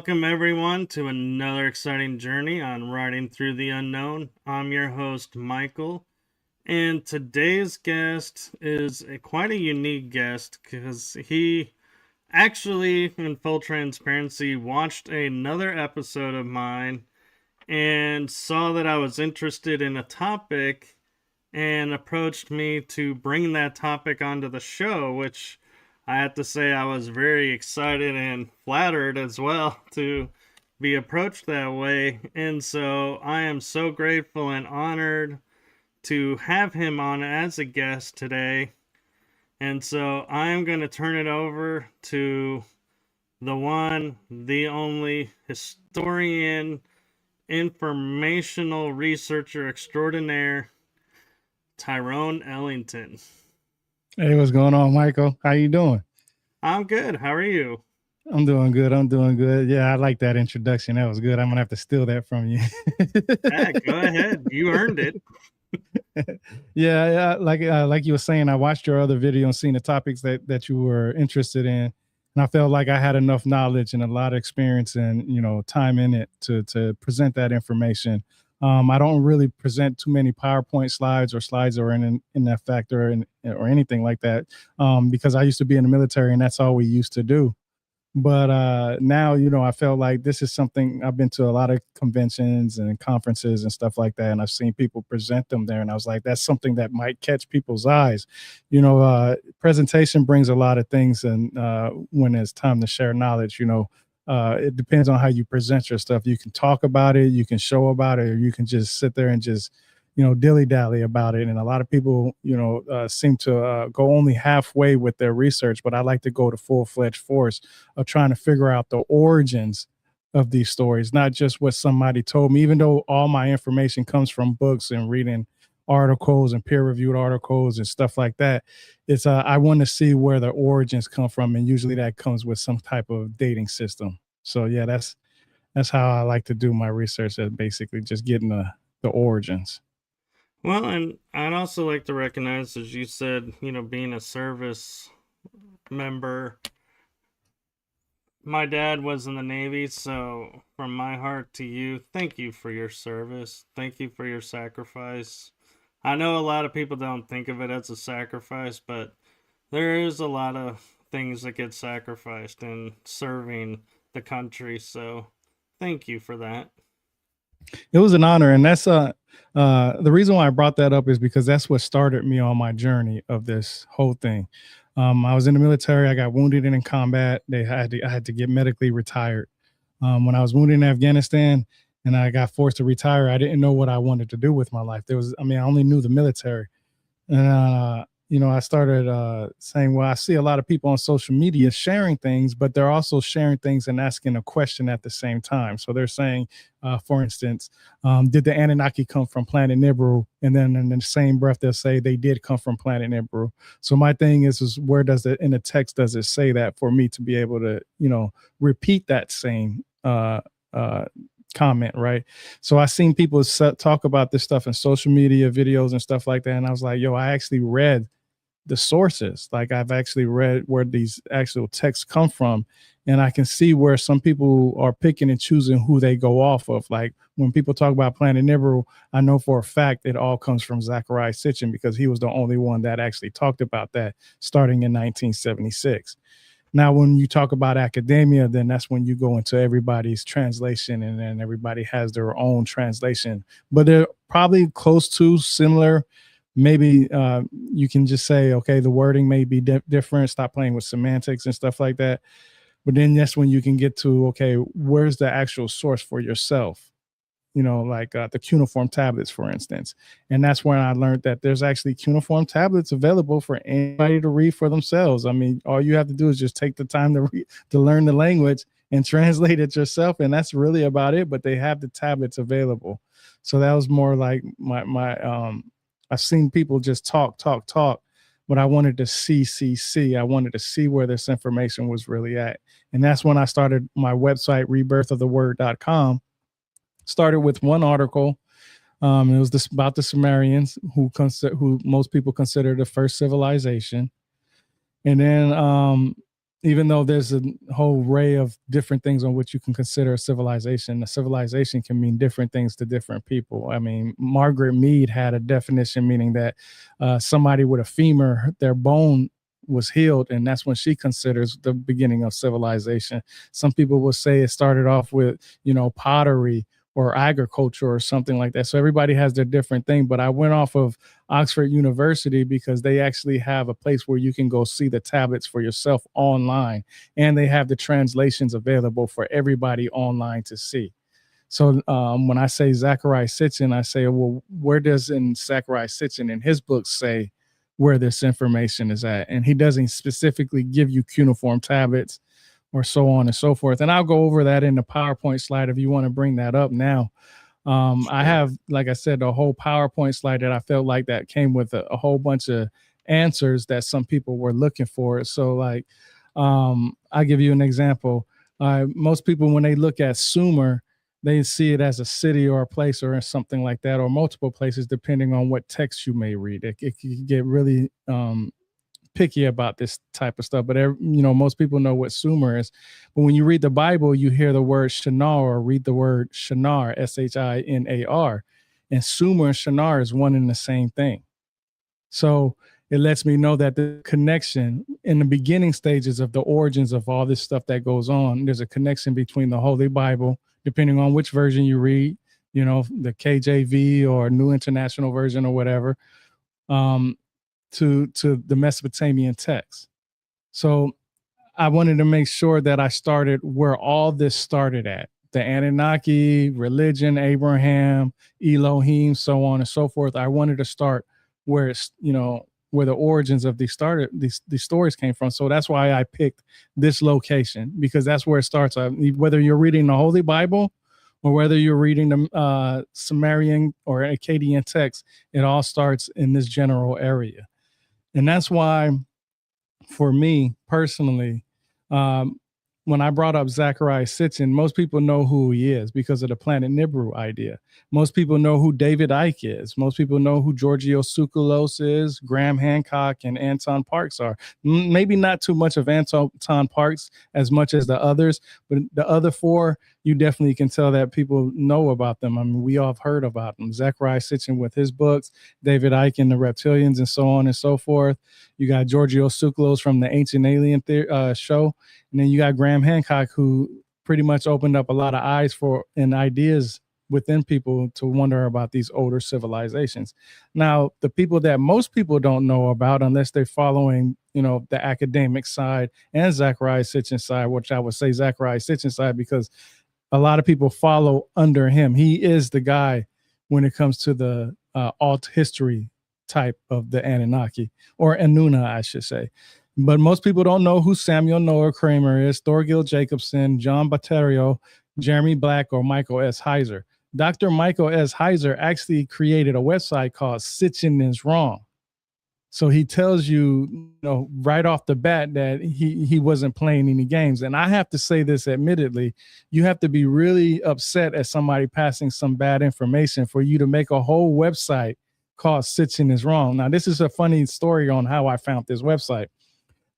Welcome everyone to another exciting journey on Riding Through the Unknown. I'm your host, Michael, and today's guest is quite a unique guest because he actually, in full transparency, watched another episode of mine and saw that I was interested in a topic and approached me to bring that topic onto the show, which I have to say I was very excited and flattered as well to be approached that way. And so I am so grateful and honored to have him on as a guest today. And so I am going to turn it over to the one, the only historian, informational researcher extraordinaire, Tyrone Ellington. Hey, what's going on, Michael? How you doing? I'm good. How are you? I'm doing good. Yeah, I like that introduction. That was good. I'm gonna have to steal that from you. Yeah, go ahead. You earned it. Yeah. Like you were saying, I watched your other video and seen the topics that you were interested in, and I felt like I had enough knowledge and a lot of experience and time in it to present that information. I don't really present too many PowerPoint slides or slides or in that factor or anything like that, because I used to be in the military and that's all we used to do. But now, I felt like this is something. I've been to a lot of conventions and conferences and stuff like that, and I've seen people present them there, and I was like, that's something that might catch people's eyes. Presentation brings a lot of things, and when it's time to share knowledge, it depends on how you present your stuff. You can talk about it, you can show about it, or you can just sit there and just dilly dally about it. And a lot of people, seem to go only halfway with their research, but I like to go to full fledged force of trying to figure out the origins of these stories, not just what somebody told me, even though all my information comes from books and reading articles and peer reviewed articles and stuff like that. It's I want to see where the origins come from. And usually that comes with some type of dating system. So yeah, that's how I like to do my research, is basically just getting the origins. Well, and I'd also like to recognize, as you said, being a service member. My dad was in the Navy, so from my heart to you, thank you for your service. Thank you for your sacrifice. I know a lot of people don't think of it as a sacrifice, but there is a lot of things that get sacrificed in serving the country, so thank you for that. It was an honor, and that's the reason why I brought that up is because that's what started me on my journey of this whole thing. I was in the military. I got wounded in combat. I had to get medically retired. When I was wounded in Afghanistan and I got forced to retire, I didn't know what I wanted to do with my life. I only knew the military, and I started saying, well, I see a lot of people on social media sharing things, but they're also sharing things and asking a question at the same time. So they're saying, for instance, did the Anunnaki come from planet Nibiru? And then in the same breath, they'll say they did come from planet Nibiru. So my thing is where does it in the text does it say that, for me to be able to, repeat that same comment, right? So I seen people talk about this stuff in social media videos and stuff like that, and I was like, yo, I actually read the sources. Like, I've actually read where these actual texts come from, and I can see where some people are picking and choosing who they go off of. Like, when people talk about planet Nibiru, I know for a fact it all comes from Zecharia Sitchin, because he was the only one that actually talked about that starting in 1976. Now, when you talk about academia, then that's when you go into everybody's translation, and then everybody has their own translation, but they're probably close to similar. Maybe you can just say, okay, the wording may be different, stop playing with semantics and stuff like that. But then that's when you can get to, okay, where's the actual source for yourself? Like the cuneiform tablets, for instance. And that's when I learned that there's actually cuneiform tablets available for anybody to read for themselves. I mean, all you have to do is just take the time to learn the language and translate it yourself. And that's really about it. But they have the tablets available. So that was more like my I've seen people just talk, but I wanted to see. I wanted to see where this information was really at. And that's when I started my website, rebirthoftheword.com. Started with one article. It was about the Sumerians, who most people consider the first civilization. And then even though there's a whole array of different things on which you can consider a civilization can mean different things to different people. I mean, Margaret Mead had a definition meaning that somebody with a femur, their bone was healed, and that's when she considers the beginning of civilization. Some people will say it started off with, pottery or agriculture or something like that. So everybody has their different thing. But I went off of Oxford University because they actually have a place where you can go see the tablets for yourself online, and they have the translations available for everybody online to see. So when I say Zachariah Sitchin, I say, well, where does in Zachariah Sitchin in his book say where this information is at? And he doesn't specifically give you cuneiform tablets or so on and so forth. And I'll go over that in the PowerPoint slide if you want to bring that up now. I have, like I said, a whole PowerPoint slide that I felt like that came with a whole bunch of answers that some people were looking for. So like, I'll give you an example. Most people, when they look at Sumer, they see it as a city or a place or something like that, or multiple places, depending on what text you may read. It can get really picky about this type of stuff, but most people know what Sumer is. But when you read the Bible, you hear the word Shinar or read the word Shinar, Shinar, and Sumer and Shinar is one and the same thing. So it lets me know that the connection in the beginning stages of the origins of all this stuff that goes on, there's a connection between the Holy Bible, depending on which version you read, the KJV or New International Version or whatever, to the Mesopotamian text. So I wanted to make sure that I started where all this started at. The Anunnaki, religion, Abraham, Elohim, so on and so forth. I wanted to start where it's, where the origins of these stories came from. So that's why I picked this location, because that's where it starts. Whether you're reading the Holy Bible or whether you're reading the Sumerian or Akkadian text, it all starts in this general area. And that's why, for me personally, when I brought up Zachariah Sitchin, most people know who he is because of the Planet Nibiru idea. Most people know who David Icke is. Most people know who Giorgio Tsoukalos is, Graham Hancock, and Anton Parks are. Maybe not too much of Anton Parks as much as the others, but the other four, you definitely can tell that people know about them. I mean, we all have heard about them. Zachariah Sitchin with his books, David Icke and the Reptilians, and so on and so forth. You got Giorgio Tsoukalos from the Ancient Alien show. And then you got Graham Hancock, who pretty much opened up a lot of eyes for and ideas within people to wonder about these older civilizations. Now, the people that most people don't know about, unless they're following, the academic side and Zachariah Sitchin's side, which I would say Zachariah Sitchin's side, because a lot of people follow under him. He is the guy when it comes to the alt history type of the Anunnaki, or Anuna, I should say. But most people don't know who Samuel Noah Kramer is, Thorgil Jacobson, John Batterio, Jeremy Black, or Michael S. Heiser. Dr. Michael S. Heiser actually created a website called Sitchin is Wrong. So he tells you, right off the bat that he wasn't playing any games. And I have to say this admittedly, you have to be really upset at somebody passing some bad information for you to make a whole website called Sitchin is Wrong. Now, this is a funny story on how I found this website.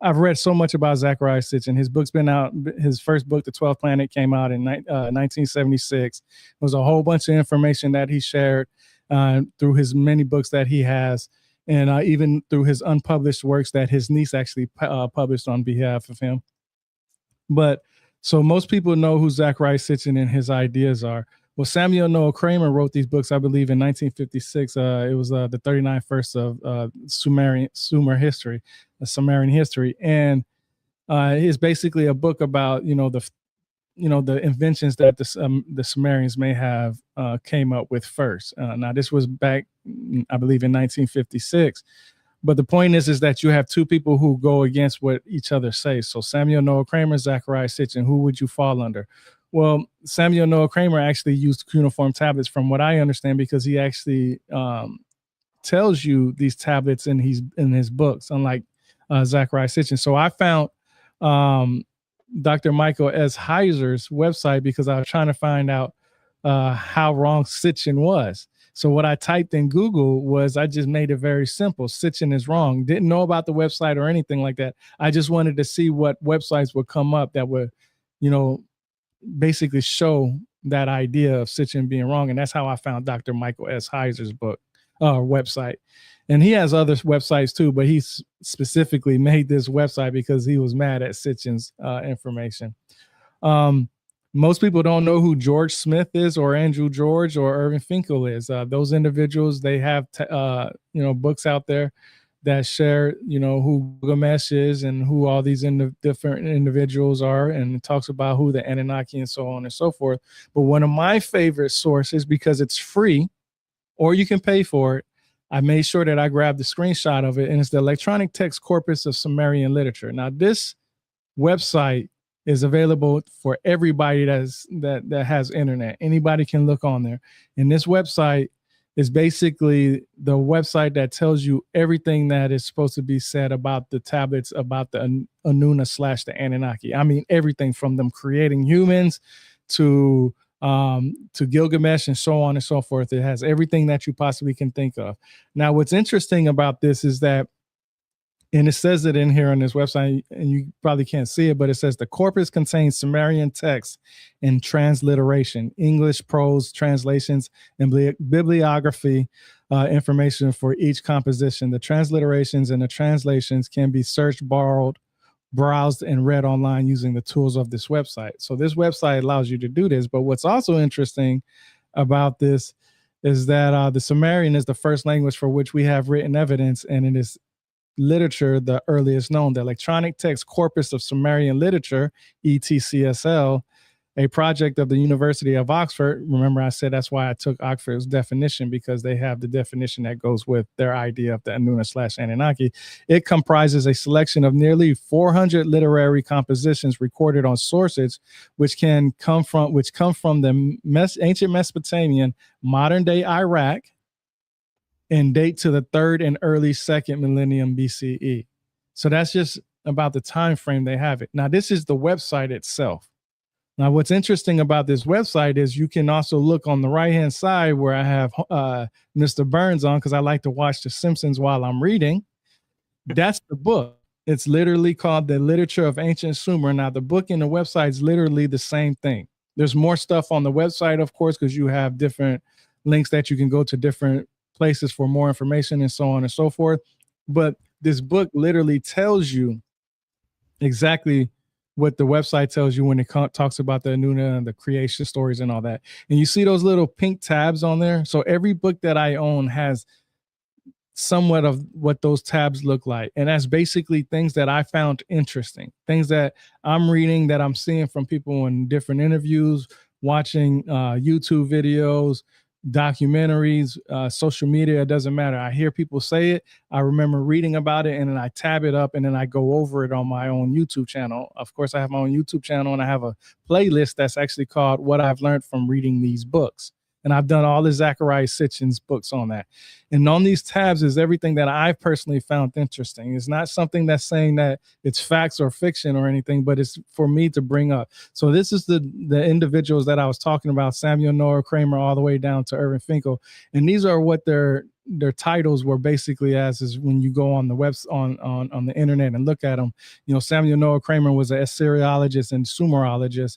I've read so much about Zachariah Sitchin. His book's been out. His first book, The 12th Planet, came out in 1976. It was a whole bunch of information that he shared through his many books that he has, and even through his unpublished works that his niece actually published on behalf of him. But so most people know who Zachariah Sitchin and his ideas are. Well, Samuel Noah Kramer wrote these books, I believe, in 1956. It was the 39th verse of Sumerian history, Sumerian history, and it's basically a book about the inventions that the Sumerians may have came up with first. Now, this was back, I believe, in 1956. But the point is that you have two people who go against what each other say. So Samuel Noah Kramer, Zachariah Sitchin, who would you fall under? Well, Samuel Noah Kramer actually used cuneiform tablets, from what I understand, because he actually tells you these tablets in his books, unlike Zachariah Sitchin. So I found Dr. Michael S. Heiser's website because I was trying to find out how wrong Sitchin was. So what I typed in Google was, I just made it very simple. Sitchin is wrong. Didn't know about the website or anything like that. I just wanted to see what websites would come up that would, you know, basically show that idea of Sitchin being wrong. And that's how I found Dr. Michael S. Heiser's book, website. And he has other websites too, but he specifically made this website because he was mad at Sitchin's information. Most people don't know who George Smith is, or Andrew George, or Irving Finkel is. Those individuals, they have books out there that share, who Gilgamesh is and who all these different individuals are, and it talks about who the Anunnaki and so on and so forth. But one of my favorite sources, because it's free or you can pay for it, I made sure that I grabbed the screenshot of it, and it's the Electronic Text Corpus of Sumerian Literature. Now, this website is available for everybody that has internet. Anybody can look on there. And this website is basically the website that tells you everything that is supposed to be said about the tablets, about the Anuna / the Anunnaki. I mean, everything from them creating humans to Gilgamesh and so on and so forth. It has everything that you possibly can think of. Now, what's interesting about this is that, and it says it in here on this website, and you probably can't see it, but it says the corpus contains Sumerian text and transliteration, English prose translations, and bibliography information for each composition. The transliterations and the translations can be searched, borrowed, browsed, and read online using the tools of this website. So this website allows you to do this. But what's also interesting about this is that the Sumerian is the first language for which we have written evidence, and it is literature the earliest known. The Electronic Text Corpus of Sumerian Literature, ETCSL, a project of the University of Oxford. Remember, I said that's why I took Oxford's definition, because they have the definition that goes with their idea of the Anuna / Anunnaki. It comprises a selection of nearly 400 literary compositions recorded on sources which come from the ancient Mesopotamian, modern day Iraq, and date to the 3rd and early 2nd millennium BCE. So that's just about the time frame they have it. Now, this is the website itself. Now, what's interesting about this website is you can also look on the right-hand side where I have Mr. Burns on, because I like to watch The Simpsons while I'm reading. That's the book. It's literally called The Literature of Ancient Sumer. Now, the book and the website is literally the same thing. There's more stuff on the website, of course, because you have different links that you can go to different places for more information and so on and so forth. But this book literally tells you exactly what the website tells you when it talks about the Anuna and the creation stories and all that. And you see those little pink tabs on there. So every book that I own has somewhat of what those tabs look like. And that's basically things that I found interesting, things that I'm reading, that I'm seeing from people in different interviews, watching YouTube videos, documentaries, social media, it doesn't matter. I hear people say it. I remember reading about it, and then I tab it up, and then I go over it on my own YouTube channel. Of course, I have my own YouTube channel, and I have a playlist that's actually called What I've Learned from Reading These Books. And I've done all the Zecharia Sitchin's books on that. And on these tabs is everything that I've personally found interesting. It's not something that's saying that it's facts or fiction or anything, but it's for me to bring up. So this is the individuals that I was talking about, Samuel Noah Kramer all the way down to Irving Finkel. And these are what their titles were basically as, is when you go on the on the internet and look at them. Samuel Noah Kramer was an Assyriologist and Sumerologist.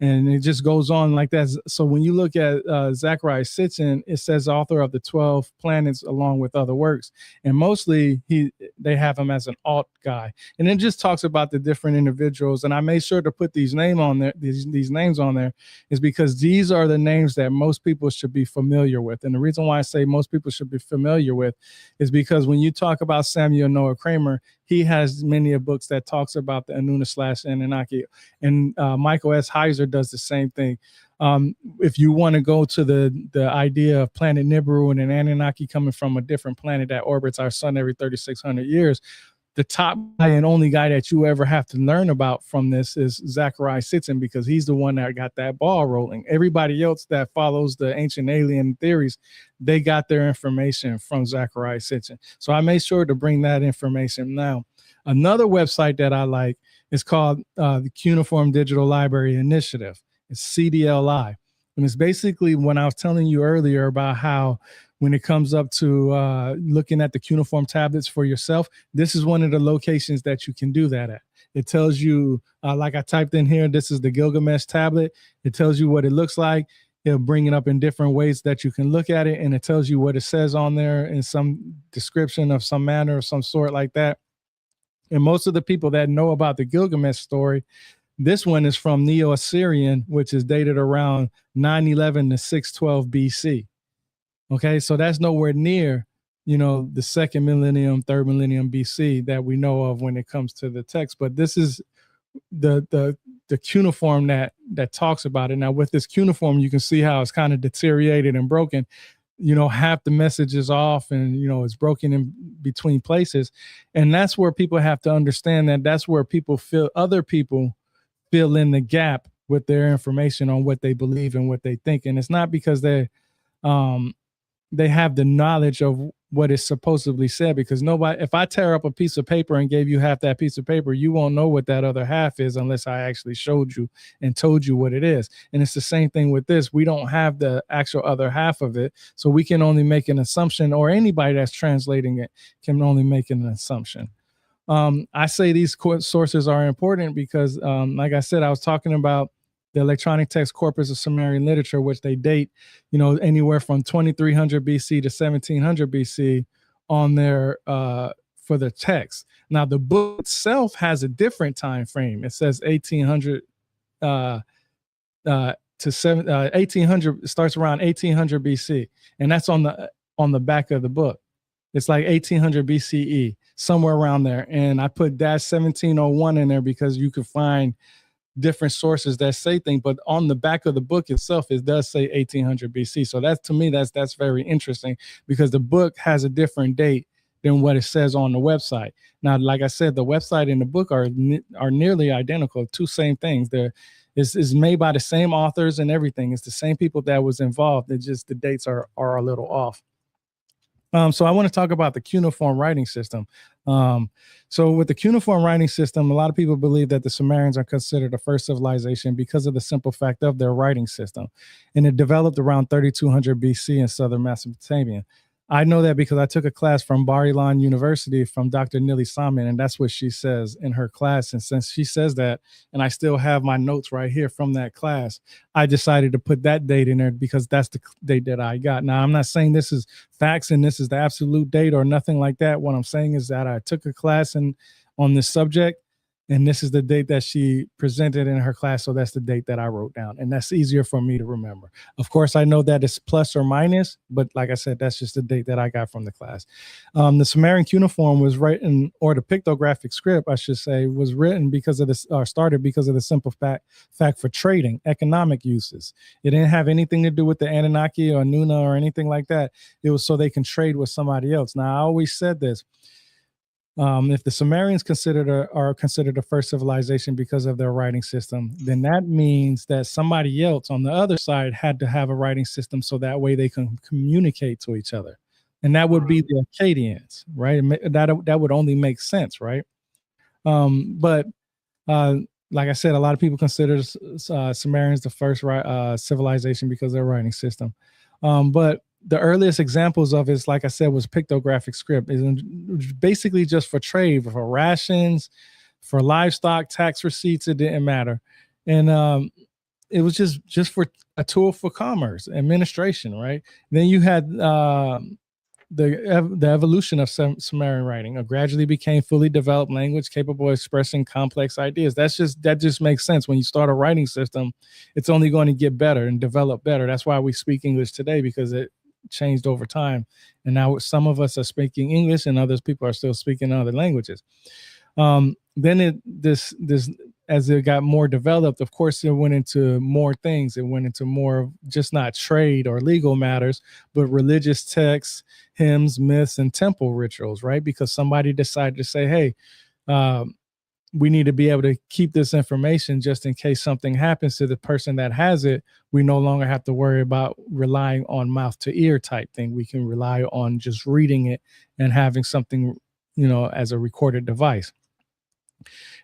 And it just goes on like that. So when you look at Zecharia Sitchin, it says author of the 12 planets along with other works. And mostly they have him as an alt guy. And it just talks about the different individuals. And I made sure to put these names on there. These names on there is because these are the names that most people should be familiar with. And the reason why I say most people should be familiar with is because when you talk about Samuel Noah Kramer, he has many of books that talks about the Anuna / Anunnaki. And Michael S. Heiser does the same thing. If you want to go to the idea of planet Nibiru and an Anunnaki coming from a different planet that orbits our sun every 3,600 years, the top guy and only guy that you ever have to learn about from this is Zecharia Sitchin, because he's the one that got that ball rolling. Everybody else that follows the ancient alien theories, they got their information from Zecharia Sitchin. So I made sure to bring that information. Now, another website that I like is called the Cuneiform Digital Library Initiative. It's CDLI. And it's basically when I was telling you earlier about how when it comes up to looking at the cuneiform tablets for yourself, this is one of the locations that you can do that at. It tells you, like I typed in here, this is the Gilgamesh tablet. It tells you what it looks like. It'll bring it up in different ways that you can look at it, and it tells you what it says on there in some description of some manner of some sort like that. And most of the people that know about the Gilgamesh story, this one is from Neo-Assyrian, which is dated around 911 to 612 BC. Okay, so that's nowhere near, the second millennium, third millennium BC that we know of when it comes to the text. But this is the cuneiform that talks about it. Now, with this cuneiform, you can see how it's kind of deteriorated and broken. Half the message is off, and it's broken in between places. And that's where people have to understand that that's where other people fill in the gap with their information on what they believe and what they think. And it's not because they have the knowledge of what is supposedly said, because nobody, if I tear up a piece of paper and gave you half that piece of paper, you won't know what that other half is unless I actually showed you and told you what it is. And it's the same thing with this. We don't have the actual other half of it, so we can only make an assumption, or anybody that's translating it can only make an assumption. I say these sources are important because, like I said, I was talking about the electronic text corpus of Sumerian literature, which they date, anywhere from 2300 BC to 1700 BC on there for the text. Now, the book itself has a different time frame. It says 1800 to 1800. It starts around 1800 BC, and that's on the back of the book. It's like 1800 BCE, somewhere around there. And I put -1701 in there because you could find different sources that say things, but on the back of the book itself, it does say 1800 BC. So that's, to me, that's very interesting, because the book has a different date than what it says on the website. Now, like I said, the website and the book are nearly identical, two same things. It's made by the same authors and everything. It's the same people that was involved. It's just the dates are a little off. So I want to talk about the cuneiform writing system. So with the cuneiform writing system, a lot of people believe that the Sumerians are considered the first civilization because of the simple fact of their writing system. And it developed around 3200 BC in southern Mesopotamia. I know that because I took a class from Bar Ilan University from Dr. Nili Salman, and that's what she says in her class. And since she says that, and I still have my notes right here from that class, I decided to put that date in there because that's the date that I got. Now, I'm not saying this is facts and this is the absolute date or nothing like that. What I'm saying is that I took a class on this subject, and this is the date that she presented in her class. So that's the date that I wrote down, and that's easier for me to remember. Of course, I know that it's plus or minus, but like I said, that's just the date that I got from the class. The Sumerian cuneiform was written, or the pictographic script, I should say, was written because of this, or started because of the simple fact for trading, economic uses. It didn't have anything to do with the Anunnaki or Nuna or anything like that. It was so they can trade with somebody else. Now, I always said this. If the Sumerians are considered the first civilization because of their writing system, then that means that somebody else on the other side had to have a writing system so that way they can communicate to each other. And that would be the Akkadians, right? That would only make sense, right? But like I said, a lot of people consider Sumerians the first civilization because of their writing system. But the earliest examples of it, like I said, was pictographic script. It's basically just for trade, for rations, for livestock, tax receipts. It didn't matter. And it was just for a tool for commerce, administration, right? Then you had the evolution of Sumerian writing. It gradually became fully developed language capable of expressing complex ideas. That just makes sense. When you start a writing system, it's only going to get better and develop better. That's why we speak English today, because it changed over time. And now some of us are speaking English and others people are still speaking other languages. Then as it got more developed, of course, it went into more things. It went into more just not trade or legal matters, but religious texts, hymns, myths, and temple rituals, right? Because somebody decided to say, hey, we need to be able to keep this information just in case something happens to the person that has it. We no longer have to worry about relying on mouth to ear type thing. We can rely on just reading it and having something, as a recorded device.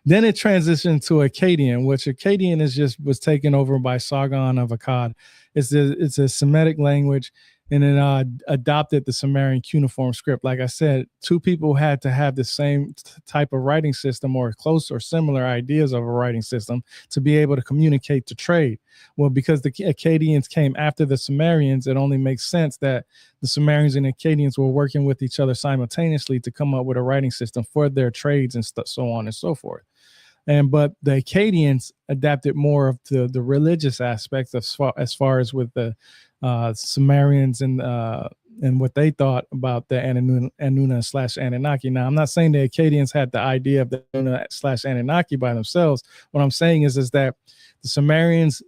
Then it transitioned to Akkadian, which Akkadian was taken over by Sargon of Akkad. It's a Semitic language, and it adopted the Sumerian cuneiform script. Like I said, two people had to have the same type of writing system or close or similar ideas of a writing system to be able to communicate to trade. Well, because the Akkadians came after the Sumerians, it only makes sense that the Sumerians and Akkadians were working with each other simultaneously to come up with a writing system for their trades and so on and so forth. But the Akkadians adapted more of the religious aspects as far as with the Sumerians and what they thought about the Anuna / Anunnaki. Now, I'm not saying the Akkadians had the idea of the Anuna / Anunnaki by themselves. What I'm saying is that the Sumerians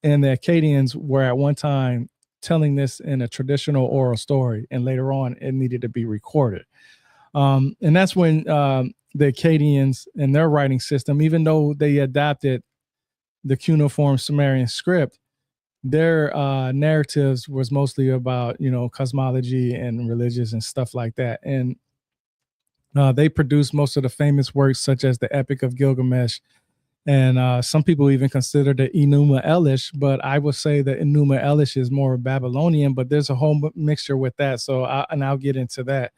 and the Akkadians were at one time telling this in a traditional oral story, and later on it needed to be recorded. And that's when the Akkadians and their writing system, even though they adapted the cuneiform Sumerian script, their narratives was mostly about, cosmology and religious and stuff like that. And they produced most of the famous works such as the Epic of Gilgamesh. And some people even consider the Enuma Elish, but I would say the Enuma Elish is more Babylonian, but there's a whole mixture with that. So I'll get into that.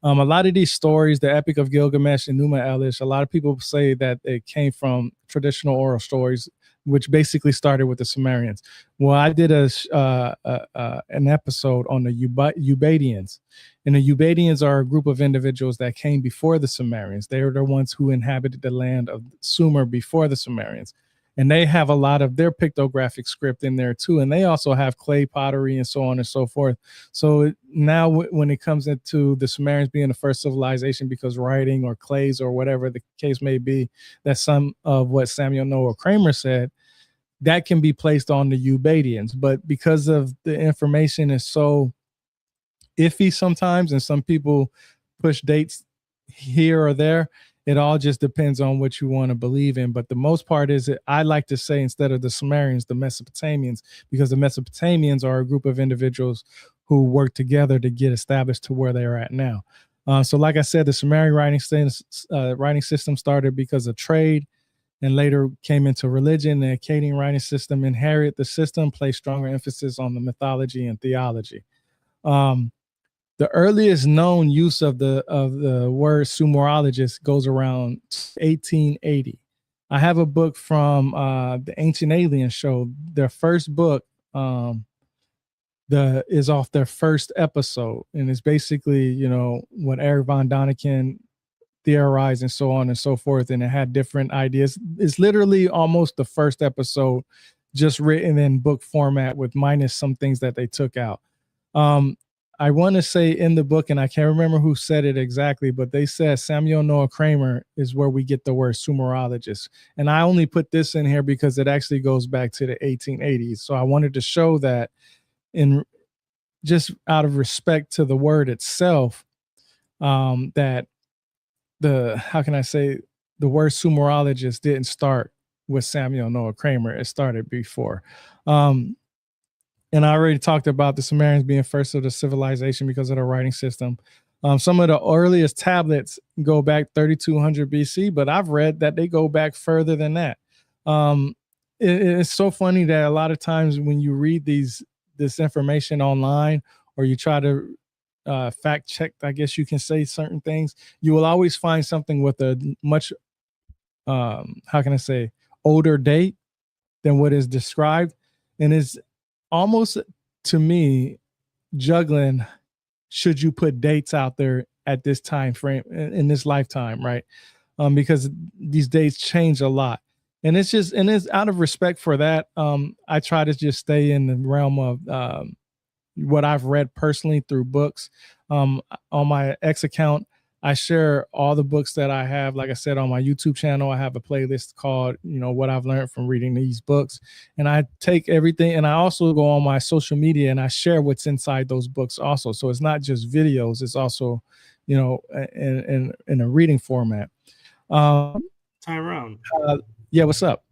A lot of these stories, the Epic of Gilgamesh and Enuma Elish, a lot of people say that it came from traditional oral stories, which basically started with the Sumerians. Well, I did an episode on the Ubaidians. And the Ubaidians are a group of individuals that came before the Sumerians. They are the ones who inhabited the land of Sumer before the Sumerians. And they have a lot of their pictographic script in there too. And they also have clay pottery and so on and so forth. So now when it comes into the Sumerians being the first civilization because writing or clays or whatever the case may be, that's some of what Samuel Noah Kramer said, that can be placed on the Ubaidians. But because of the information is so iffy sometimes, and some people push dates here or there, it all just depends on what you want to believe in. But the most part is that I like to say, instead of the Sumerians, the Mesopotamians, because the Mesopotamians are a group of individuals who work together to get established to where they are at now. So like I said, the Sumerian writing system started because of trade and later came into religion. The Akkadian writing system inherited the system, placed stronger emphasis on the mythology and theology. The earliest known use of the word Sumerologist goes around 1880. I have a book from the Ancient Aliens show. Their first book is off their first episode, and it's basically what Eric von Däniken theorized and so on and so forth, and it had different ideas. It's literally almost the first episode, just written in book format with minus some things that they took out. I want to say in the book, and I can't remember who said it exactly, but they said Samuel Noah Kramer is where we get the word Sumerologist. And I only put this in here because it actually goes back to the 1880s. So I wanted to show that, in just out of respect to the word itself, that the word Sumerologist didn't start with Samuel Noah Kramer. It started before. And I already talked about the Sumerians being first of the civilization because of the writing system. Some of the earliest tablets go back 3200 BC, but I've read that they go back further than that. It's so funny that a lot of times when you read this information online, or you try to fact check, I guess you can say, certain things, you will always find something with a much, older date than what is described. And it's almost, to me, juggling, should you put dates out there at this time frame in this lifetime, right? Because these dates change a lot. And it's out of respect for that. I try to just stay in the realm of what I've read personally through books. On my X account, I share all the books that I have. Like I said, on my YouTube channel, I have a playlist called, what I've learned from reading these books. And I take everything, and I also go on my social media and I share what's inside those books also. So it's not just videos, it's also, in a reading format. Tyrone. Yeah, what's up?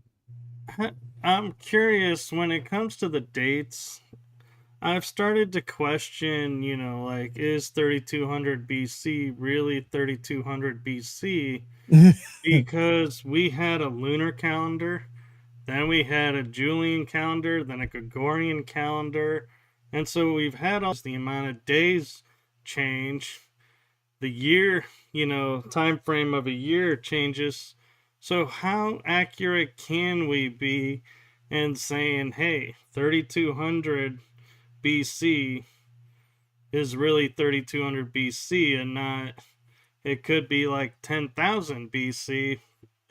I'm curious, when it comes to the dates, I've started to question, like, is 3200 BC really 3200 BC? Because we had a lunar calendar, then we had a Julian calendar, then a Gregorian calendar. And so we've had all the amount of days change, the year, time frame of a year changes. So how accurate can we be in saying, hey, 3200 BC is really 3200 BC and not, it could be like 10,000 BC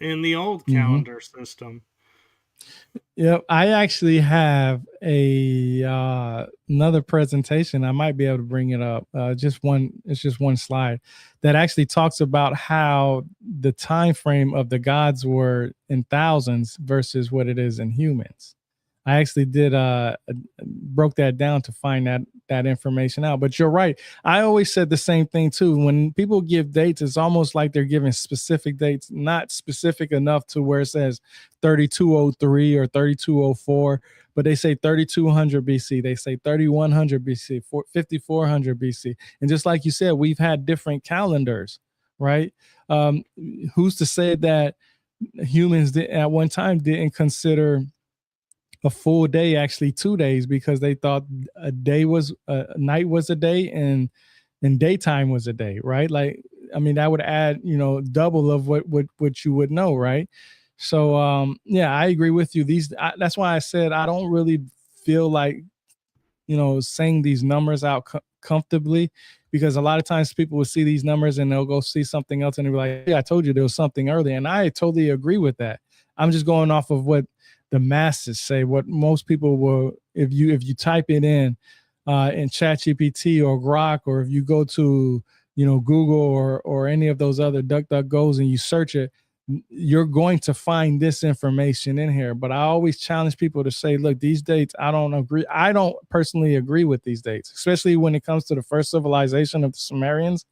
in the old Mhm. calendar system? Yep, I actually have a another presentation. I might be able to bring it up. Just one. It's just one slide that actually talks about how the time frame of the gods were in thousands versus what it is in humans. I actually did broke that down to find that information out. But you're right. I always said the same thing too. When people give dates, it's almost like they're giving specific dates, not specific enough to where it says 3203 or 3204, but they say 3200 BC, they say 3100 BC, 5400 BC. And just like you said, we've had different calendars, right? Um, who's to say that humans at one time didn't consider a full day actually 2 days, because they thought a night was a day and daytime was a day, right? Like, I mean, that would add, double of what you would know, right? So yeah, I agree with you. That's why I said I don't really feel like, saying these numbers out comfortably, because a lot of times people will see these numbers and they'll go see something else and they'll be like, yeah, I told you there was something earlier. And I totally agree with that. I'm just going off of what the masses say, what most people will, if you type it in ChatGPT or Grok, or if you go to, Google or any of those other DuckDuckGos and you search it, you're going to find this information in here. But I always challenge people to say, look, these dates, I don't agree. I don't personally agree with these dates, especially when it comes to the first civilization of the Sumerians.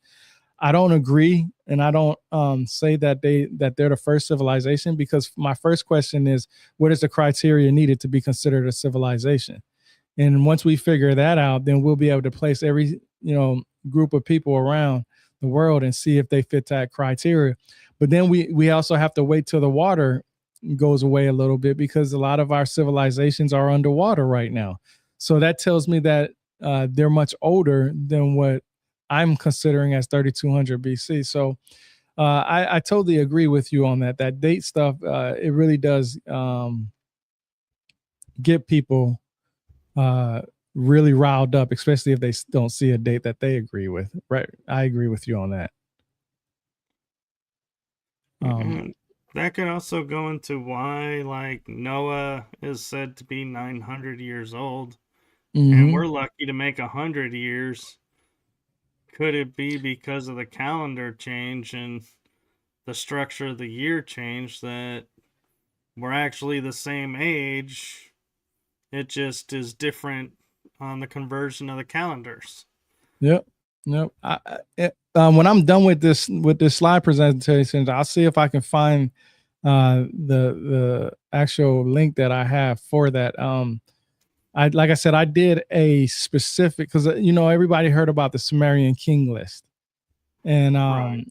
I don't agree, and I don't say that they're the first civilization, because my first question is, what is the criteria needed to be considered a civilization? And once we figure that out, then we'll be able to place every, group of people around the world and see if they fit that criteria. But then we also have to wait till the water goes away a little bit, because a lot of our civilizations are underwater right now. So that tells me that they're much older than what I'm considering as 3200 BC. So I totally agree with you on that. That date stuff, it really does get people uh, really riled up, especially if they don't see a date that they agree with. Right? I agree with you on that. And that could also go into why, like, Noah is said to be 900 years old, and Mm-hmm. we're lucky to make 100 years. Could it be because of the calendar change and the structure of the year change that we're actually the same age? It just is different on the conversion of the calendars. Yep. Yep. When I'm done with this slide presentation, I'll see if I can find the actual link that I have for that. I like I said, I did a specific, because everybody heard about the Sumerian king list, and Right.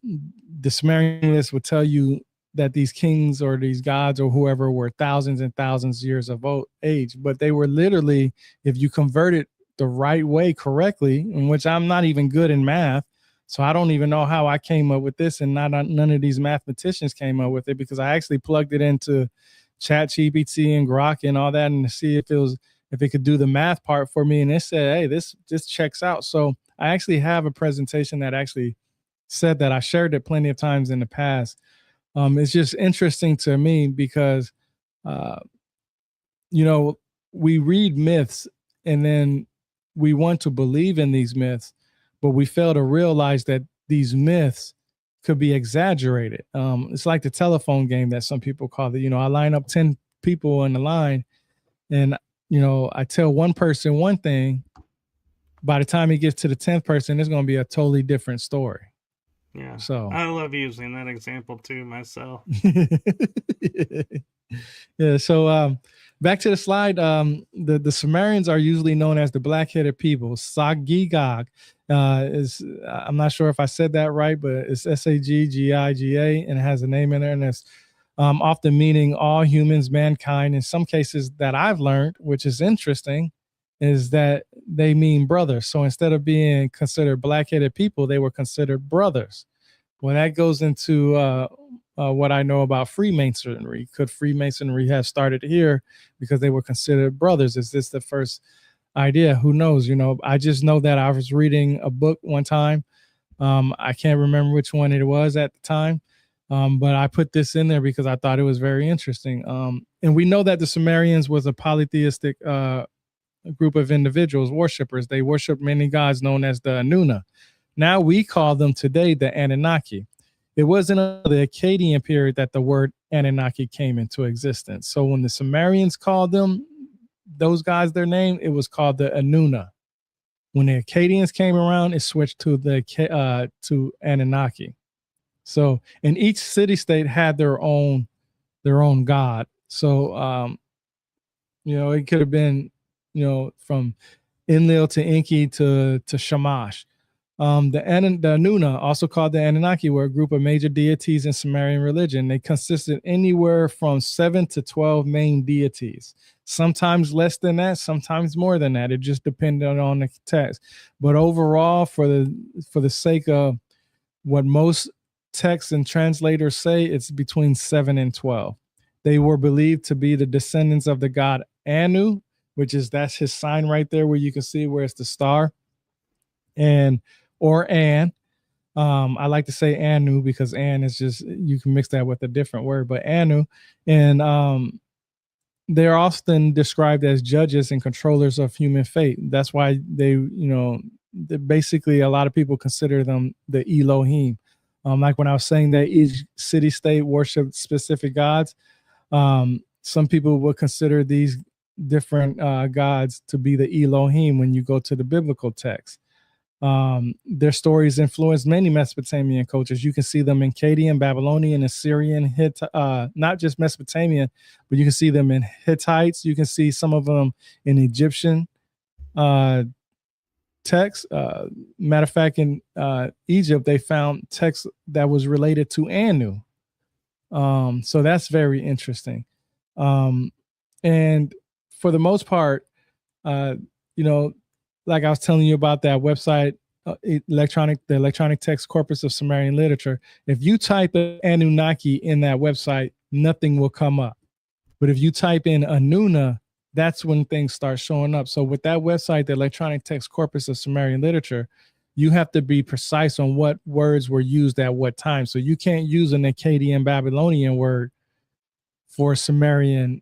the Sumerian list would tell you that these kings or these gods or whoever were thousands and thousands of years of age, but they were literally, if you convert it the right way correctly, in which I'm not even good in math, so I don't even know how I came up with this, and none of these mathematicians came up with it, because I actually plugged it into Chat GPT and Grok and all that, and to see if it could do the math part for me, and it said, hey, this checks out. So I actually have a presentation that actually said that. I shared it plenty of times in the past. It's just interesting to me because, uh, you know, we read myths and then we want to believe in these myths, but we fail to realize that these myths could be exaggerated. It's like the telephone game that some people call it. I line up 10 people in the line, and, I tell one person one thing. By the time he gets to the 10th person, it's going to be a totally different story. Yeah. So I love using that example too myself. yeah. So back to the slide. The Sumerians are usually known as the black-headed people. Sagigog is, I'm not sure if I said that right, but it's Saggiga, and it has a name in there, and it's often meaning all humans, mankind. In some cases that I've learned, which is interesting, is that they mean brothers. So instead of being considered black-headed people, they were considered brothers. Well, that goes into what I know about Freemasonry. Could Freemasonry have started here because they were considered brothers? Is this the first idea? Who knows? I just know that I was reading a book one time. I can't remember which one it was at the time, but I put this in there because I thought it was very interesting. And we know that the Sumerians was a polytheistic group of individuals, worshippers. They worshiped many gods known as the Anuna. Now we call them today the Anunnaki. It wasn't until the Akkadian period that the word Anunnaki came into existence. So when the Sumerians called them, those guys, their name, it was called the Anuna. When the Akkadians came around, it switched to to Anunnaki. So, and each city-state had their own god. So, it could have been, from Enlil to Enki to Shamash. The Anuna, also called the Anunnaki, were a group of major deities in Sumerian religion. They consisted anywhere from 7 to 12 main deities, sometimes less than that, sometimes more than that. It just depended on the text. But overall, for the sake of what most texts and translators say, it's between 7 and 12. They were believed to be the descendants of the god Anu, that's his sign right there where you can see where it's the star. Or An. I like to say Anu because An is just, you can mix that with a different word, but Anu. And they're often described as judges and controllers of human fate. That's why basically a lot of people consider them the Elohim. Like when I was saying that each city state worshiped specific gods, some people would consider these different gods to be the Elohim when you go to the biblical text. Their stories influenced many Mesopotamian cultures. You can see them in Akkadian, Babylonian, Assyrian, not just Mesopotamian, but you can see them in Hittites. You can see some of them in Egyptian texts. Matter of fact, in Egypt, they found texts that was related to Anu. So that's very interesting. And for the most part, like I was telling you about that website, the electronic text corpus of Sumerian literature. If you type Anunnaki in that website, nothing will come up. But if you type in Anuna, that's when things start showing up. So with that website, the electronic text corpus of Sumerian literature, you have to be precise on what words were used at what time. So you can't use an Akkadian Babylonian word for a Sumerian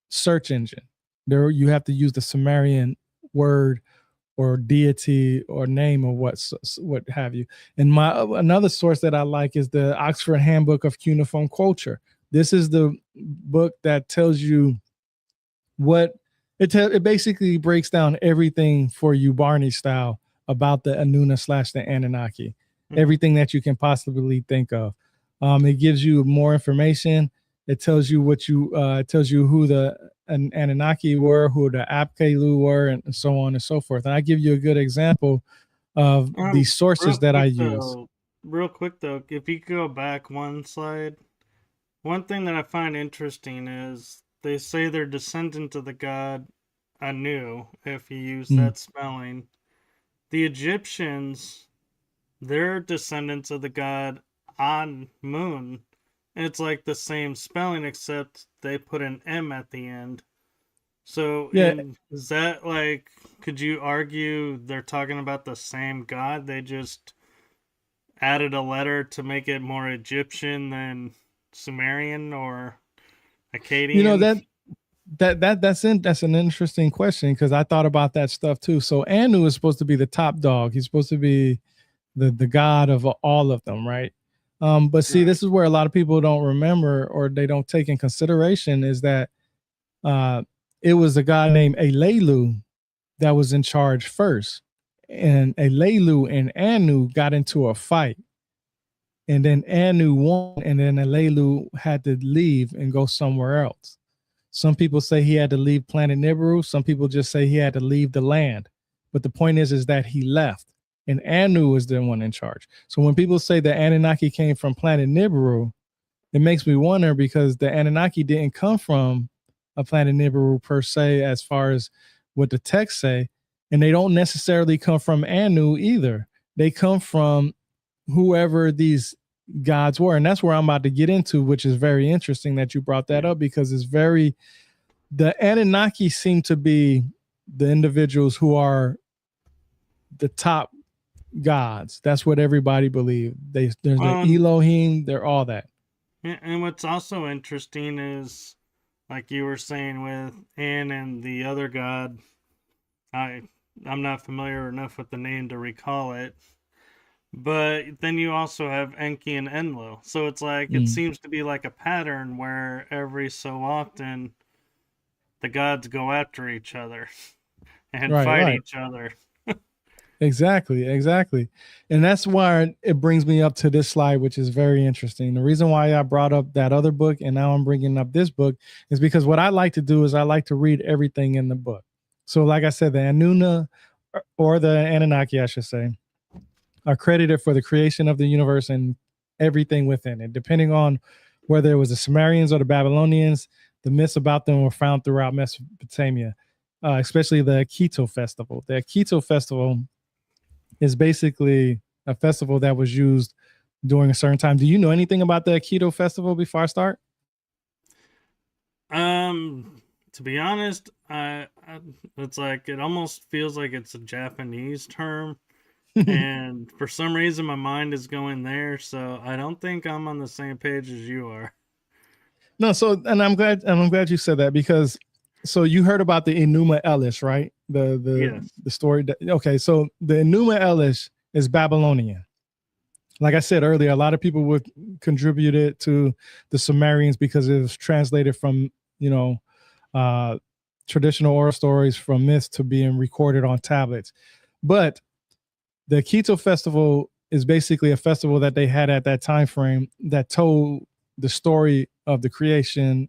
search engine. There, you have to use the Sumerian word or deity or name or what have you. And another source that I like is the Oxford Handbook of Cuneiform Culture. This is the book that tells you what it basically breaks down everything for you Barney style about the Anuna / the Anunnaki, everything that you can possibly think of. It gives you more information. It tells you tells you who the Anunnaki were, who the Apkallu were, and so on and so forth. And I give you a good example of these sources that I use. Real quick though, if you go back one slide, one thing that I find interesting is they say they're descendant of the god Anu, if you use that spelling. The Egyptians, they're descendants of the god An-Mun. It's like the same spelling, except they put an M at the end. So, yeah, is that like, could you argue they're talking about the same god? They just added a letter to make it more Egyptian than Sumerian or Akkadian? That's an interesting question because I thought about that stuff too. So Anu is supposed to be the top dog. He's supposed to be the god of all of them, right? But see, this is where a lot of people don't remember or they don't take in consideration is that it was a guy named Elelu that was in charge first. And Elelu and Anu got into a fight. And then Anu won, and then Elelu had to leave and go somewhere else. Some people say he had to leave planet Nibiru. Some people just say he had to leave the land. But the point is that he left, and Anu is the one in charge. So when people say the Anunnaki came from planet Nibiru, it makes me wonder, because the Anunnaki didn't come from a planet Nibiru per se, as far as what the texts say, and they don't necessarily come from Anu either. They come from whoever these gods were, and that's where I'm about to get into, which is very interesting that you brought that up, because it's very, the Anunnaki seem to be the individuals who are the top gods. That's what everybody believes. There's the Elohim, they're all that. And what's also interesting is, like you were saying with An and the other god, I'm not familiar enough with the name to recall it, but then you also have Enki and Enlil. So it's like, it seems to be like a pattern where every so often the gods go after each other and fight each other. Exactly. And that's why it brings me up to this slide, which is very interesting. The reason why I brought up that other book and now I'm bringing up this book is because what I like to do is I like to read everything in the book. So like I said, the Anuna, or the Anunnaki, I should say, are credited for the creation of the universe and everything within it. Depending on whether it was the Sumerians or the Babylonians, the myths about them were found throughout Mesopotamia, especially the Keto festival. The Keto festival is basically a festival that was used during a certain time. Do you know anything about the Keto festival before I start? To be honest, it's like, it almost feels like it's a Japanese term. And for some reason my mind is going there, so I don't think I'm on the same page as you are. No, so, and I'm glad you said that, because so you heard about the Enuma Elish, right? The story. Okay, so the Enuma Elish is Babylonian. Like I said earlier, a lot of people would contribute it to the Sumerians because it was translated from, traditional oral stories from myths to being recorded on tablets. But the Keto festival is basically a festival that they had at that time frame that told the story of the creation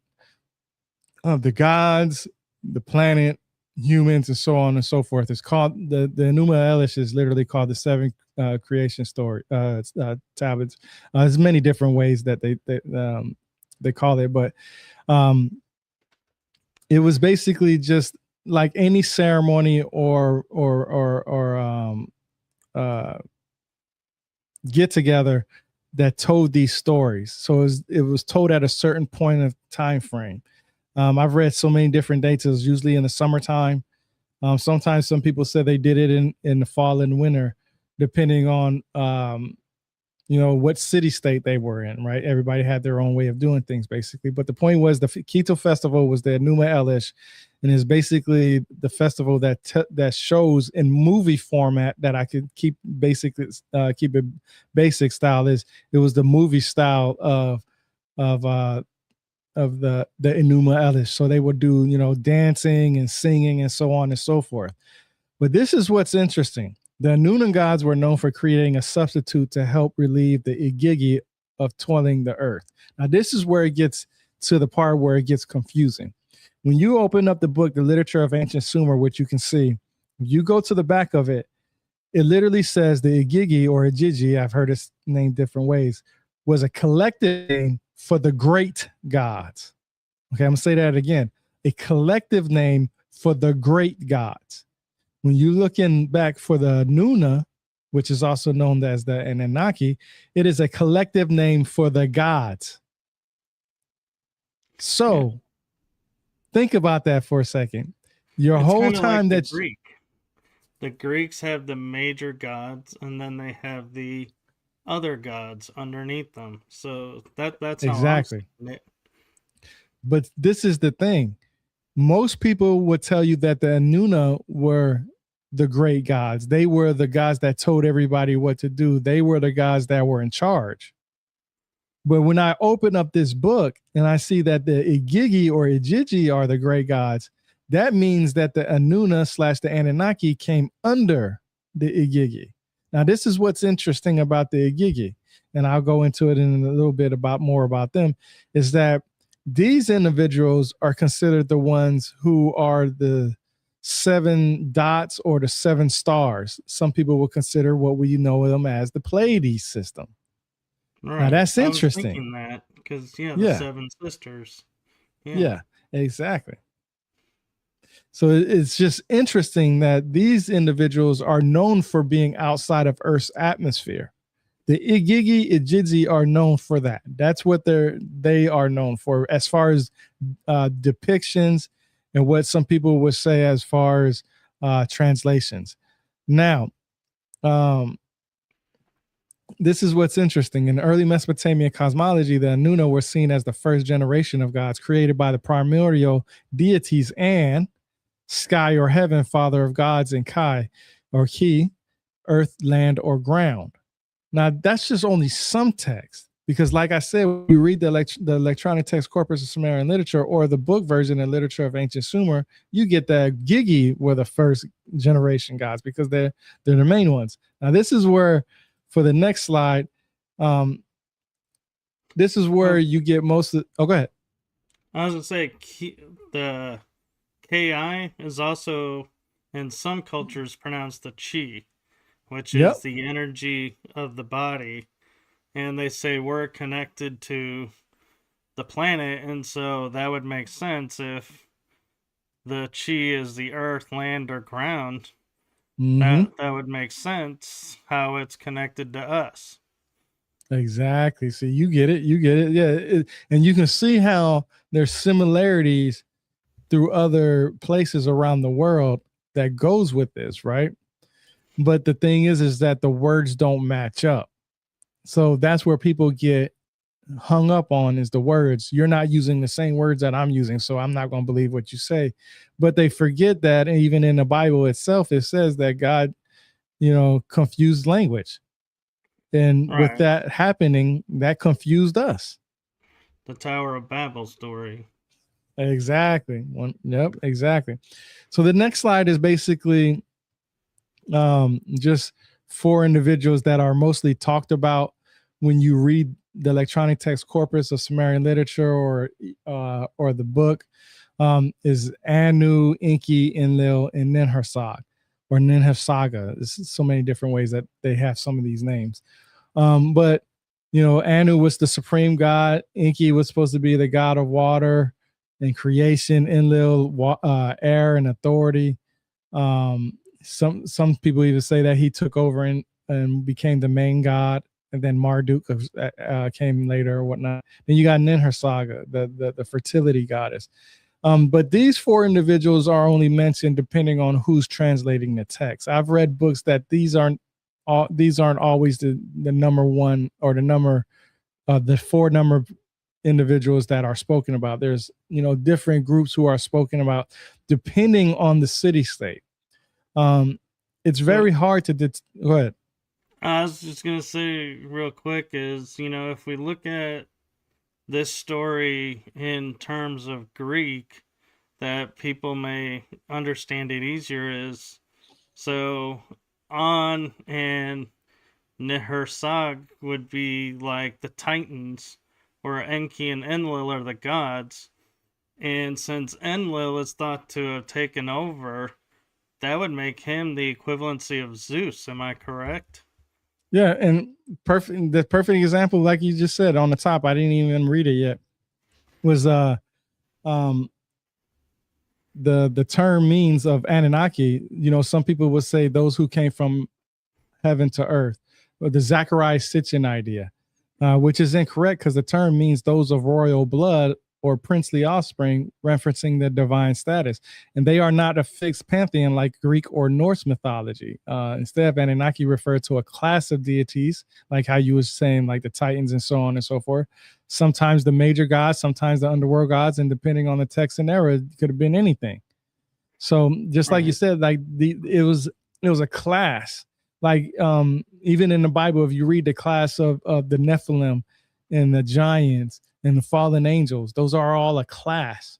of the gods, the planet, humans, and so on and so forth. It's called the Enuma Elish is literally called the seven creation story tablets. There's many different ways that they call it, but it was basically just like any ceremony or get together that told these stories. So it was told at a certain point of time frame. I've read so many different dates. It was usually in the summertime. Sometimes some people said they did it in the fall and winter, depending on what city state they were in, right? Everybody had their own way of doing things, basically. But the point was, the Keto festival was the Enuma Elish, and is basically the festival that shows in movie format that I could keep it basic style. It was the movie style of the Enuma Elish. So they would do dancing and singing and so on and so forth. But this is what's interesting. The Anunnaki gods were known for creating a substitute to help relieve the Igigi of toiling the earth. Now, this is where it gets to the part where it gets confusing. When you open up the book, The Literature of Ancient Sumer, which you can see, if you go to the back of it, it literally says the Igigi, or Igigi, I've heard it named different ways, was a collective name for the great gods. Okay, I'm going to say that again. A collective name for the great gods. When you looking back for the Nuna, which is also known as the Anunnaki, it is a collective name for the gods. So think about that for a second. It's whole time like the Greeks have the major gods, and then they have the other gods underneath them. So that's exactly how I'm seeing it. But this is the thing. Most people would tell you that the Anuna were the great gods. They were the gods that told everybody what to do. They were the gods that were in charge. But when I open up this book and I see that the Igigi or Igigi are the great gods, that means that the Anuna / the Anunnaki came under the Igigi. Now, this is what's interesting about the Igigi, and I'll go into it in a little bit more about them, is that These individuals are considered the ones who are the 7 dots or the 7 stars. Some people will consider what we know them as the Pleiades system. Now Right. that's I was interesting. thinking that because, yeah, the Yeah. seven sisters. Yeah, exactly. So it's just interesting that these individuals are known for being outside of Earth's atmosphere. The Igigi Ijidzi are known for that. That's what they are known for as far as depictions and what some people would say as far as translations. Now, this is what's interesting. In early Mesopotamian cosmology, the Anuna were seen as the first generation of gods created by the primordial deities and sky or heaven, father of gods, and Kai or Ki, earth, land, or ground. Now, that's just only some text because, like I said, when you read the electronic text corpus of Sumerian literature or the book version of literature of ancient Sumer, you get that Gigi were the first generation gods because they're the main ones. Now, this is where, for the next slide, this is where you get most of. Oh, go ahead. I was gonna say the Ki is also in some cultures pronounced the chi, which is the energy of the body, and they say we're connected to the planet, and so that would make sense if the chi is the earth, land, or ground. That would make sense how it's connected to us. Exactly. See, you get it. You get it. Yeah. And you can see how there's similarities through other places around the world that goes with this, right? But the thing is that the words don't match up. So that's where people get hung up on is the words. You're not using the same words that I'm using, so I'm not going to believe what you say. But they forget that even in the Bible itself, it says that God, confused language. And with that happening, that confused us. The Tower of Babel story. Exactly. Yep, exactly. So the next slide is basically just 4 individuals that are mostly talked about when you read the electronic text corpus of Sumerian literature or the book. Is Anu, Enki, Enlil, and Ninhursag, or Ninhursaga. There's so many different ways that they have some of these names. But Anu was the supreme god. Enki was supposed to be the god of water and creation. Enlil, air and authority. Some people even say that he took over and became the main god, and then Marduk came later or whatnot. Then you got Ninhursaga, the fertility goddess. But these 4 individuals are only mentioned depending on who's translating the text. I've read books that these aren't always the number one or the 4 number individuals that are spoken about. There's different groups who are spoken about depending on the city state. It's very hard to go ahead. I was just gonna say real quick is if we look at this story in terms of Greek, that people may understand it easier is so On and Nihirsag would be like the Titans, where Enki and Enlil are the gods. And since Enlil is thought to have taken over, that would make him the equivalency of Zeus. Am I correct? Yeah, and the perfect example, like you just said on the top, I didn't even read it yet, was the term means of Anunnaki. Some people would say those who came from heaven to earth, or the Zachariah Sitchin idea, which is incorrect because the term means those of royal blood or princely offspring, referencing the divine status. And they are not a fixed pantheon like Greek or Norse mythology. Instead, Anunnaki referred to a class of deities, like how you were saying, like the Titans and so on and so forth. Sometimes the major gods, sometimes the underworld gods, and depending on the text and era, it could have been anything. So just like you said, like it was a class. Like even in the Bible, if you read the class of the Nephilim and the giants and the fallen angels, those are all a class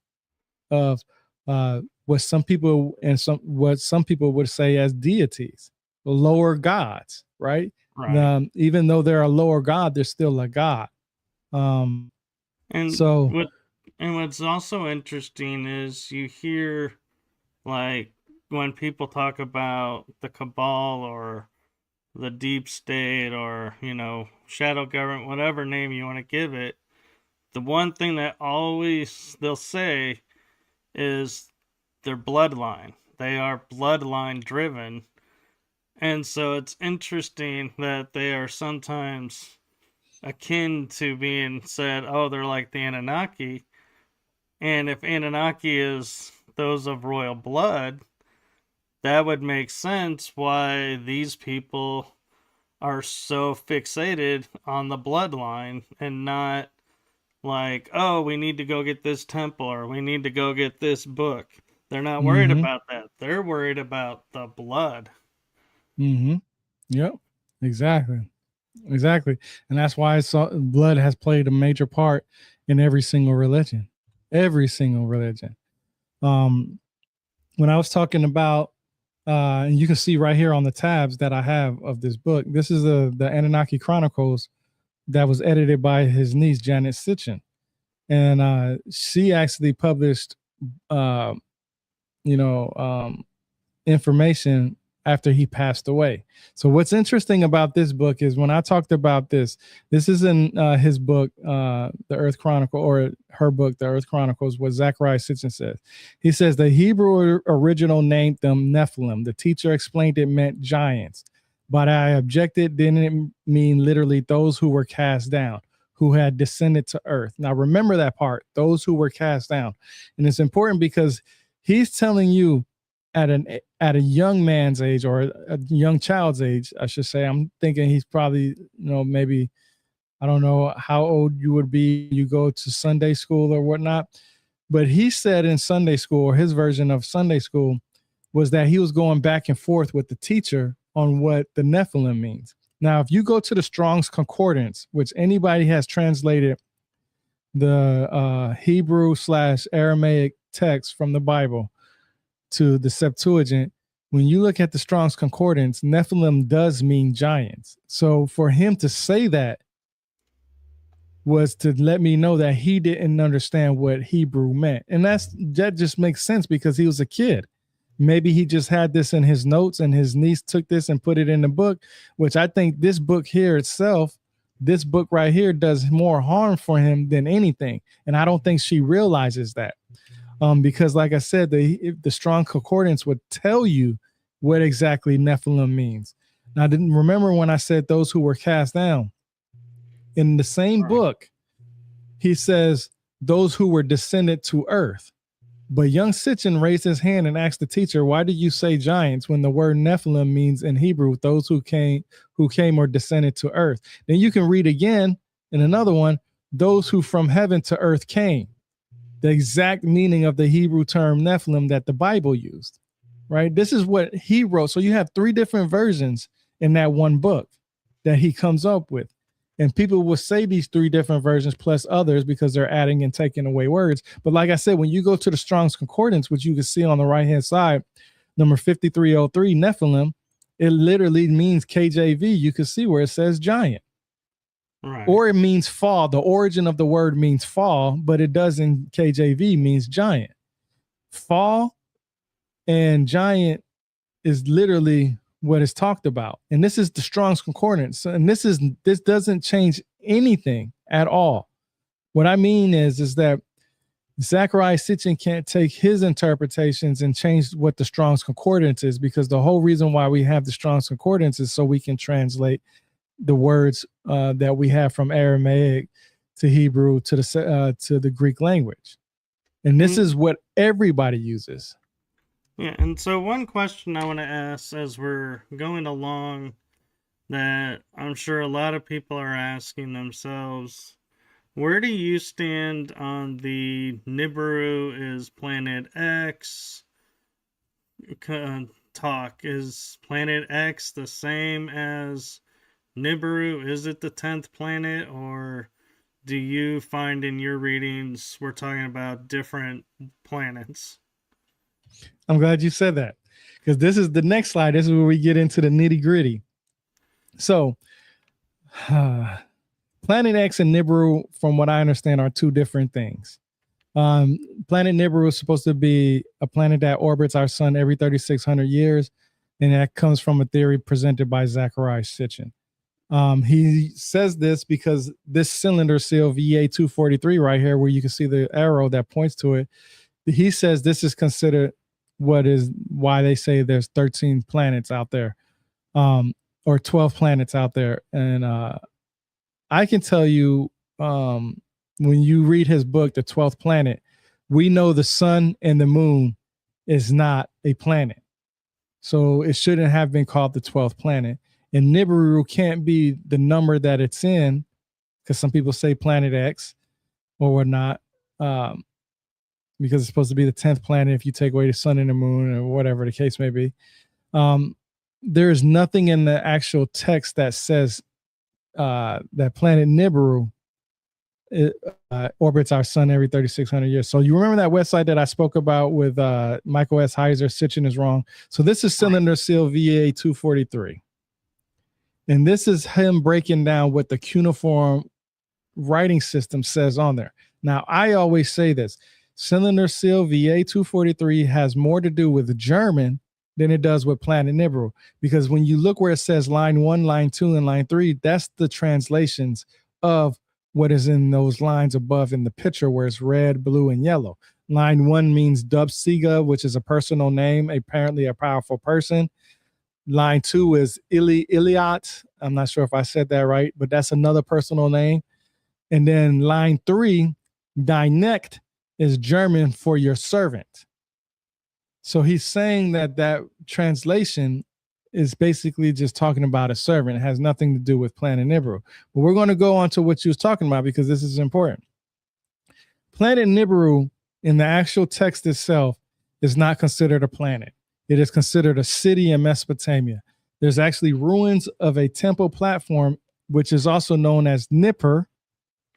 of what some people would say as deities, lower gods, right? Even though they're a lower god, they're still a god. And so And what's also interesting is you hear, like, when people talk about the cabal or the deep state or, shadow government, whatever name you want to give it, the one thing that always they'll say is their bloodline. They are bloodline driven. And so it's interesting that they are sometimes akin to being said, oh, they're like the Anunnaki. And if Anunnaki is those of royal blood, that would make sense why these people are so fixated on the bloodline and not like, oh, we need to go get this temple or we need to go get this book. They're not worried Mm-hmm. about that. They're worried about the blood. Mm-hmm. Yep. Exactly. Exactly. And that's why blood has played a major part in every single religion. Every single religion. When I was talking about, and you can see right here on the tabs that I have of this book, this is the Anunnaki Chronicles that was edited by his niece, Janet Sitchin. And she actually published, uh, information after he passed away. So what's interesting about this book is when I talked about this is in his book, The Earth Chronicle, or her book, The Earth Chronicles, what Zachariah Sitchin says. He says the Hebrew original named them Nephilim. The teacher explained it meant giants, but I objected, didn't it mean literally those who were cast down, who had descended to earth. Now remember that part, those who were cast down. And it's important because he's telling you at a young man's age, or a young child's age, I should say. I'm thinking he's probably, maybe, I don't know how old you would be. You go to Sunday school or whatnot. But he said in Sunday school, or his version of Sunday school, was that he was going back and forth with the teacher on what the Nephilim means. Now, if you go to the Strong's Concordance, which anybody has translated the Hebrew/Aramaic text from the Bible to the Septuagint, when you look at the Strong's Concordance, Nephilim does mean giants. So for him to say that was to let me know that he didn't understand what Hebrew meant. And that just makes sense because he was a kid. Maybe he just had this in his notes and his niece took this and put it in the book, which I think this book here itself, this book right here, does more harm for him than anything. And I don't think she realizes that. Because like I said, the Strong Concordance would tell you what exactly Nephilim means. Now, I didn't remember when I said those who were cast down. In the same book, he says those who were descended to earth. But young Sitchin raised his hand and asked the teacher, why did you say giants when the word Nephilim means in Hebrew those who came or descended to earth? Then you can read again in another one, those who from heaven to earth came. The exact meaning of the Hebrew term Nephilim that the Bible used, right? This is what he wrote. So you have 3 different versions in that one book that he comes up with. And people will say these 3 different versions plus others because they're adding and taking away words. But like I said, when you go to the Strong's Concordance, which you can see on the right-hand side, number 5303, Nephilim, it literally means KJV. You can see where it says giant. Right. Or it means fall. The origin of the word means fall, but it does in KJV means giant. Fall and giant is literally what is talked about. And this is the Strong's Concordance. And this doesn't change anything at all. What I mean is that Zachariah Sitchin can't take his interpretations and change what the Strong's Concordance is, because the whole reason why we have the Strong's Concordance is so we can translate the words that we have from Aramaic to Hebrew to the Greek language. And this is what everybody uses. Yeah, and so one question I want to ask as we're going along that I'm sure a lot of people are asking themselves, where do you stand on the Nibiru is planet X talk? Is planet X the same as Nibiru? Is it the 10th planet, or do you find in your readings we're talking about different planets? I'm glad you said that, because this is the next slide. This is where we get into the nitty gritty. So Planet X and Nibiru, from what I understand, are 2 different things. Planet Nibiru is supposed to be a planet that orbits our sun every 3,600 years, and that comes from a theory presented by Zachariah Sitchin. He says this because this cylinder seal VA243 right here, where you can see the arrow that points to it, he says this is considered why they say there's 13 planets out there, or 12 planets out there. And I can tell you, when you read his book, The 12th Planet, we know the sun and the moon is not a planet. So it shouldn't have been called the 12th planet. And Nibiru can't be the number that it's in, because some people say Planet X or whatnot, because it's supposed to be the 10th planet if you take away the sun and the moon or whatever the case may be. There's nothing in the actual text that says that planet Nibiru orbits our sun every 3,600 years. So you remember that website that I spoke about with Michael S. Heiser, Sitchin is wrong. So this is cylinder seal VA243. And this is him breaking down what the cuneiform writing system says on there. Now, I always say this. Cylinder seal VA243 has more to do with German than it does with Planet Nibiru. Because when you look where it says line 1, line 2, and line 3, that's the translations of what is in those lines above in the picture where it's red, blue, and yellow. Line 1 means Dubsiga, which is a personal name, apparently a powerful person. Line 2 is Iliat. I'm not sure if I said that right, but that's another personal name. And then line 3, Dynect, is German for your servant. So he's saying that translation is basically just talking about a servant. It has nothing to do with Planet Nibiru. But we're going to go on to what you was talking about, because this is important. Planet Nibiru, in the actual text itself, is not considered a planet. It is considered a city in Mesopotamia. There's actually ruins of a temple platform, which is also known as Nippur,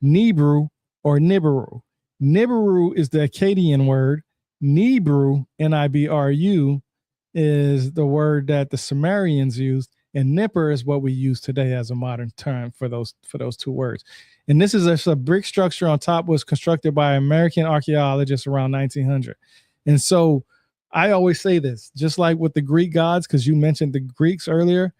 Nibru, or Nibiru. Nibiru is the Akkadian word. Nibru, Nibru, is the word that the Sumerians used, and Nippur is what we use today as a modern term for those two words. And this is a brick structure on top, was constructed by American archaeologists around 1900. And so I always say this, just like with the Greek gods, because you mentioned the Greeks earlier,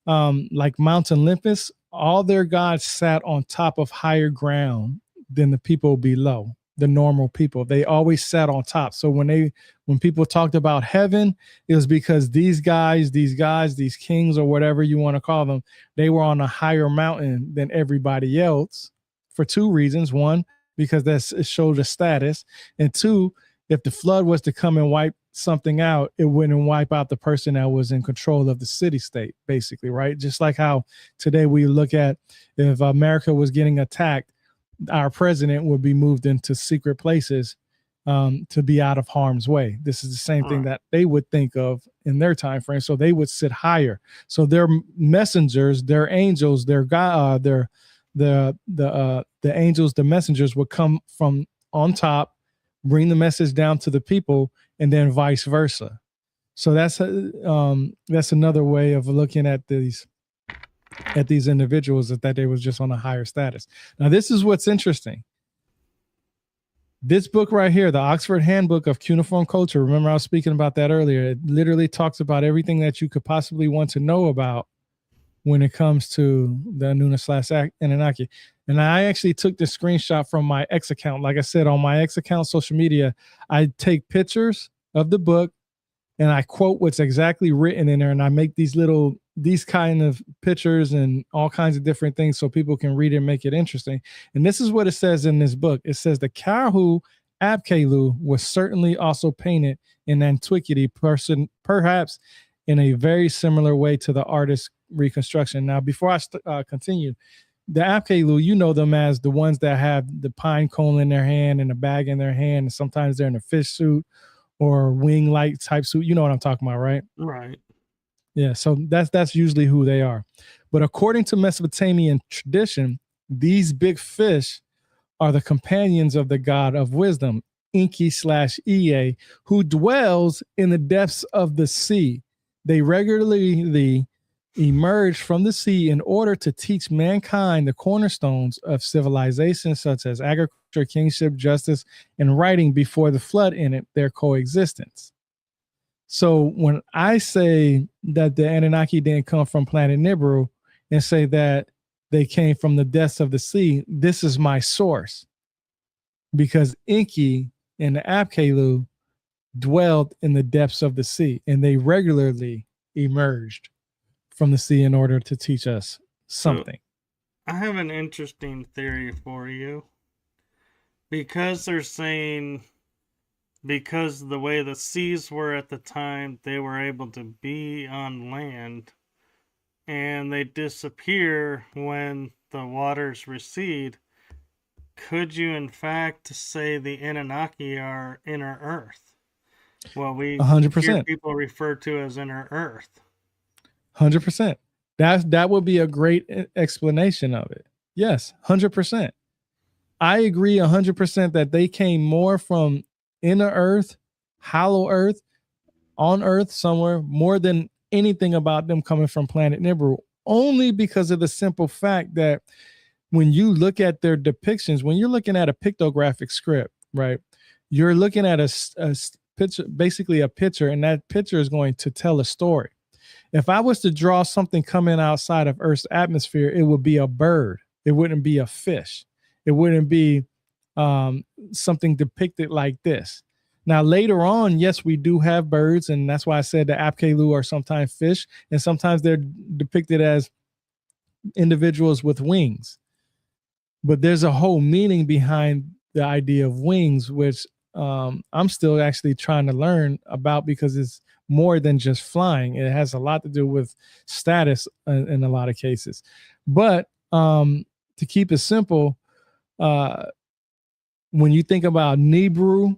like Mount Olympus, all their gods sat on top of higher ground than the people below, the normal people. They always sat on top. So when people talked about heaven, it was because these guys, these kings, or whatever you want to call them, they were on a higher mountain than everybody else for two reasons. One, because it showed a status. And two, if the flood was to come and wipe something out, it wouldn't wipe out the person that was in control of the city state, basically, right? Just like how today we look at, if America was getting attacked, our president would be moved into secret places to be out of harm's way. This is the same thing that they would think of in their time frame. So they would sit higher. So their messengers, their angels, their God, the angels, the messengers would come from on top, bring the message down to the people, and then vice versa. So that's another way of looking at these individuals, that they was just on a higher status. Now, this is what's interesting. This book right here, the Oxford Handbook of Cuneiform Culture, remember I was speaking about that earlier, it literally talks about everything that you could possibly want to know about when it comes to the Anuna/Anunnaki. And I actually took the screenshot from my X account. Like I said, on my X account, social media, I take pictures of the book and I quote what's exactly written in there. And I make these kind of pictures and all kinds of different things so people can read it and make it interesting. And this is what it says in this book. It says the Karahu Abkelu was certainly also painted in antiquity, perhaps in a very similar way to the artist's reconstruction. Now, before I continue, the Abkelu, you know them as the ones that have the pine cone in their hand and a bag in their hand, and sometimes they're in a fish suit or wing-like type suit. You know what I'm talking about, right? Right. Yeah, so that's usually who they are. But according to Mesopotamian tradition, these big fish are the companions of the god of wisdom, Enki/Ea, who dwells in the depths of the sea. They regularly emerged from the sea in order to teach mankind the cornerstones of civilization, such as agriculture, kingship, justice, and writing before the flood ended their coexistence. So when I say that the Anunnaki didn't come from planet Nibiru and say that they came from the depths of the sea, this is my source. Because Enki and the Apkallu dwelled in the depths of the sea, and they regularly emerged from the sea in order to teach us something. So, I have an interesting theory for you. Because they're saying, because the way the seas were at the time, they were able to be on land, and they disappear when the waters recede. Could you, in fact, say the Anunnaki are inner Earth? Well, we 100%. hear people refer to as inner Earth. 100%. That would be a great explanation of it. Yes, 100%. I agree 100% that they came more from inner Earth, hollow Earth, on Earth somewhere, more than anything about them coming from planet Nibiru, only because of the simple fact that when you look at their depictions, when you're looking at a pictographic script, right, you're looking at a picture, basically a picture, and that picture is going to tell a story. If I was to draw something coming outside of Earth's atmosphere, it would be a bird. It wouldn't be a fish. It wouldn't be something depicted like this. Now, later on, yes, we do have birds, and that's why I said the Apkallu are sometimes fish, and sometimes they're depicted as individuals with wings. But there's a whole meaning behind the idea of wings, which I'm still actually trying to learn about, because it's more than just flying. It has a lot to do with status in a lot of cases. But to keep it simple, when you think about Nibiru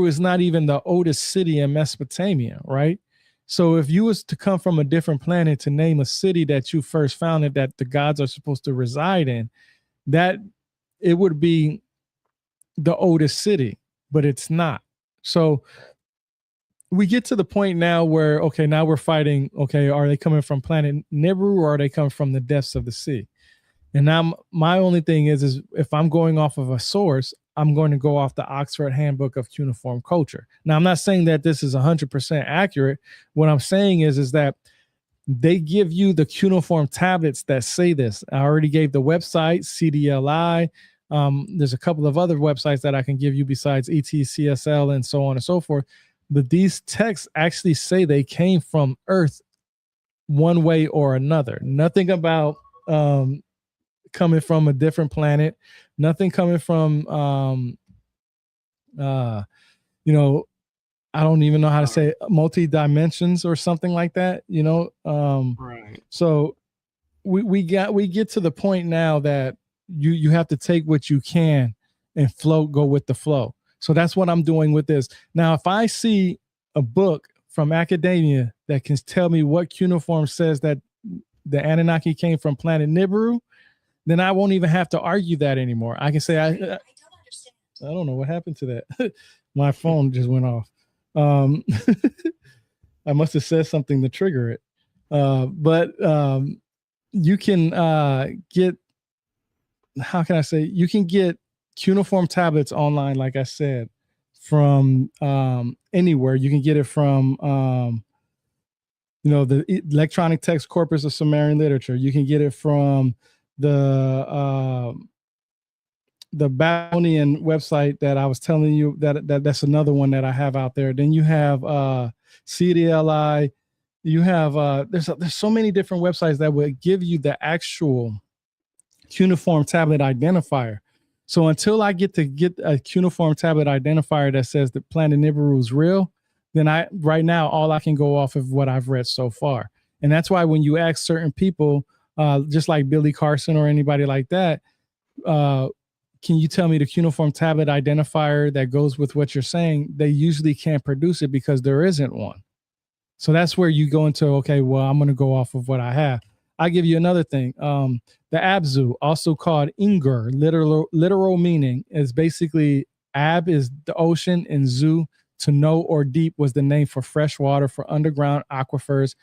is not even the oldest city in Mesopotamia, right? So if you was to come from a different planet to name a city that you first founded that the gods are supposed to reside in, that it would be the oldest city, but it's not. So we get to the point now where, okay, now we're fighting, okay, are they coming from planet Nibiru or are they coming from the depths of the sea? And now my only thing is if I'm going off of a source, I'm going to go off the Oxford Handbook of Cuneiform Culture. Now, I'm not saying that this is 100% accurate. What I'm saying is that they give you the cuneiform tablets that say this. I already gave the website, CDLI. There's a couple of other websites that I can give you besides ETCSL and so on and so forth. But these texts actually say they came from Earth one way or another. Nothing about coming from a different planet, nothing coming from I don't even know how to say it, multi-dimensions or something like that, Right. So we get to the point now that you have to take what you can and go with the flow. So that's what I'm doing with this. Now, if I see a book from academia that can tell me what cuneiform says that the Anunnaki came from planet Nibiru, then I won't even have to argue that anymore. I can say, I don't understand. I don't know what happened to that. My phone just went off. I must have said something to trigger it. But you can get, how can I say, you can get cuneiform tablets online, like I said, from anywhere. You can get it from, the electronic text corpus of Sumerian literature. You can get it from the Babylonian website that I was telling you, that's another one that I have out there. Then you have CDLI. You have there's so many different websites that would give you the actual cuneiform tablet identifier. So until I get a cuneiform tablet identifier that says the planet Nibiru is real, then right now all I can go off of what I've read so far. And that's why when you ask certain people, just like Billy Carson or anybody like that, can you tell me the cuneiform tablet identifier that goes with what you're saying? They usually can't produce it because there isn't one. So that's where you go into, okay, well, I'm going to go off of what I have. I'll give you another thing. The Abzu, also called Inger, literal meaning is basically Ab is the ocean and Zu, to know or deep, was the name for fresh water for underground aquifers.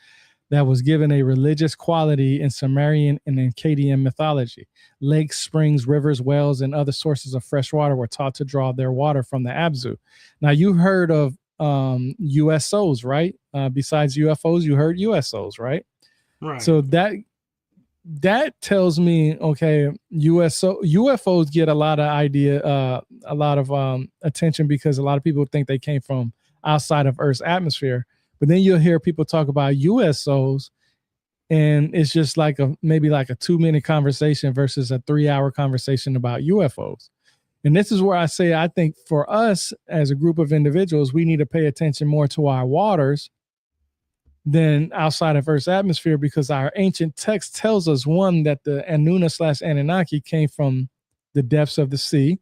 that was given a religious quality in Sumerian and Akkadian mythology. Lakes, springs, rivers, wells, and other sources of fresh water were taught to draw their water from the Abzu. Now, you heard of USOs, right? Besides UFOs, you heard USOs, right? Right. So that tells me, okay, UFOs get a lot of attention because a lot of people think they came from outside of Earth's atmosphere. But then you'll hear people talk about USOs, and it's just like maybe like a 2-minute conversation versus a 3-hour conversation about UFOs. And this is where I say, I think for us as a group of individuals, we need to pay attention more to our waters than outside of Earth's atmosphere, because our ancient text tells us, one, that the Anuna/Anunnaki came from the depths of the sea.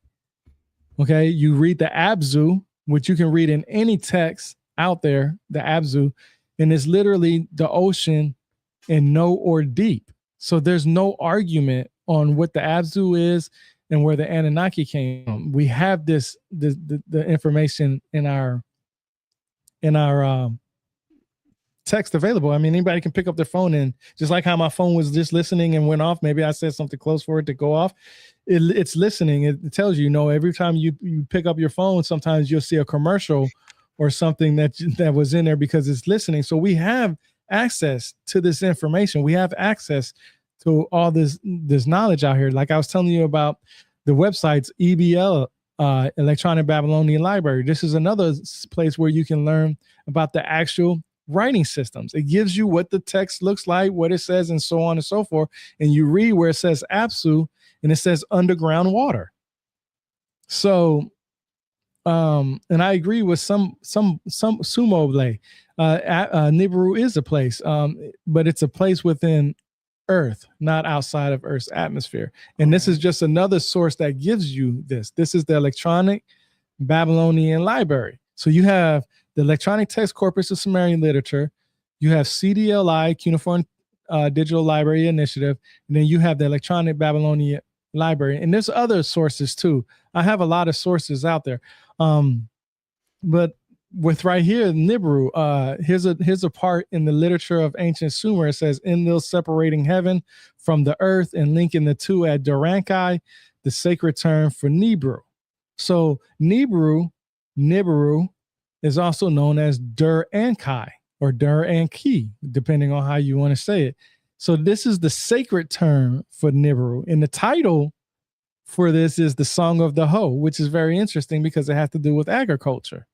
Okay, you read the Abzu, which you can read in any text out there, the Abzu, and it's literally the ocean in no or deep. So there's no argument on what the Abzu is and where the Anunnaki came from. We have the information in our text available. I mean, anybody can pick up their phone, and just like how my phone was just listening and went off, maybe I said something close for it to go off. It's listening. It tells you, every time you pick up your phone, sometimes you'll see a commercial or something that was in there because it's listening. So we have access to this information. We have access to all this knowledge out here. Like I was telling you about the websites, EBL, Electronic Babylonian Library. This is another place where you can learn about the actual writing systems. It gives you what the text looks like, what it says, and so on and so forth. And you read where it says Apsu and it says underground water. So, and I agree with some Sumoble. Nibiru is a place, but it's a place within Earth, not outside of Earth's atmosphere. And this is just another source that gives you this. This is the Electronic Babylonian Library. So you have the Electronic Text Corpus of Sumerian Literature, you have CDLI, Cuneiform Digital Library Initiative, and then you have the Electronic Babylonian Library. And there's other sources too. I have a lot of sources out there. But with right here, Nibiru, here's a part in the literature of ancient Sumer. It says, Enlil separating heaven from the earth and linking the two at Durankai, the sacred term for Nibiru. So Nibiru is also known as Dur-Ankai or Dur-Anki, depending on how you want to say it. So this is the sacred term for Nibiru. And the title for this is the Song of the Hoe, which is very interesting because it has to do with agriculture,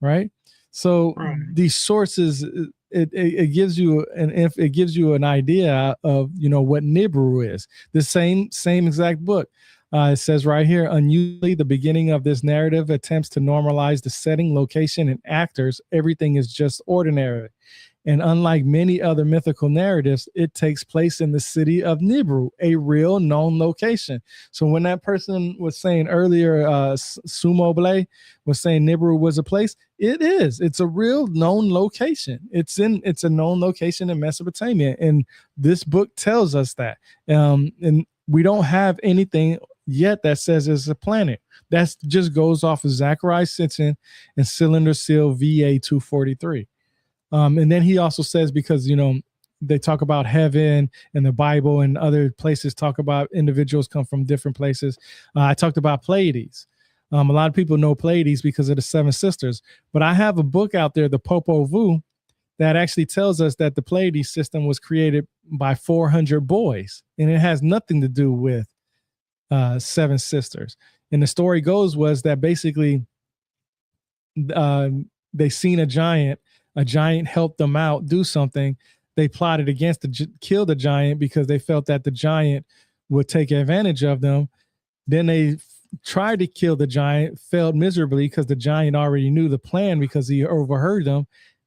right? So these sources, it gives you an idea of what Nibiru is. The same exact book. It says right here, unusually, the beginning of this narrative attempts to normalize the setting, location, and actors. Everything is just ordinary. And unlike many other mythical narratives, it takes place in the city of Nibiru, a real known location. So when that person was saying earlier, Sumoble was saying Nibiru was a place, it is. It's a real known location. It's a known location in Mesopotamia. And this book tells us that. And we don't have anything yet that says it's a planet. That just goes off of Zachariah Sitchin and Cylinder Seal VA 243. And then he also says, because, they talk about heaven and the Bible and other places talk about individuals come from different places. I talked about Pleiades. A lot of people know Pleiades because of the Seven Sisters, but I have a book out there, the Popol Vuh, that actually tells us that the Pleiades system was created by 400 boys, and it has nothing to do with Seven Sisters. And the story goes was that basically they seen a giant helped them out do something. They plotted against kill the giant because they felt that the giant would take advantage of them. Then they tried to kill the giant, failed miserably because the giant already knew the plan because he overheard them.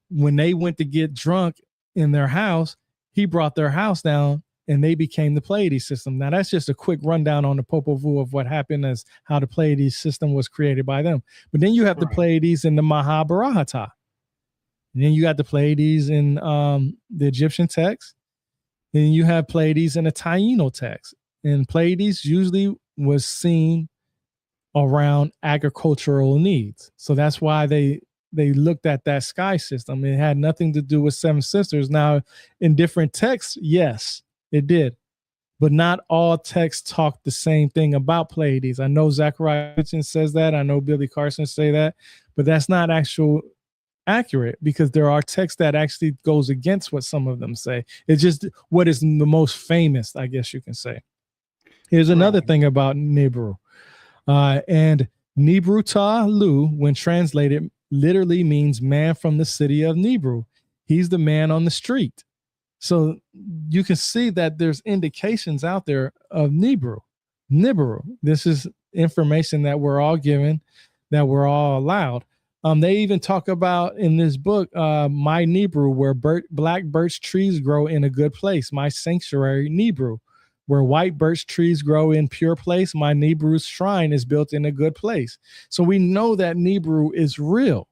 When they went to get drunk in their house, he brought their house down and they became the Pleiades system. Now, that's just a quick rundown on the Popol Vuh of what happened as how the Pleiades system was created by them. But then you have the Pleiades in the Mahabharata. And then you got the Pleiades in the Egyptian text. Then you have Pleiades in the Taino text. And Pleiades usually was seen around agricultural needs. So that's why they they looked at that sky system. It had nothing to do with seven sisters. Now, in different texts, yes, it did, but not all texts talk the same thing about Pleiades. I know Zechariah says that. I know Billy Carson say that, but that's not accurate, because there are texts that actually goes against what some of them say. It's just what is the most famous, I guess you can say. Here's another thing about Nibiru. And Nibiru Ta Lu, when translated, literally means man from the city of Nibiru. He's the man on the street. So you can see that there's indications out there of Nibiru. This is information that we're all given, that we're all allowed. They even talk about in this book, my Nibiru, where black birch trees grow in a good place, my sanctuary Nibiru. Where white birch trees grow in pure place, my Nibiru's shrine is built in a good place. So we know that Nibiru is real.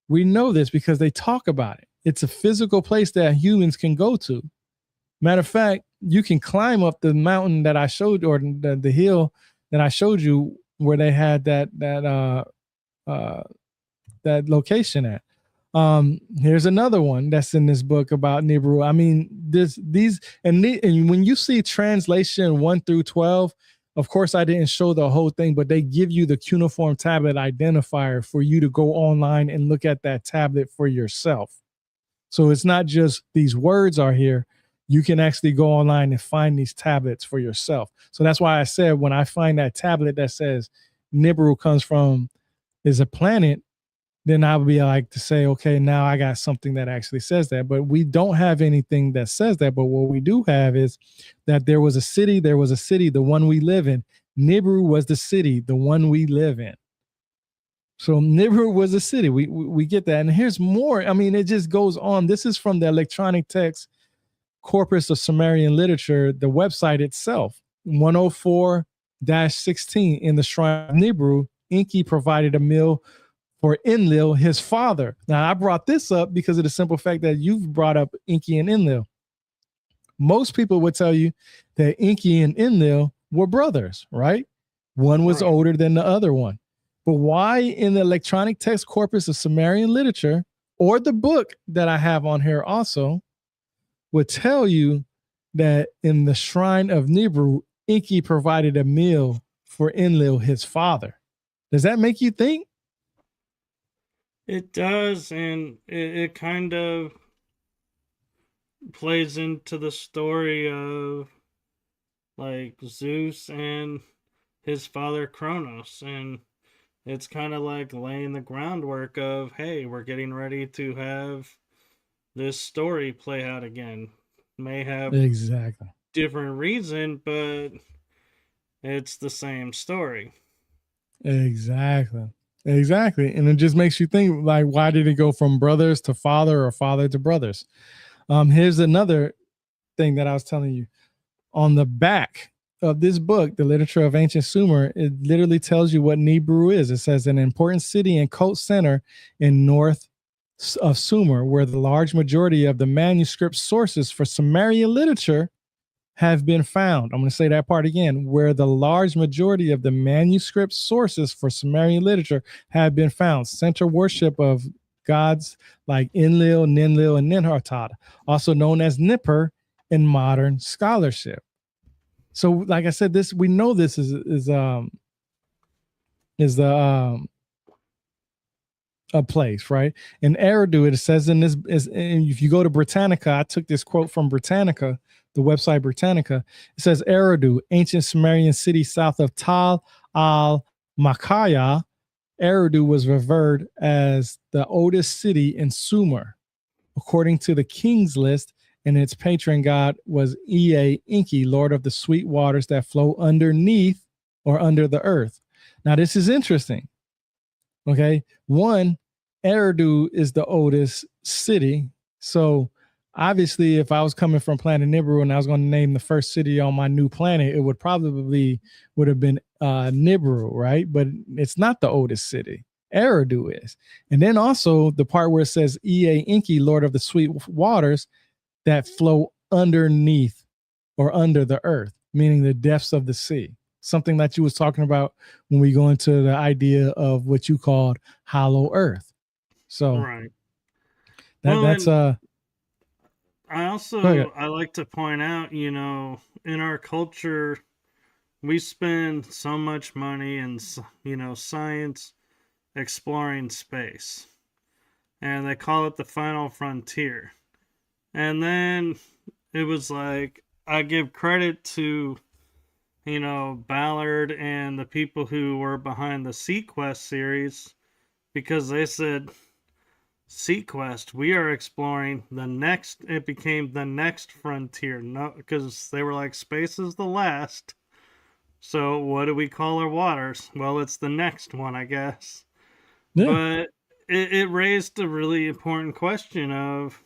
We know this because they talk about it. It's a physical place that humans can go to. Matter of fact, you can climb up the mountain that I showed, or the hill that I showed you, where they had that location at. Here's another one that's in this book about Nibiru. I mean, and when you see translation 1 through 12, of course, I didn't show the whole thing, but they give you the cuneiform tablet identifier for you to go online and look at that tablet for yourself. So it's not just these words are here. You can actually go online and find these tablets for yourself. So that's why I said, when I find that tablet that says Nibiru is a planet, then I would be like to say, okay, now I got something that actually says that. But we don't have anything that says that. But what we do have is that there was a city, the one we live in. Nibiru was the city, the one we live in. So Nibiru was a city. We get that. And here's more. I mean, it just goes on. This is from the electronic text corpus of Sumerian literature, the website itself, 104-16. In the shrine of Nibiru, Enki provided a meal for Enlil, his father. Now, I brought this up because of the simple fact that you've brought up Enki and Enlil. Most people would tell you that Enki and Enlil were brothers, right? One was older than the other one. But why in the electronic text corpus of Sumerian literature, or the book that I have on here also, would tell you that in the shrine of Nibiru, Enki provided a meal for Enlil, his father? Does that make you think? It does, and it kind of plays into the story of like Zeus and his father Kronos, and it's kind of like laying the groundwork of, hey, we're getting ready to have this story play out again. May have exactly different reason, but it's the same story. Exactly. And it just makes you think, like, why did it go from brothers to father, or father to brothers? Here's another thing that I was telling you. On the back of this book, The Literature of Ancient Sumer, it literally tells you what Nibiru is. It says an important city and cult center in north of Sumer, where the large majority of the manuscript sources for Sumerian literature have been found. I'm going to say that part again, where the large majority of the manuscript sources for Sumerian literature have been found. Center worship of gods like Enlil, Ninlil, and Ninhartad, also known as Nippur in modern scholarship. So, like I said, we know this is a place, right? In Eridu, it says in this, if you go to Britannica, I took this quote from Britannica, the website Britannica. It says Eridu, ancient Sumerian city south of Tal al-Makaya. Eridu was revered as the oldest city in Sumer. According to the king's list, and its patron god was Ea Enki, lord of the sweet waters that flow underneath or under the earth. Now, this is interesting. Okay. One, Eridu is the oldest city. So obviously, if I was coming from planet Nibiru and I was going to name the first city on my new planet, it would have been Nibiru, right? But it's not the oldest city. Eridu is. And then also the part where it says Ea Enki, lord of the sweet waters that flow underneath or under the earth, meaning the depths of the sea. Something that you was talking about when we go into the idea of what you called hollow earth. So Right. Well, that's and go ahead. I like to point out, in our culture, we spend so much money in, science exploring space, and they call it the final frontier. And then it was like, I give credit to, Ballard and the people who were behind the Sequest series, because they said, Sequest, we are exploring the next, it became the next frontier. No, because they were like, space is the last. So what do we call our waters? Well, it's the next one, I guess. Yeah, But it raised a really important question of,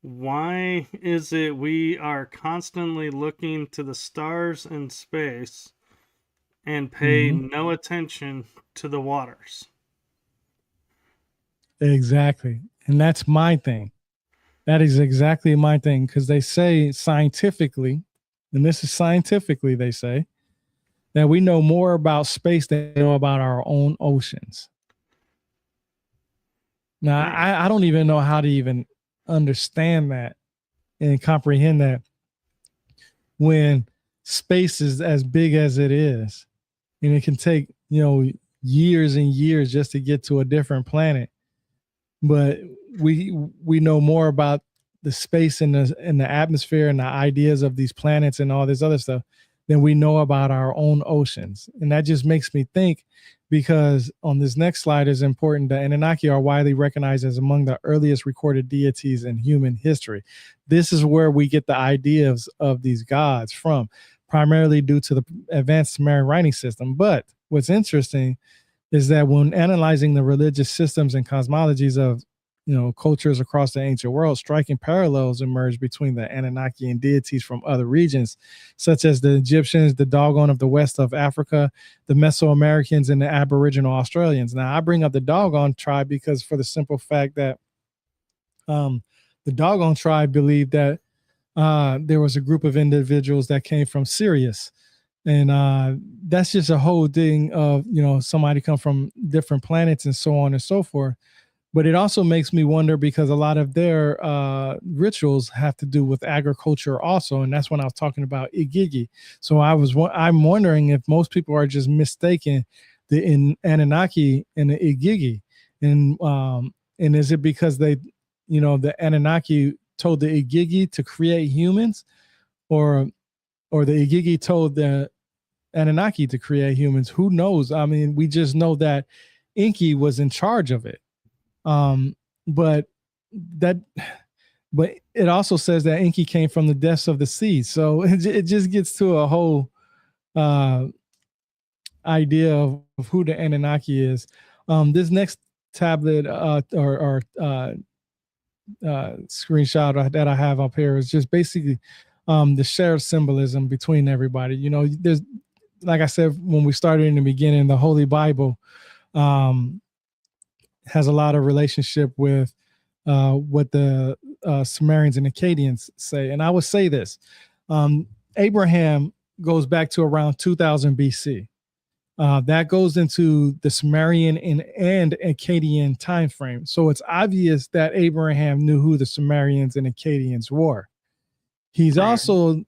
why is it we are constantly looking to the stars and space and pay hmm no attention to the waters? exactly. And that's my thing. That is exactly my thing, because they say scientifically, and this is scientifically, they say that we know more about space than we know about our own oceans. Now, Right. I don't even know how to even understand that and comprehend that when space is as big as it is, and it can take, years and years just to get to a different planet. But we know more about the space and the atmosphere and the ideas of these planets and all this other stuff than we know about our own oceans. And that just makes me think, because on this next slide is important, the Anunnaki are widely recognized as among the earliest recorded deities in human history. This is where we get the ideas of these gods from, primarily due to the advanced Sumerian writing system. But what's interesting is that when analyzing the religious systems and cosmologies of cultures across the ancient world, striking parallels emerge between the Anunnaki and deities from other regions, such as the Egyptians, the Dogon of the west of Africa, the Mesoamericans, and the Aboriginal Australians. Now, I bring up the Dogon tribe because, for the simple fact that the Dogon tribe believed that there was a group of individuals that came from Sirius, and that's just a whole thing of somebody come from different planets and so on and so forth. But it also makes me wonder, because a lot of their rituals have to do with agriculture also, and that's when I was talking about Igigi. So I'm wondering if most people are just mistaking the Anunnaki and the Igigi, and is it because the Anunnaki told the Igigi to create humans, or the Igigi told the Anunnaki to create humans? Who knows? I mean, we just know that Enki was in charge of it. But that, but it also says that Enki came from the depths of the sea. So it just gets to a whole idea of who the Anunnaki is. This next tablet or screenshot that I have up here is just basically the shared symbolism between everybody. There's, like I said when we started in the beginning, the Holy Bible has a lot of relationship with what the Sumerians and Akkadians say. And I would say this: Abraham goes back to around 2000 BC. That goes into the Sumerian and Akkadian time frame. So it's obvious that Abraham knew who the Sumerians and Akkadians were. He's Right. also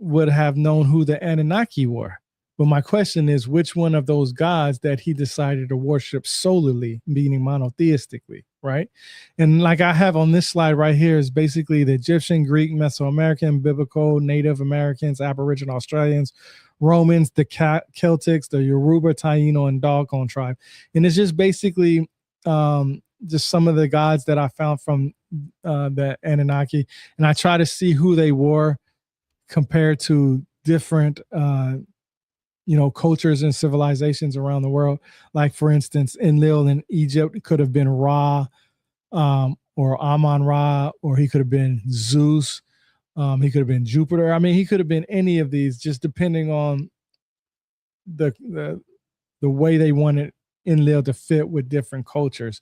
would have known who the Anunnaki were. But my question is, which one of those gods that he decided to worship solely, meaning monotheistically, right? And like I have on this slide right here is basically the Egyptian, Greek, Mesoamerican, Biblical, Native Americans, Aboriginal Australians, Romans, the Celtics, the Yoruba, Taino, and Dogon tribe. And it's just basically just some of the gods that I found from the Anunnaki. And I try to see who they were compared to different cultures and civilizations around the world. Like, for instance, Enlil in Egypt, it could have been Ra, or Amon Ra, or he could have been Zeus. He could have been Jupiter. I mean, he could have been any of these, just depending on the way they wanted Enlil to fit with different cultures.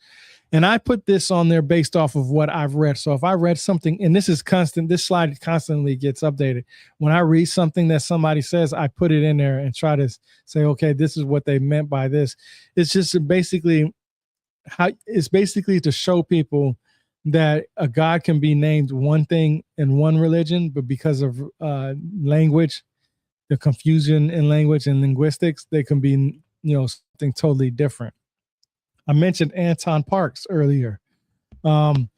And I put this on there based off of what I've read. So if I read something, and this is constant, this slide constantly gets updated. When I read something that somebody says, I put it in there and try to say, okay, this is what they meant by this. It's just basically how it's basically to show people that a god can be named one thing in one religion, but because of language, the confusion in language and linguistics, they can be, something totally different. I mentioned Anton Parks earlier. Um,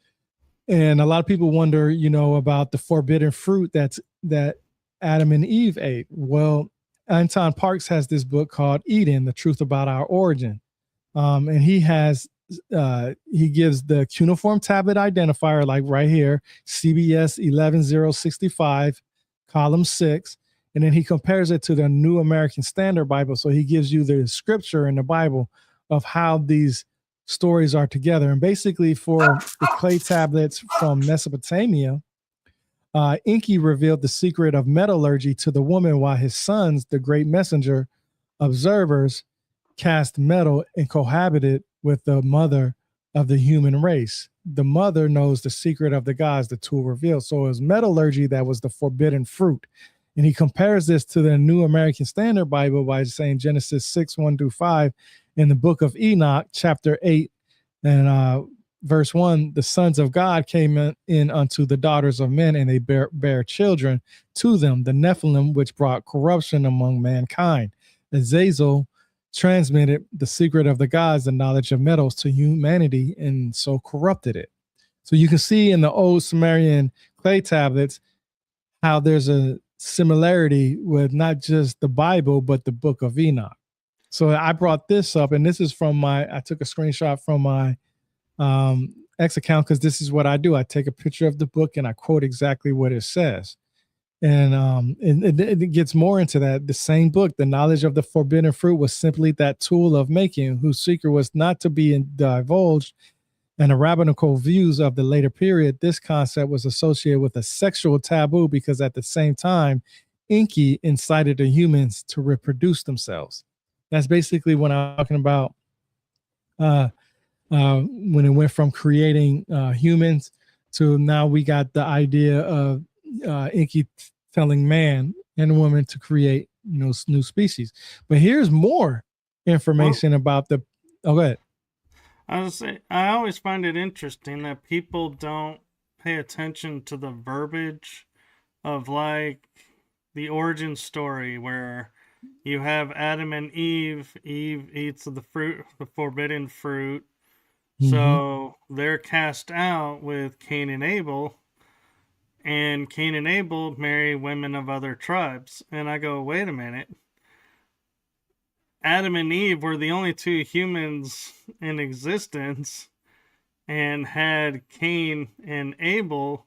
and a lot of people wonder, about the forbidden fruit that Adam and Eve ate. Well, Anton Parks has this book called Eden: The Truth About Our Origin, and he gives the cuneiform tablet identifier, like right here, CBS 11065, column 6, and then he compares it to the New American Standard Bible. So he gives you the scripture in the Bible of how these stories are together. And basically, for the clay tablets from Mesopotamia, Enki revealed the secret of metallurgy to the woman, while his sons, the great messenger observers, cast metal and cohabited with the mother of the human race. The mother knows the secret of the gods, the tool revealed. So it was metallurgy that was the forbidden fruit. And he compares this to the New American Standard Bible by saying Genesis 6, 1 through 5, in the book of Enoch, chapter 8, and verse 1, the sons of God came in unto the daughters of men, and they bear children to them, the Nephilim, which brought corruption among mankind. Azazel transmitted the secret of the gods, the knowledge of metals, to humanity, and so corrupted it. So you can see in the old Sumerian clay tablets how there's a similarity with not just the Bible, but the book of Enoch. So I brought this up, and this is I took a screenshot from my X account, because this is what I do. I take a picture of the book and I quote exactly what it says. And it gets more into that. The same book, The Knowledge of the Forbidden Fruit, was simply that tool of making, whose secret was not to be divulged. And the rabbinical views of the later period, this concept was associated with a sexual taboo, because at the same time, Enki incited the humans to reproduce themselves. That's basically what I'm talking about when it went from creating humans to now we got the idea of Enki telling man and woman to create new species. But here's more information about the. Oh, go ahead. I was say I always find it interesting that people don't pay attention to the verbiage of like the origin story where you have Adam and Eve. Eve eats of the fruit, the forbidden fruit. So they're cast out with Cain and Abel, and Cain and Abel marry women of other tribes. And I go, wait a minute. Adam and Eve were the only two humans in existence and had Cain and Abel.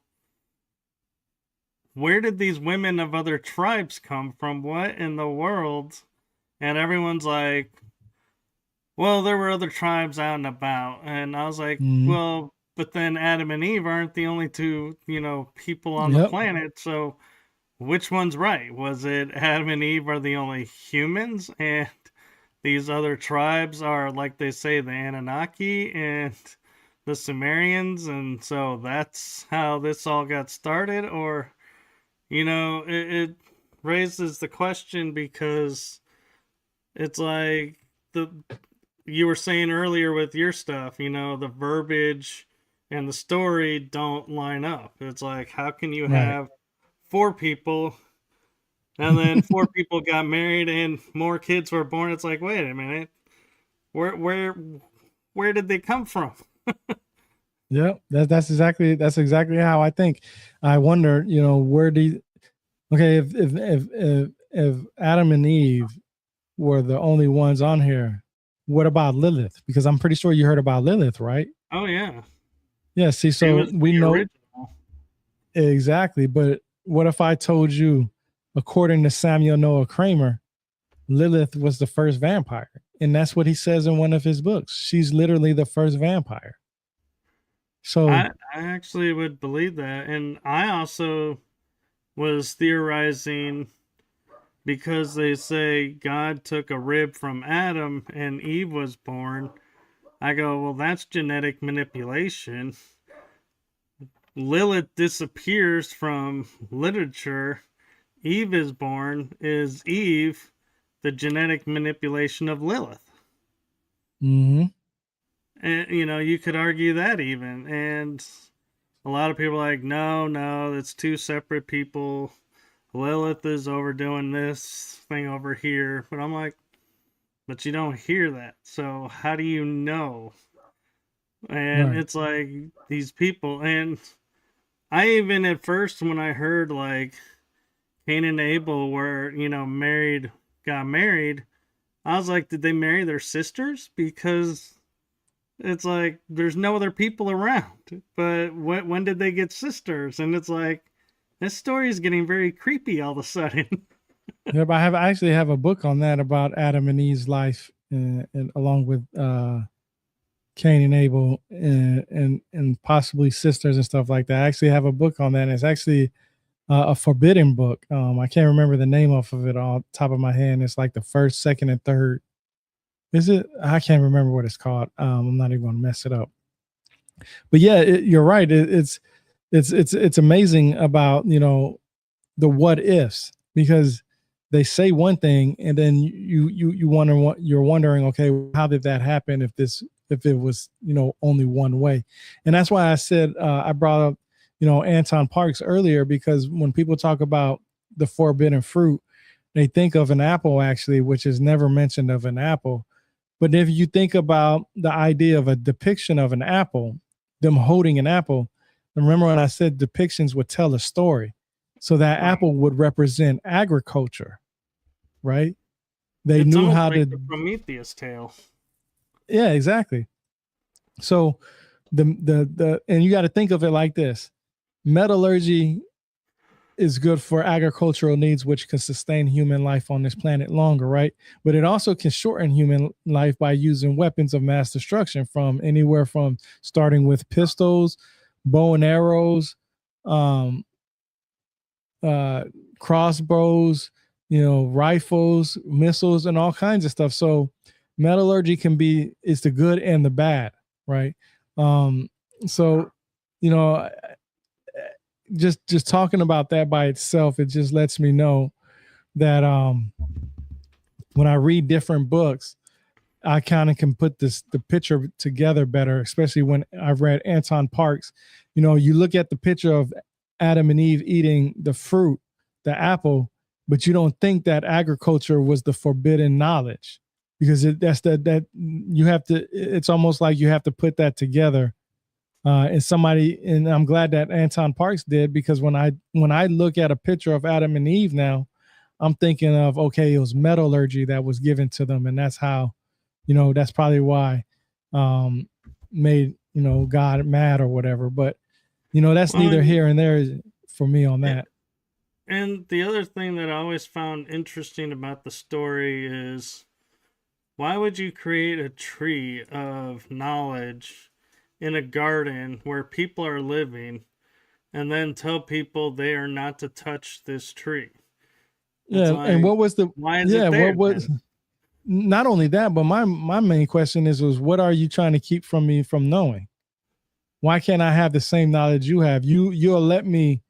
Where did these women of other tribes come from? What in the world? And everyone's like, well, there were other tribes out and about. And I was like, well, but then Adam and Eve aren't the only two, people on the planet. So which one's right? Was it Adam and Eve are the only humans and these other tribes are, like they say, the Anunnaki and the Sumerians, and so that's how this all got started? Or, it raises the question, because it's like you were saying earlier with your stuff, the verbiage and the story don't line up. It's like, how can you have 4 people and then 4 people got married and more kids were born? It's like, wait a minute, where did they come from? Yeah, that's exactly how I think. I wonder, where do okay, if Adam and Eve were the only ones on here, what about Lilith? Because I'm pretty sure you heard about Lilith, right? Oh yeah. Yeah, see, so we know original. Exactly, but what if I told you, according to Samuel Noah Kramer, Lilith was the first vampire? And that's what he says in one of his books. She's literally the first vampire. So I actually would believe that. And I also was theorizing, because they say God took a rib from Adam and Eve was born. I go, well, that's genetic manipulation. Lilith disappears from literature. Eve is born. Is Eve the genetic manipulation of Lilith? And you could argue that even. And a lot of people are like, no, no, it's two separate people. Lilith is overdoing this thing over here. But I'm like, but you don't hear that. So how do you know? And Right. it's like these people. And I even at first, when I heard like Cain and Abel were, got married, I was like, did they marry their sisters? Because it's like there's no other people around. But when did they get sisters? And it's like this story is getting very creepy all of a sudden. Yeah, but I actually have a book on that about Adam and Eve's life, and along with Cain and Abel, and possibly sisters and stuff like that. I actually have a book on that. And it's actually a forbidden book. I can't remember the name off of it on top of my head. It's like the first, second, and third. Is it? I can't remember what it's called. I'm not even going to mess it up. But yeah, you're right. It's amazing about the what ifs, because they say one thing and then you wonder what you're wondering. Okay, how did that happen if it was only one way? And that's why I said I brought up Anton Parks earlier, because when people talk about the forbidden fruit, they think of an apple, actually, which is never mentioned of an apple. But if you think about the idea of a depiction of an apple, them holding an apple, remember when I said depictions would tell a story? So that Right. apple would represent agriculture, right? They It's knew almost how like to, the Prometheus tale. yeah, exactly. So and you got to think of it like this: metallurgy is good for agricultural needs, which can sustain human life on this planet longer, right? But it also can shorten human life by using weapons of mass destruction, from anywhere from starting with pistols, bow and arrows, um, uh, crossbows, rifles, missiles, and all kinds of stuff. So metallurgy is the good and the bad, right? Um, so, you know, just talking about that by itself, it just lets me know that when I read different books, I kind of can put the picture together better, especially when I've read Anton Parks. You look at the picture of Adam and Eve eating the fruit, the apple, but you don't think that agriculture was the forbidden knowledge, because that you have to. It's almost like you have to put that together. And I'm glad that Anton Parks did, because when I look at a picture of Adam and Eve now, I'm thinking of, okay, it was metallurgy that was given to them, and that's how, that's probably why um made God mad or whatever. But that's Well, neither here and there for me on and, that. and the other thing that I always found interesting about the story is, why would you create a tree of knowledge in a garden where people are living and then tell people they are not to touch this tree? It's Yeah, and like, what was the why is yeah it what there was then? not only that, but my main question was, what are you trying to keep from me from knowing? Why can't I have the same knowledge you have? You'll let me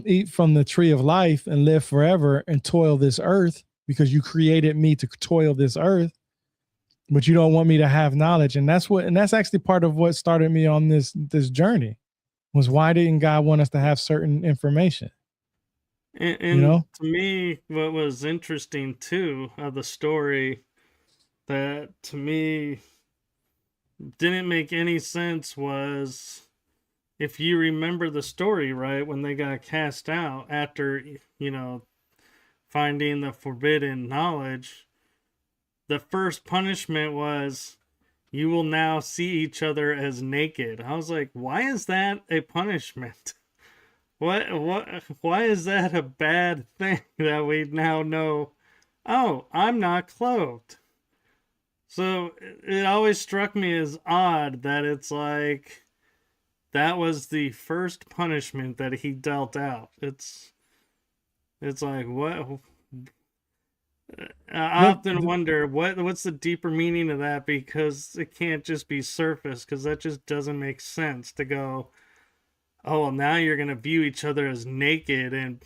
eat from the tree of life and live forever and toil this earth, because you created me to toil this earth, but you don't want me to have knowledge. And that's actually part of what started me on this journey, was why didn't God want us to have certain information? You And know? to me, what was interesting too of the story that to me didn't make any sense was, if you remember the story, right, when they got cast out after, finding the forbidden knowledge, the first punishment was, you will now see each other as naked. I was like, why is that a punishment? Why is that a bad thing that we now know? Oh, I'm not clothed. So it always struck me as odd that it's like that was the first punishment that he dealt out. It's like, what? I But often wonder what's the deeper meaning of that, because it can't just be surface, because that just doesn't make sense to go, oh, well, now you're gonna view each other as naked and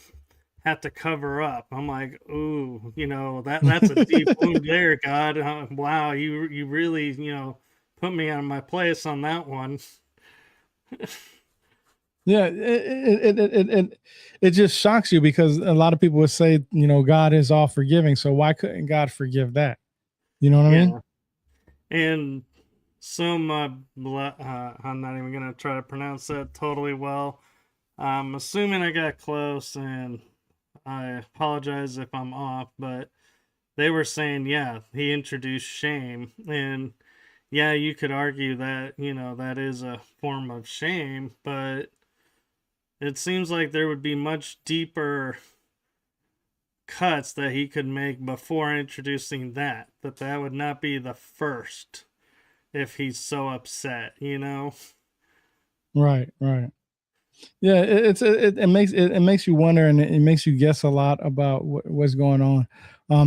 have to cover up. I'm like, ooh, that's a deep wound there, God. Wow, you really, put me on my place on that one. Yeah, it just shocks you because a lot of people would say, God is all forgiving. So why couldn't God forgive that? You know what I mean? Yeah. And some, I'm not even going to try to pronounce that totally well. I'm assuming I got close, and I apologize if I'm off, but they were saying, yeah, he introduced shame. And yeah, you could argue that, that is a form of shame, but it seems like there would be much deeper cuts that he could make before introducing that would not be the first if he's so upset. Right, right. Yeah, it makes you wonder, and it makes you guess a lot about what's going on.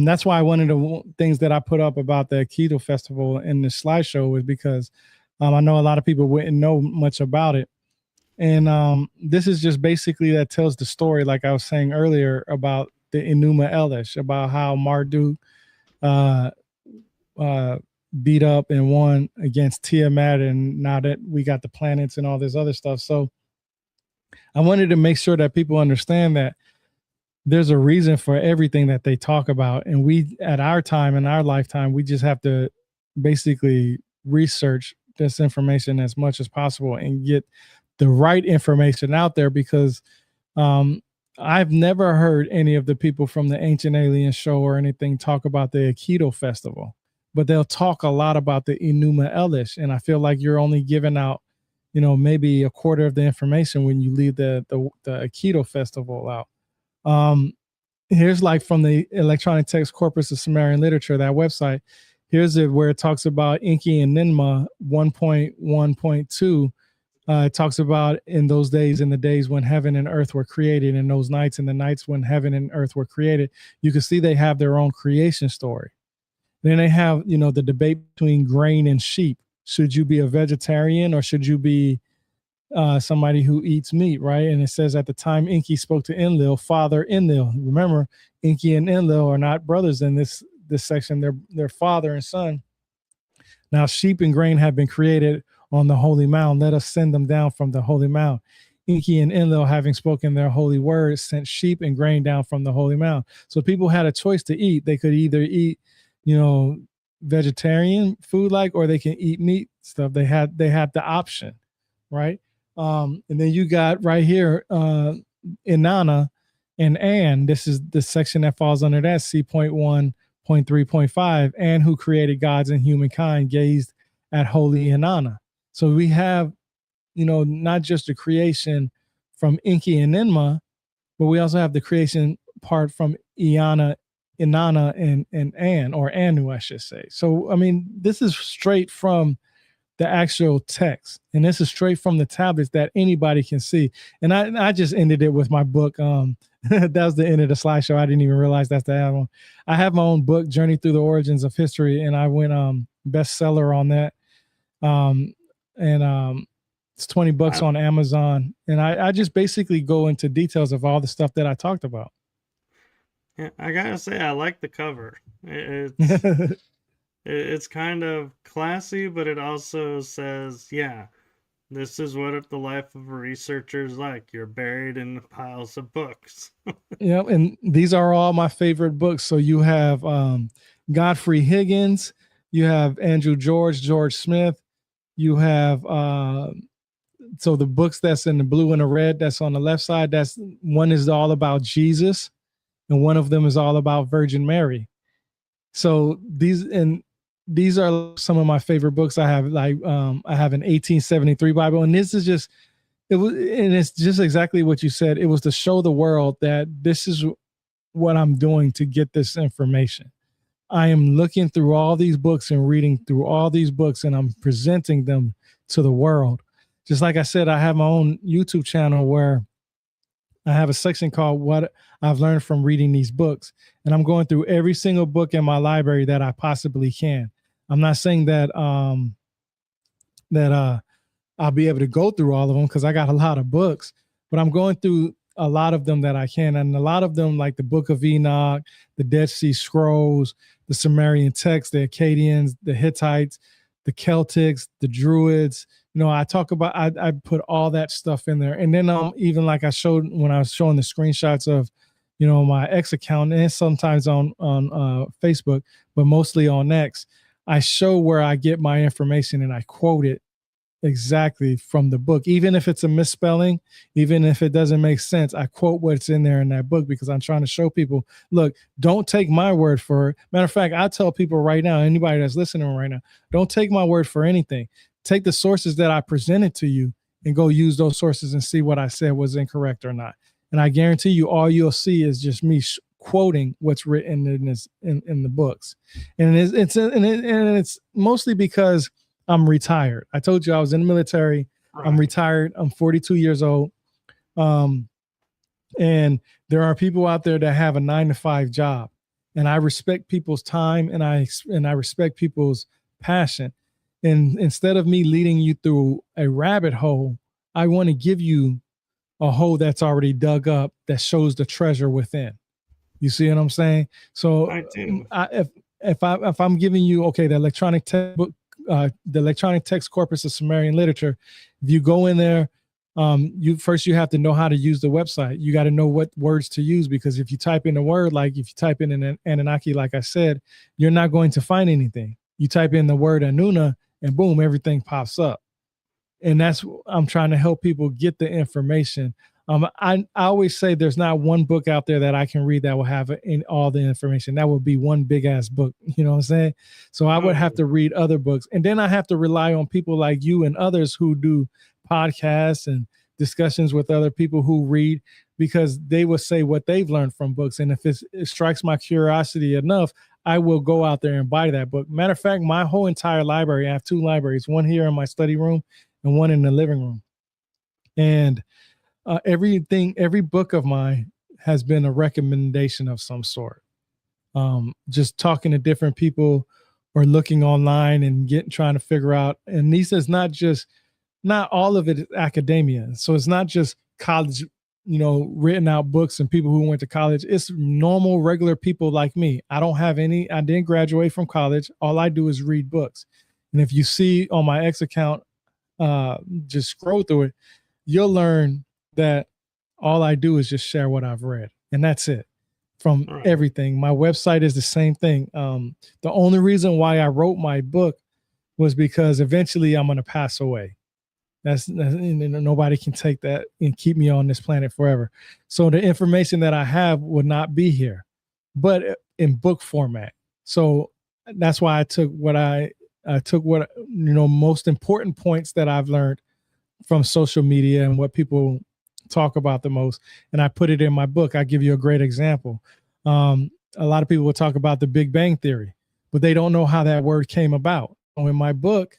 That's why one of the things that I put up about the Keto Festival in the slideshow was because I know a lot of people wouldn't know much about it, and this is just basically that tells the story, like I was saying earlier about the Enuma Elish, about how Marduk uh, uh, beat up and won against Tiamat, and now that we got the planets and all this other stuff, so I wanted to make sure that people understand that there's a reason for everything that they talk about. And we, at our time, in our lifetime, we just have to basically research this information as much as possible and get the right information out there because um, I've never heard any of the people from the Ancient Alien Show or anything talk about the Aikido Festival, but they'll talk a lot about the Enuma Elish. And I feel like you're only giving out, maybe a quarter of the information when you leave the Aikido Festival out. Um, Here's like from the Electronic Text Corpus of Sumerian Literature, that website. Here's it where it talks about Enki and Ninma 1.1.2. It talks about in those days, in the days when heaven and earth were created, in those nights, in the nights when heaven and earth were created. You can see they have their own creation story. Then they have, the debate between grain and sheep. Should you be a vegetarian or should you be somebody who eats meat, right? And it says at the time Enki spoke to Enlil, Father Enlil. Remember, Enki and Enlil are not brothers in this section. They're father and son. Now sheep and grain have been created on the holy mound. Let us send them down from the holy mound. Enki and Enlil, having spoken their holy words, sent sheep and grain down from the holy mound. So people had a choice to eat. They could either eat, vegetarian food or they can eat meat stuff. They had the option, right? And then you got right here, Inanna and An. This is the section that falls under that, C.1.3.5. And who created gods and humankind gazed at holy Inanna. So we have, not just the creation from Enki and Ninma, but we also have the creation part from Inanna and An, or Anu, I should say. So, I mean, this is straight from the actual text, and this is straight from the tablets that anybody can see. And I just ended it with my book. That was the end of the slideshow. I didn't even realize that's the album. I have my own book, Journey Through the Origins of History, and I went bestseller on that. And it's $20 on Amazon, and I just basically go into details of all the stuff that I talked about. Yeah, I gotta say, I like the cover. It's kind of classy, but it also says, yeah, this is what the life of a researcher is like. You're buried in piles of books. Yeah, and these are all my favorite books. So you have Godfrey Higgins, you have Andrew George Smith, you have so the books that's in the blue and the red that's on the left side, that's one is all about Jesus, and one of them is all about Virgin Mary. So these are some of my favorite books. I have I have an 1873 Bible, and this is just and it's just exactly what you said. It was to show the world that this is what I'm doing to get this information. I am looking through all these books and reading through all these books, and I'm presenting them to the world. Just like I said, I have my own YouTube channel where I have a section called What I've Learned from Reading These Books. And I'm going through every single book in my library that I possibly can. I'm not saying that I'll be able to go through all of them because I got a lot of books, but I'm going through a lot of them that I can. And a lot of them, like the Book of Enoch, the Dead Sea Scrolls, the Sumerian texts, the Akkadians, the Hittites, the Celtics, the Druids. I talk about, I put all that stuff in there. And then even like I showed when I was showing the screenshots of, my X account, and sometimes on Facebook, but mostly on X, I show where I get my information and I quote it exactly from the book. Even if it's a misspelling, even if it doesn't make sense, I quote what's in there in that book because I'm trying to show people, look, don't take my word for it. Matter of fact, I tell people right now, anybody that's listening right now, don't take my word for anything. Take the sources that I presented to you and go use those sources and see what I said was incorrect or not. And I guarantee you, all you'll see is just me quoting what's written in the books. And it's mostly because I'm retired. I told you I was in the military. Right. I'm retired. I'm 42 years old. And there are people out there that have a 9-to-5 job. And I respect people's time and I respect people's passion. And instead of me leading you through a rabbit hole, I want to give you a hole that's already dug up that shows the treasure within. You see what I'm saying? So I do. If I'm giving you, okay, the electronic textbook, the electronic text corpus of Sumerian literature, if you go in there, you have to know how to use the website. You got to know what words to use, because if you type in a word, like if you type in an Anunnaki, like I said, you're not going to find anything. You type in the word Anuna and boom, everything pops up. And that's, I'm trying to help people get the information. I always say there's not one book out there that I can read that will have in all the information. That would be one big ass book. You know what I'm saying? So I would have to read other books. And then I have to rely on people like you and others who do podcasts and discussions with other people who read, because they will say what they've learned from books. And if it strikes my curiosity enough, I will go out there and buy that book. Matter of fact, my whole entire library, I have 2 libraries, one here in my study room and one in the living room. And every book of mine has been a recommendation of some sort. Just talking to different people or looking online and trying to figure out. And this is not all of it is academia. So it's not just college, written out books and people who went to college. It's normal, regular people like me. I didn't graduate from college. All I do is read books. And if you see on my X account, just scroll through it, you'll learn that all I do is just share what I've read, and that's it from everything. My website is the same thing. The only reason why I wrote my book was because eventually I'm going to pass away. That's nobody can take that and keep me on this planet forever. So the information that I have would not be here, but in book format. So that's why I took most important points that I've learned from social media and what people talk about the most, and I put it in my book. I give you a great example. A lot of people will talk about the Big Bang Theory, but they don't know how that word came about. So in my book,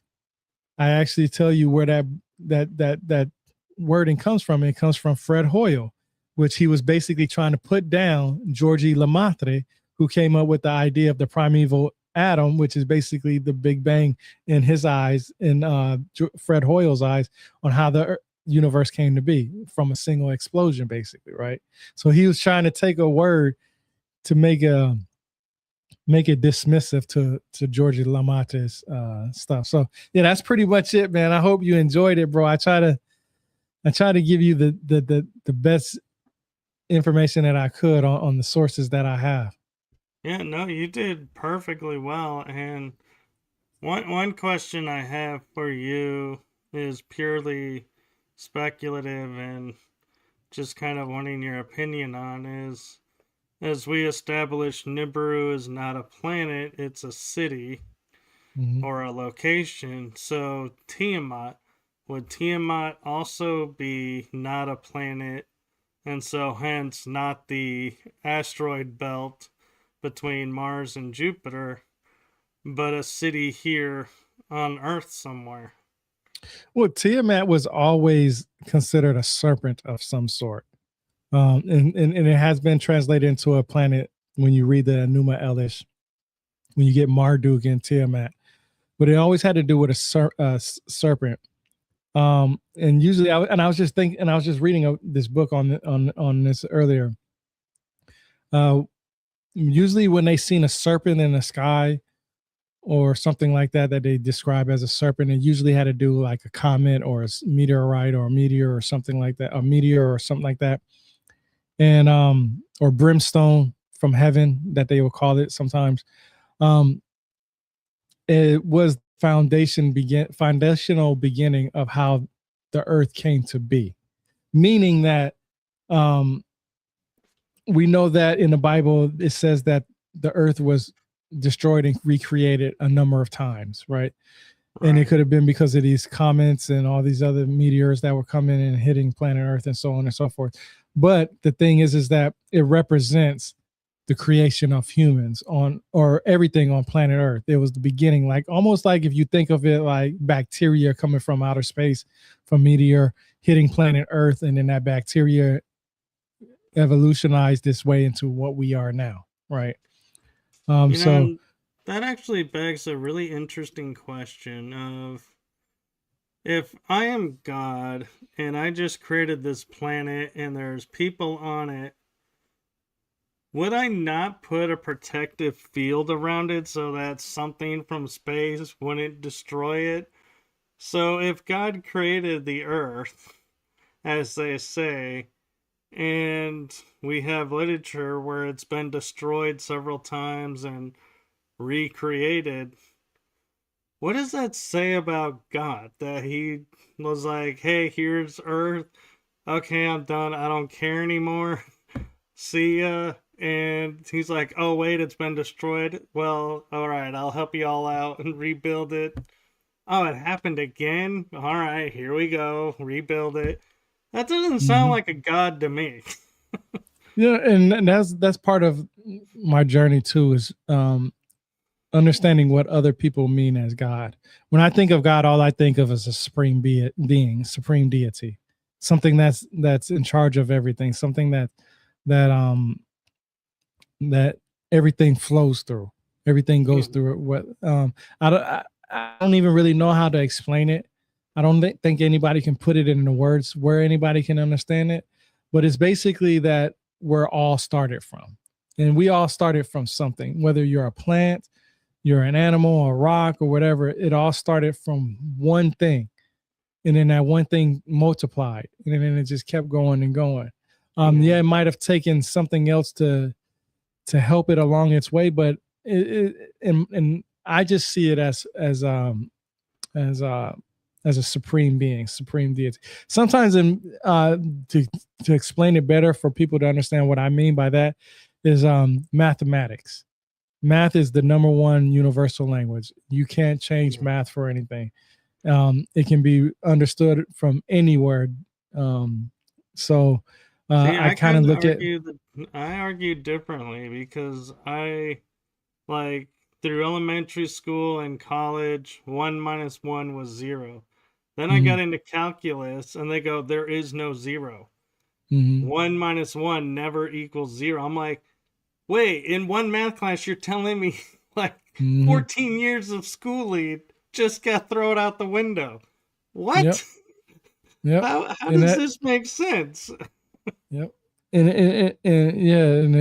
I actually tell you where that wording comes from. It comes from Fred Hoyle, which he was basically trying to put down Georgi Lemaitre, who came up with the idea of the primeval atom, which is basically the Big Bang in his eyes, in Fred Hoyle's eyes, on how the universe came to be from a single explosion, basically, right? So he was trying to take a word to make it dismissive to Georgi Lemaitre's stuff. So yeah, that's pretty much it, man. I hope you enjoyed it, bro. I try to give you the best information that I could on the sources that I have. Yeah, no, you did perfectly well. And one question I have for you is purely speculative and just kind of wanting your opinion on is, as we established, Nibiru is not a planet, it's a city or a location. So Tiamat, would Tiamat also be not a planet, and so hence not the asteroid belt between Mars and Jupiter, but a city here on Earth somewhere? Well, Tiamat was always considered a serpent of some sort. And it has been translated into a planet when you read the Enuma Elish, when you get Marduk and Tiamat. But it always had to do with a serpent. And usually, I was just reading this book on this earlier. Usually, when they seen a serpent in the sky, or something like that that they describe as a serpent. It usually had to do like a comet or a meteorite or a meteor or something like that, a meteor or something like that, and or brimstone from heaven that they will call it sometimes. Um, it was foundational beginning of how the earth came to be, meaning that um, we know that in the Bible it says that the earth was destroyed and recreated a number of times, right? And it Right. could have been because of these comets and all these other meteors that were coming and hitting planet Earth and so on and so forth. But the thing is that it represents the creation of humans on or everything on planet Earth. It was the beginning, like almost like if you think of it like bacteria coming from outer space, from meteor hitting planet Earth, and then that bacteria evolutionized this way into what we are now, right? You know, So and that actually begs a really interesting question of, if I am God and I just created this planet and there's people on it, would I not put a protective field around it so that something from space wouldn't destroy it? So if God created the earth, as they say, and we have literature where it's been destroyed several times and recreated, what does that say about God? That he was like, hey, here's earth. Okay, I'm done. I don't care anymore. See ya. And he's like, oh, wait, it's been destroyed. Well, all right, I'll help you all out and rebuild it. Oh, it happened again? All right, here we go. Rebuild it. That doesn't sound mhm. like a god to me. Yeah, and that's part of my journey too, is understanding what other people mean as God. When I think of God, all I think of is a supreme being, supreme deity, something that's in charge of everything, something that that everything flows through, everything goes Hmm. through it. What I don't even really know how to explain it. I don't think anybody can put it into words where anybody can understand it. But it's basically that we're all started from, and we all started from something. Whether you're a plant, you're an animal, a rock, or whatever, it all started from one thing, and then that one thing multiplied, and then it just kept going and going. Yeah. Yeah, it might have taken something else to help it along its way, but and I just see it as as a supreme being, supreme deity. Sometimes, to explain it better for people to understand what I mean by that, is mathematics. Math is the number one universal language. You can't change Yeah. math for anything. It can be understood from anywhere. Um, so See, I I kind of kind of look at. argue that I argue differently because I, like, through elementary school and college, 1 minus 1 was 0. Then I Mhm, got into calculus and they go, there is no 0. mhm, 1 minus 1 never equals 0. I'm like, wait, in one math class, you're telling me like mhm. 14 years of schooling just got thrown out the window. Yep, What? yep. How And does that, this make sense? yep. And yeah, and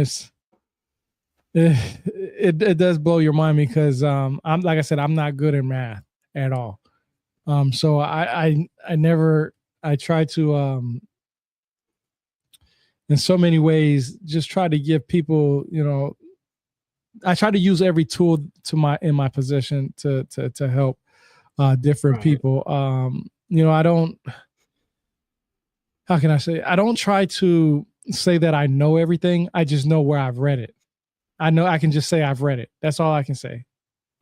it does blow your mind because I'm like I said, I'm not good at math at all. So I never I try to in so many ways just try to give people, I try to use every tool to my in my possession to help different Right. people. I don't, how can I say, I don't try to say that I know everything. I just know where I've read it. I know I can just say I've read it. That's all I can say.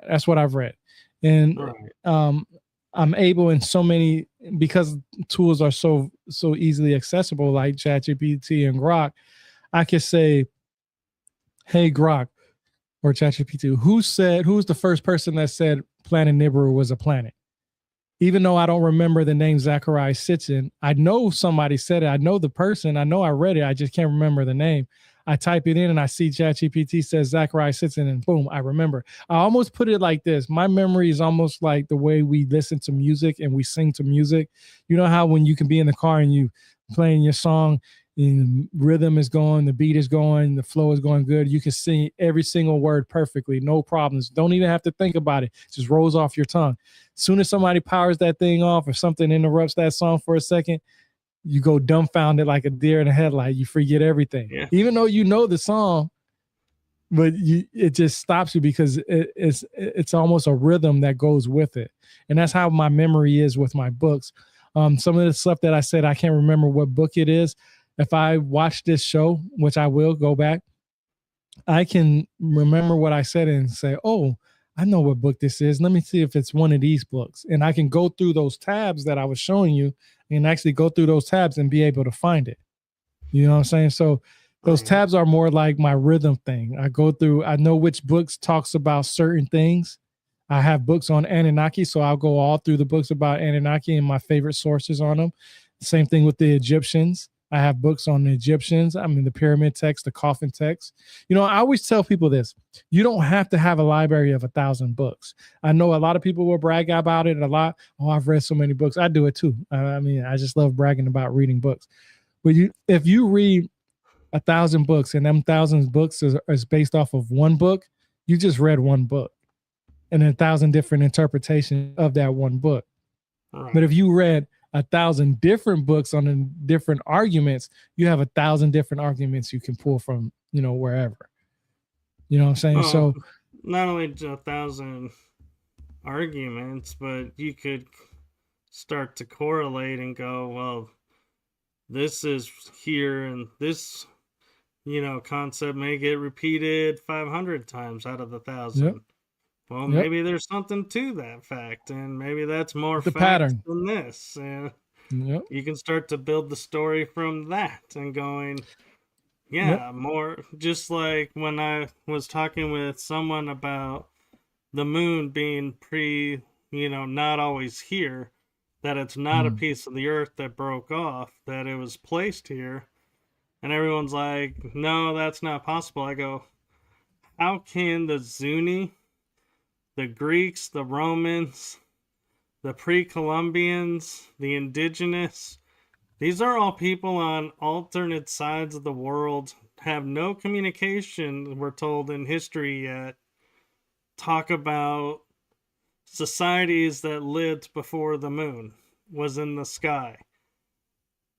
That's what I've read. And Right. um, I'm able in so many, because tools are so easily accessible, like ChatGPT and Grok. I could say, "Hey Grok," or ChatGPT, who's the first person that said Planet Nibiru was a planet? Even though I don't remember the name Zachariah Sitchin, I know somebody said it. I know the person. I know I read it. I just can't remember the name. I type it in and I see ChatGPT says Zachariah Sitchin, and boom, I remember. I almost put it like this. My memory is almost like the way we listen to music and we sing to music. You know how when you can be in the car and you playing your song and rhythm is going, the beat is going, the flow is going good. You can sing every single word perfectly, no problems. Don't even have to think about it. It just rolls off your tongue. As soon as somebody powers that thing off or something interrupts that song for a second, you go dumbfounded like a deer in a headlight. You forget everything, Yeah. even though you know the song, but it just stops you because it's almost a rhythm that goes with it. And that's how my memory is with my books. Some of the stuff that I said, I can't remember what book it is. If I watch this show, which I will go back, I can remember what I said and say, oh, I know what book this is. Let me see if it's one of these books. And I can go through those tabs that I was showing you and actually go through those tabs and be able to find it. You know what I'm saying? So those tabs are more like my rhythm thing. I go through, I know which books talks about certain things. I have books on Anunnaki, so I'll go all through the books about Anunnaki and my favorite sources on them. Same thing with the Egyptians. I have books on the Egyptians. I mean, the pyramid text, the coffin text. You know, I always tell people this. You don't have to have a library of 1,000 books. I know a lot of people will brag about it a lot. Oh, I've read so many books. I do it too. I mean, I just love bragging about reading books. But if you read 1,000 books and them 1,000 books is based off of one book, you just read one book and 1,000 different interpretations of that one book. Right. But if you read 1,000 different books on different arguments, you have 1,000 different arguments you can pull from, you know, wherever. You know what I'm saying? So not only 1,000 arguments, but you could start to correlate and go, well, this is here and this, you know, concept may get repeated 500 times out of the 1,000. Yep. Well, maybe there's something to that fact, and maybe that's more the pattern than this. And you can start to build the story from that and going, more just like when I was talking with someone about the moon being not always here, that it's not a piece of the earth that broke off, that it was placed here. And everyone's like, no, that's not possible. I go, how can the Zuni, the Greeks, the Romans, the pre-Columbians, the indigenous, these are all people on alternate sides of the world, have no communication, we're told in history yet, talk about societies that lived before the moon was in the sky.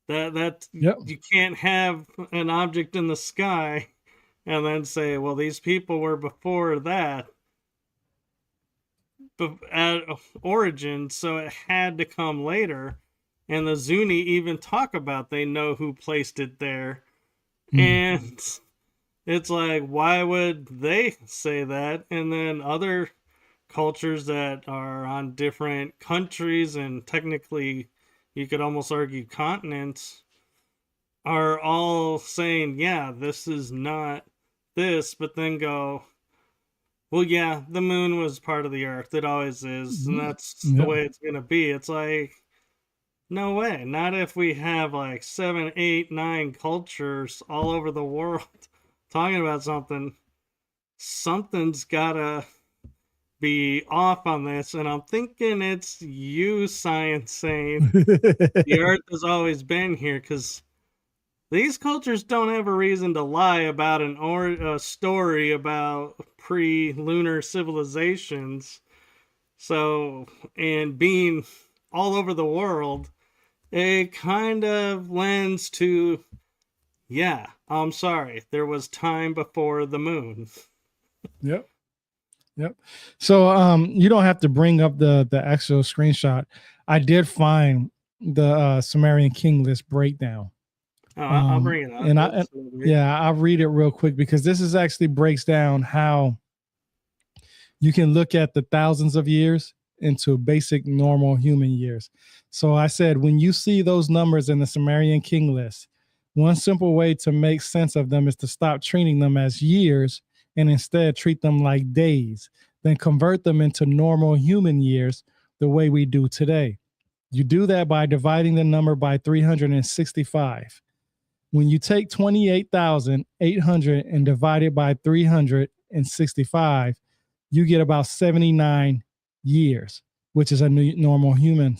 You can't have an object in the sky and then say, well, these people were before that at origin, so it had to come later. And the Zuni even talk about they know who placed it there. And it's like, why would they say that? And then other cultures that are on different countries and technically you could almost argue continents are all saying, yeah, this is not this, but then go, well, yeah, the moon was part of the earth. It always is. And that's the way it's going to be. It's like, no way. Not if we have like 7, 8, 9 cultures all over the world talking about something. Something's got to be off on this. And I'm thinking it's you, science, saying the earth has always been here, because these cultures don't have a reason to lie about a story about pre-lunar civilizations. So, and being all over the world, it kind of lends to, yeah, I'm sorry, there was time before the moon. Yep. So you don't have to bring up the actual screenshot. I did find the Sumerian king list breakdown. Oh, I'll bring it up. And I'll read it real quick, because this is actually breaks down how you can look at the thousands of years into basic normal human years. So I said, when you see those numbers in the Sumerian king list, one simple way to make sense of them is to stop treating them as years and instead treat them like days, then convert them into normal human years the way we do today. You do that by dividing the number by 365. When you take 28,800 and divide it by 365, you get about 79 years, which is a normal human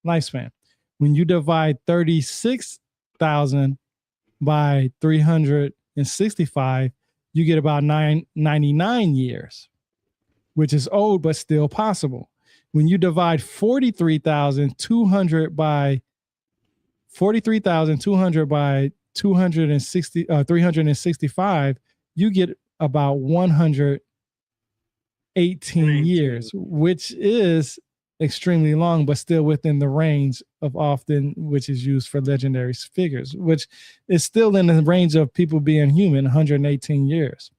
lifespan. When you divide 36,000 by 365, you get about 99 years, which is old but still possible. When you divide 43,200 by 365, you get about 118 years, which is extremely long, but still within the range of often which is used for legendary figures, which is still in the range of people being human, 118 years.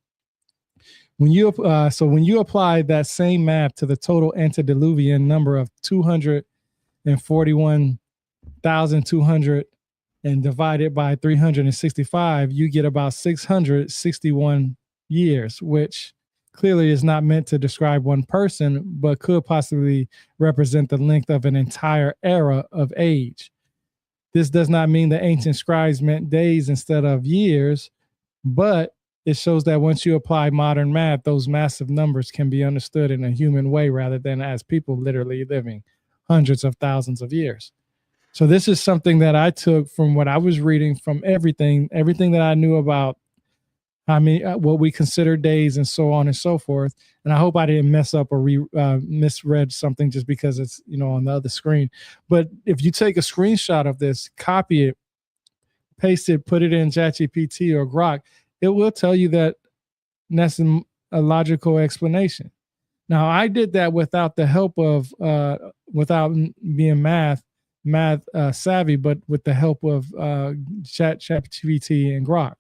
When you when you apply that same math to the total antediluvian number of 241,200 and divide it by 365, you get about 661 years, which clearly is not meant to describe one person, but could possibly represent the length of an entire era of age. This does not mean the ancient scribes meant days instead of years, but it shows that once you apply modern math, those massive numbers can be understood in a human way rather than as people literally living hundreds of thousands of years. So this is something that I took from what I was reading, from everything that I knew about what we consider days and so on and so forth. And I hope I didn't mess up or misread something just because it's, on the other screen. But if you take a screenshot of this, copy it, paste it, put it in ChatGPT or Grok, it will tell you that that's a logical explanation. Now, I did that without the help of, without being math savvy, but with the help of ChatGPT and Grok.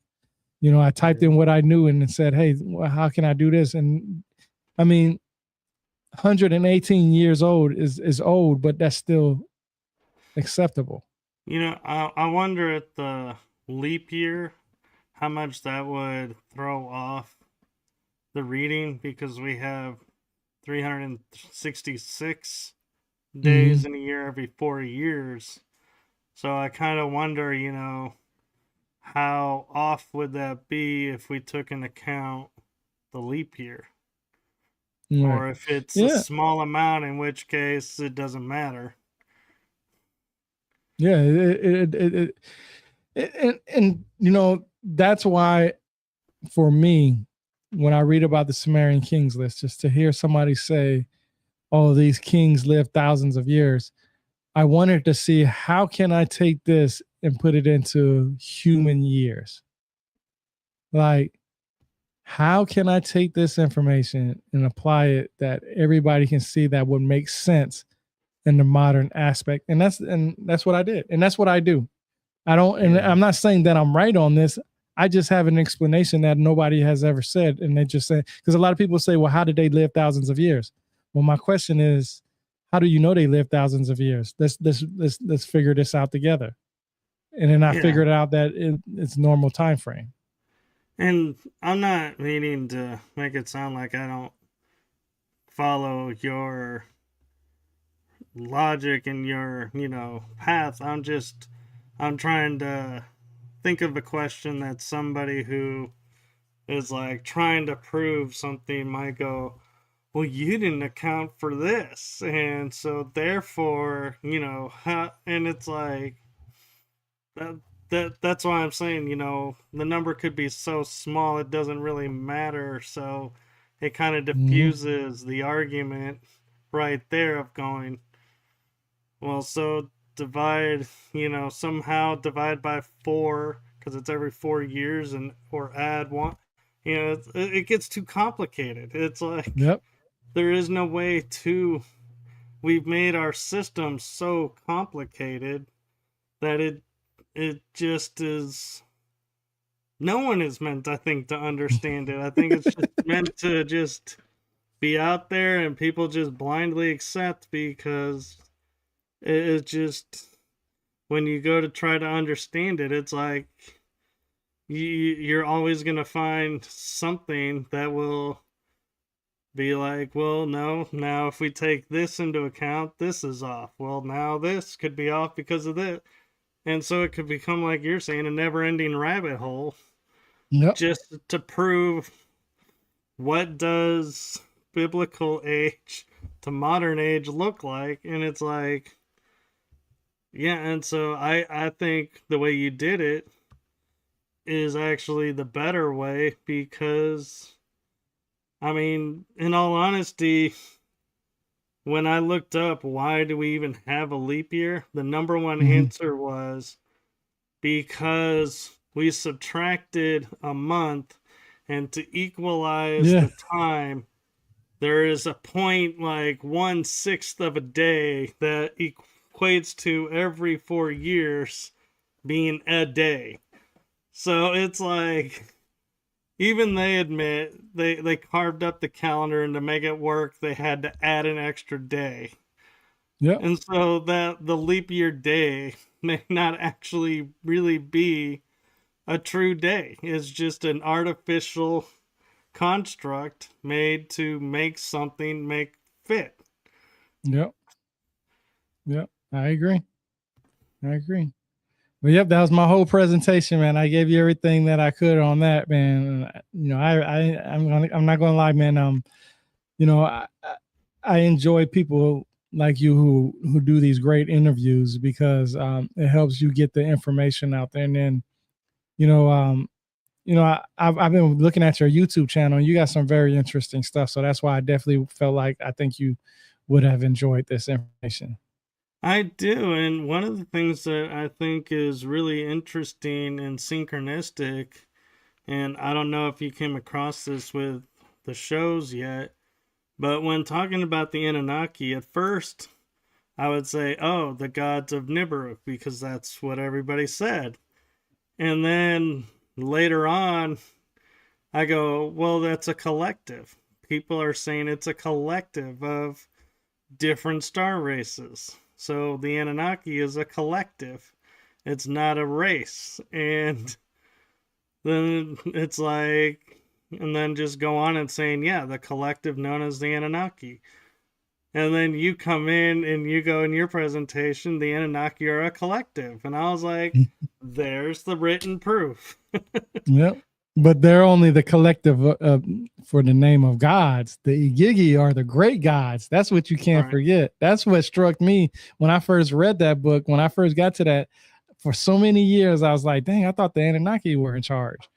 I typed in what I knew and said, hey, how can I do this? And I mean, 118 years old is old, but that's still acceptable. I wonder at the leap year, how much that would throw off the reading, because we have 366 days in a year every 4 years. So I kind of wonder, how off would that be if we took into account the leap year? Right. Or if it's a small amount, in which case it doesn't matter. Yeah, and that's why, for me, when I read about the Sumerian kings list, just to hear somebody say, "Oh, these kings lived thousands of years," I wanted to see how can I take this and put it into human years. Like, how can I take this information and apply it that everybody can see that would make sense in the modern aspect? And that's what I did, and that's what I do. I don't, and I'm not saying that I'm right on this. I just have an explanation that nobody has ever said, and they just say, because a lot of people say, "Well, how did they live thousands of years?" Well, my question is, how do you know they lived thousands of years? Let's figure this out together. And then I figured out that it's normal time frame. And I'm not meaning to make it sound like I don't follow your logic and your, path. I'm trying to think of a question that somebody who is like trying to prove something might go, well, you didn't account for this. And so therefore, and it's like, that's why I'm saying, the number could be so small it doesn't really matter. So it kind of diffuses the argument right there of going, well, so somehow divide by 4 because it's every 4 years, and or add 1. It gets too complicated. It's like, there is no way to. We've made our system so complicated that it just is. No one is meant, I think, to understand it. I think it's just meant to just be out there and people just blindly accept, because it just, when you go to try to understand it, it's like you're always going to find something that will be like, well, no, now if we take this into account, this is off. Well, now this could be off because of this. And so it could become, like you're saying, a never-ending rabbit hole. Just to prove what does biblical age to modern age look like. And it's like, and so I think the way you did it is actually the better way because, I mean, in all honesty, when I looked up why do we even have a leap year, the number one Hmm. answer was because we subtracted a month, and to equalize Yeah. the time, there is a point like 1/6 of a day that equates to every 4 years being a day. So it's like even they admit they carved up the calendar, and to make it work they had to add an extra day. Yep. And so that the leap year day may not actually really be a true day. It's just an artificial construct made to make something make fit. Yep. Yep. I agree. I agree. But yep, that was my whole presentation, man. I gave you everything that I could on that, man. You know, I'm not gonna lie, man. You know, I enjoy people like you who do these great interviews because it helps you get the information out there. And then, you know, I've been looking at your YouTube channel, and you got some very interesting stuff. So that's why I definitely felt like I think you would have enjoyed this information. I do, and one of the things that I think is really interesting and synchronistic, and I don't know if you came across this with the shows yet, but when talking about the Anunnaki, at first I would say, oh, the gods of Nibiru, because that's what everybody said. And then later on, I go, well, that's a collective. People are saying it's a collective of different star races. So the Anunnaki is a collective. It's not a race. And then it's like, and then just go on and saying, yeah, the collective known as the Anunnaki. And then you come in and you go in your presentation, the Anunnaki are a collective. And I was like, there's the written proof. Yep. But they're only the collective for the name of gods. The Igigi are the great gods. That's what you can't Right. forget. That's what struck me when I first read that book. When I first got to that, for so many years, I was like, dang, I thought the Anunnaki were in charge.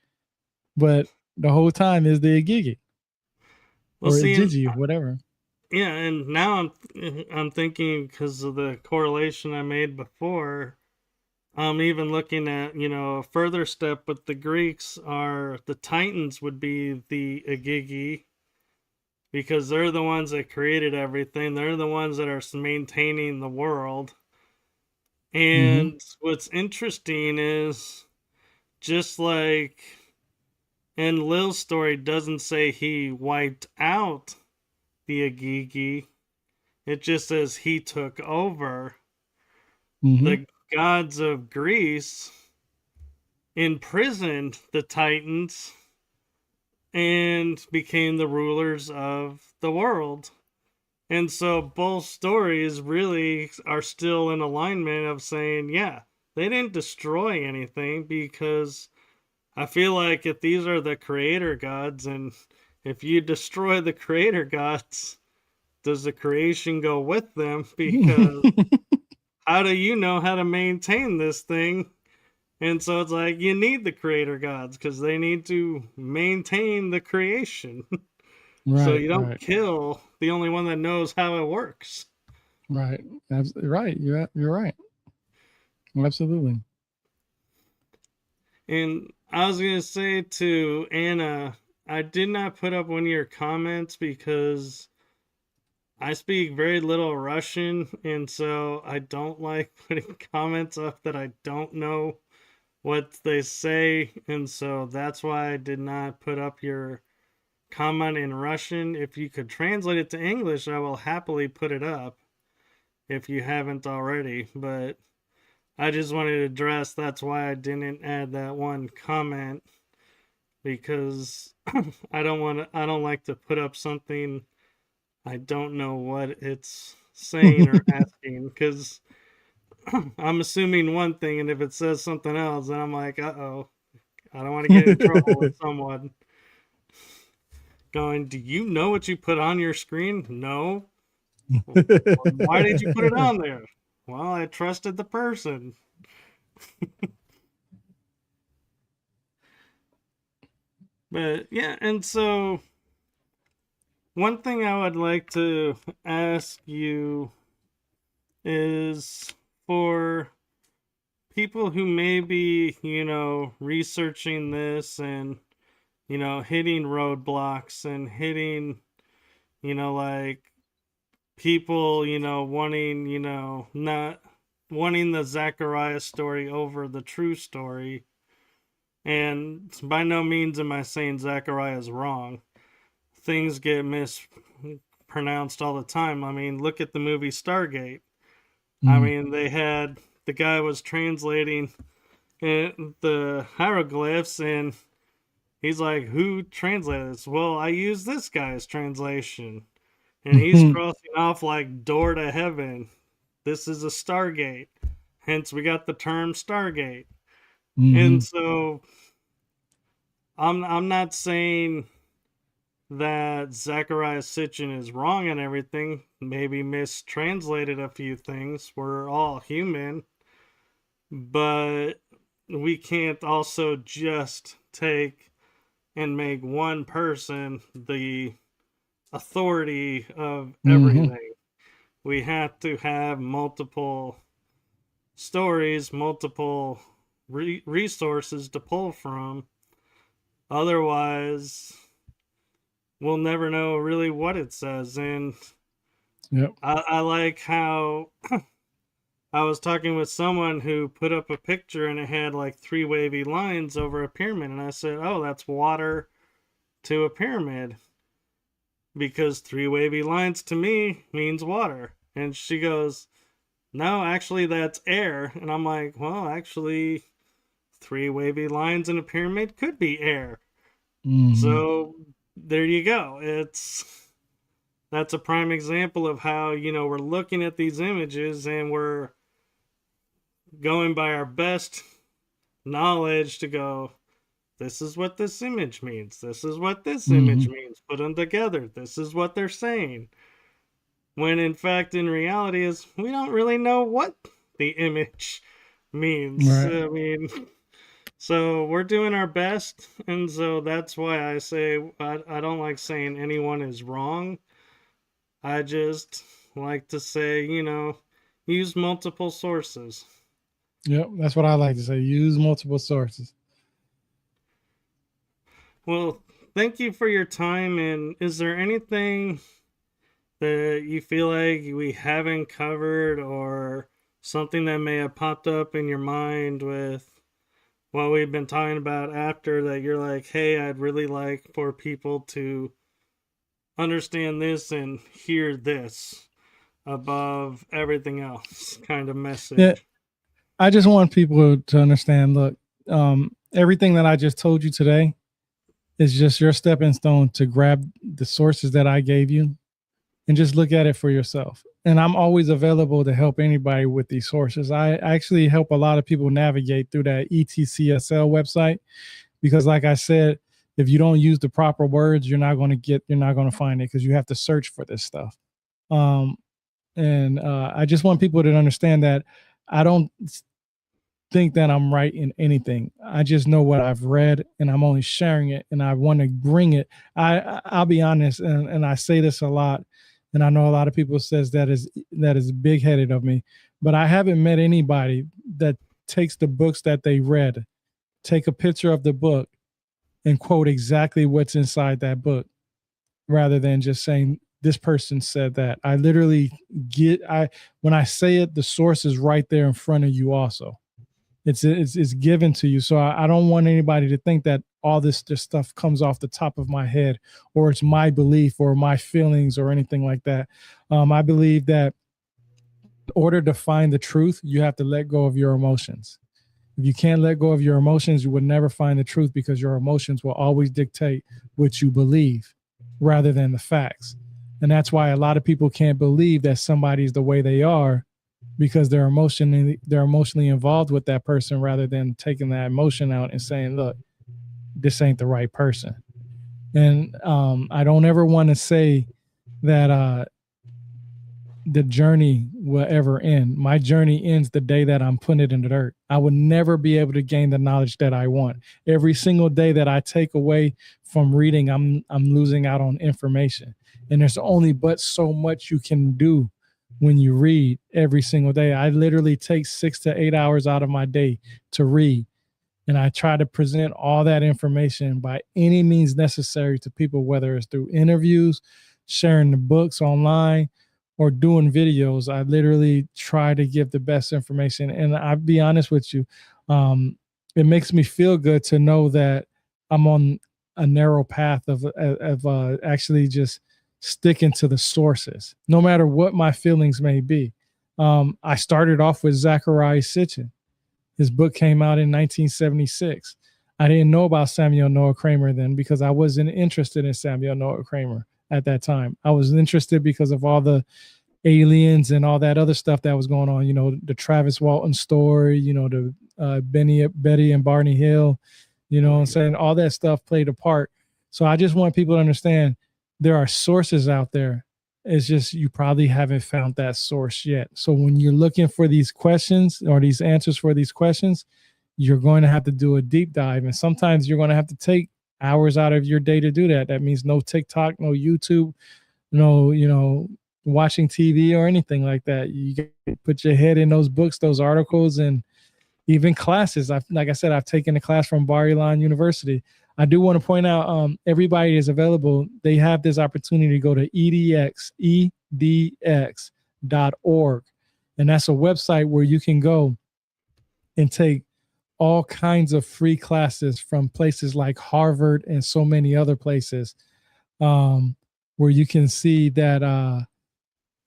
But the whole time is the Igigi Well, or see, and Igigi, whatever. yeah, and now I'm thinking because of the correlation I made before. I'm even looking at, a further step with the Greeks are the Titans would be the Igigi because they're the ones that created everything. They're the ones that are maintaining the world. Mm-hmm. And what's interesting is just like, and Lil's story doesn't say he wiped out the Igigi. It just says he took over. Mm-hmm. The gods of Greece imprisoned the Titans and became the rulers of the world. And so both stories really are still in alignment of saying, yeah, they didn't destroy anything because I feel like if these are the creator gods and if you destroy the creator gods, does the creation go with them? Because how do you know how to maintain this thing? And so it's like you need the creator gods because they need to maintain the creation. So Right, you don't right, kill the only one that knows how it works. right. Right. You're right. Absolutely. And I was going to say to Anna, I did not put up one of your comments because I speak very little Russian, and so I don't like putting comments up that I don't know what they say, and so that's why I did not put up your comment in Russian. If you could translate it to English, I will happily put it up if you haven't already, but I just wanted to address that's why I didn't add that one comment because I don't like to put up something I don't know what it's saying or asking cuz I'm assuming one thing, and if it says something else then I'm like, "Uh-oh, I don't want to get in trouble with someone going, "Do you know what you put on your screen?" "No." "Well, why did you put it on there?" "Well, I trusted the person." But yeah, and so one thing I would like to ask you is for people who may be, researching this and, hitting roadblocks and hitting, like people, wanting, not wanting the Zachariah story over the true story. And by no means am I saying Zachariah is wrong. Things get mispronounced all the time. I mean, look at the movie Stargate. I Mm. mean, the guy was translating the hieroglyphs, and he's like, "Who translated this?" Well, I use this guy's translation, and he's Mhm. crossing off like door to heaven. This is a Stargate, hence we got the term Stargate. And Mhm. so I'm not saying that Zachariah Sitchin is wrong and everything. Maybe mistranslated a few things. We're all human, but we can't also just take and make one person the authority of Mhm. everything. We have to have multiple stories, multiple resources to pull from. Otherwise, we'll never know really what it says. And Yep. I like how I was talking with someone who put up a picture and it had like three wavy lines over a pyramid. And I said, "Oh, that's water to a pyramid because three wavy lines to me means water." And she goes, "No, actually, that's air." And I'm like, "Well, actually, three wavy lines in a pyramid could be air." Mhm. So there you go. That's a prime example of how, we're looking at these images and we're going by our best knowledge to go, this is what this image means. This is what this image Mhm. means. Put them together. This is what they're saying. When in fact, in reality, is we don't really know what the image means. Right. I mean, so we're doing our best, and so that's why I say I don't like saying anyone is wrong. I just like to say, use multiple sources. Yep. That's what I like to say. Use multiple sources. Well, thank you for your time. And is there anything that you feel like we haven't covered or something that may have popped up in your mind with what we've been talking about after that you're like, hey, I'd really like for people to understand this and hear this above everything else kind of Yeah. message? I just want people to understand. Look, everything that I just told you today is just your stepping stone to grab the sources that I gave you and just look at it for yourself. And I'm always available to help anybody with these sources. I actually help a lot of people navigate through that ETCSL website because, like I said, if you don't use the proper words, you're not going to find it because you have to search for this stuff. Um, and I just want people to understand that I don't think that I'm right in anything. I just know what I've read and I'm only sharing it and I want to bring it. I'll be honest and I say this a lot and I know a lot of people says that is big headed of me, but I haven't met anybody that takes the books that they read, take a picture of the book and quote exactly what's inside that book rather than just saying this person said that. I literally get I when I say it, the source is right there in front of you also. It's given to you. So I don't want anybody to think that all this stuff comes off the top of my head or it's my belief or my feelings or anything like that. I believe that in order to find the truth, you have to let go of your emotions. If you can't let go of your emotions, you would never find the truth because your emotions will always dictate what you believe rather than the facts. And that's why a lot of people can't believe that somebody's the way they are because they're emotionally involved with that person rather than taking that emotion out and saying, look, this ain't the right person. And I don't ever want to say that the journey will ever end. My journey ends the day that I'm putting it in the dirt. I will never be able to gain the knowledge that I want. Every single day that I take away from reading, I'm losing out on information. And there's only but so much you can do when you read every single day. I literally take 6 to 8 hours out of my day to read. And I try to present all that information by any means necessary to people, whether it's through interviews, sharing the books online, or doing videos. I literally try to give the best information. And I'll be honest with you, it makes me feel good to know that I'm on a narrow path of actually just sticking to the sources, no matter what my feelings may be. I started off with Zachariah Sitchin. His book came out in 1976. I didn't know about Samuel Noah Kramer then because I wasn't interested in Samuel Noah Kramer at that time. I was interested because of all the aliens and all that other stuff that was going on. You know, the Travis Walton story. You know, the Betty and Barney Hill. You know what I'm saying? All that stuff played a part. So I just want people to understand there are sources out there. It's just you probably haven't found that source yet. So when you're looking for these questions or these answers for these questions, you're going to have to do a deep dive. And sometimes you're going to have to take hours out of your day to do that. That means no TikTok, no YouTube, no, watching TV or anything like that. You got to put your head in those books, those articles, and even classes. Like I said, I've taken a class from Bar Ilan University. I do want to point out everybody is available. They have this opportunity to go to edx.org. And that's a website where you can go and take all kinds of free classes from places like Harvard and so many other places, where you can see that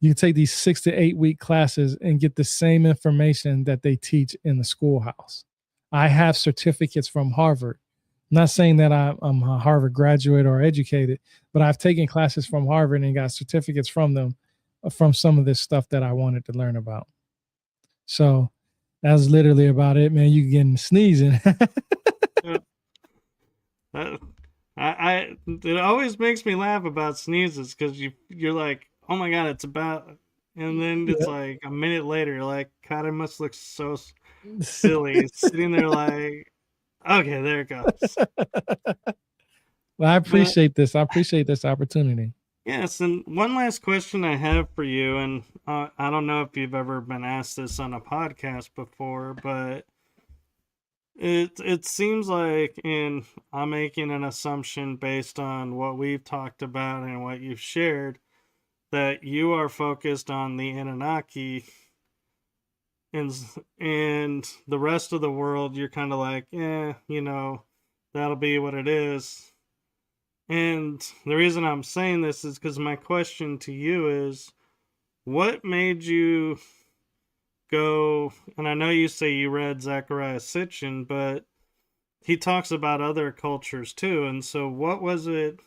you can take these 6 to 8 week classes and get the same information that they teach in the schoolhouse. I have certificates from Harvard. I'm not saying that I'm a Harvard graduate or educated, but I've taken classes from Harvard and got certificates from them from some of this stuff that I wanted to learn about. So that's literally about it, man. You getting sneezing. It always makes me laugh about sneezes because you're like, oh my god, it's about, and then it's like a minute later, you're like, God, I must look so silly sitting there like, okay, there it goes. Well, I appreciate this. I appreciate this opportunity. Yes, and one last question I have for you, and I don't know if you've ever been asked this on a podcast before, but it seems like, and I'm making an assumption based on what we've talked about and what you've shared, that you are focused on the Anunnaki, and the rest of the world, you're kind of like, that'll be what it is. And the reason I'm saying this is because my question to you is, what made you go, and I know you say you read Zachariah Sitchin, but he talks about other cultures too, and so what was it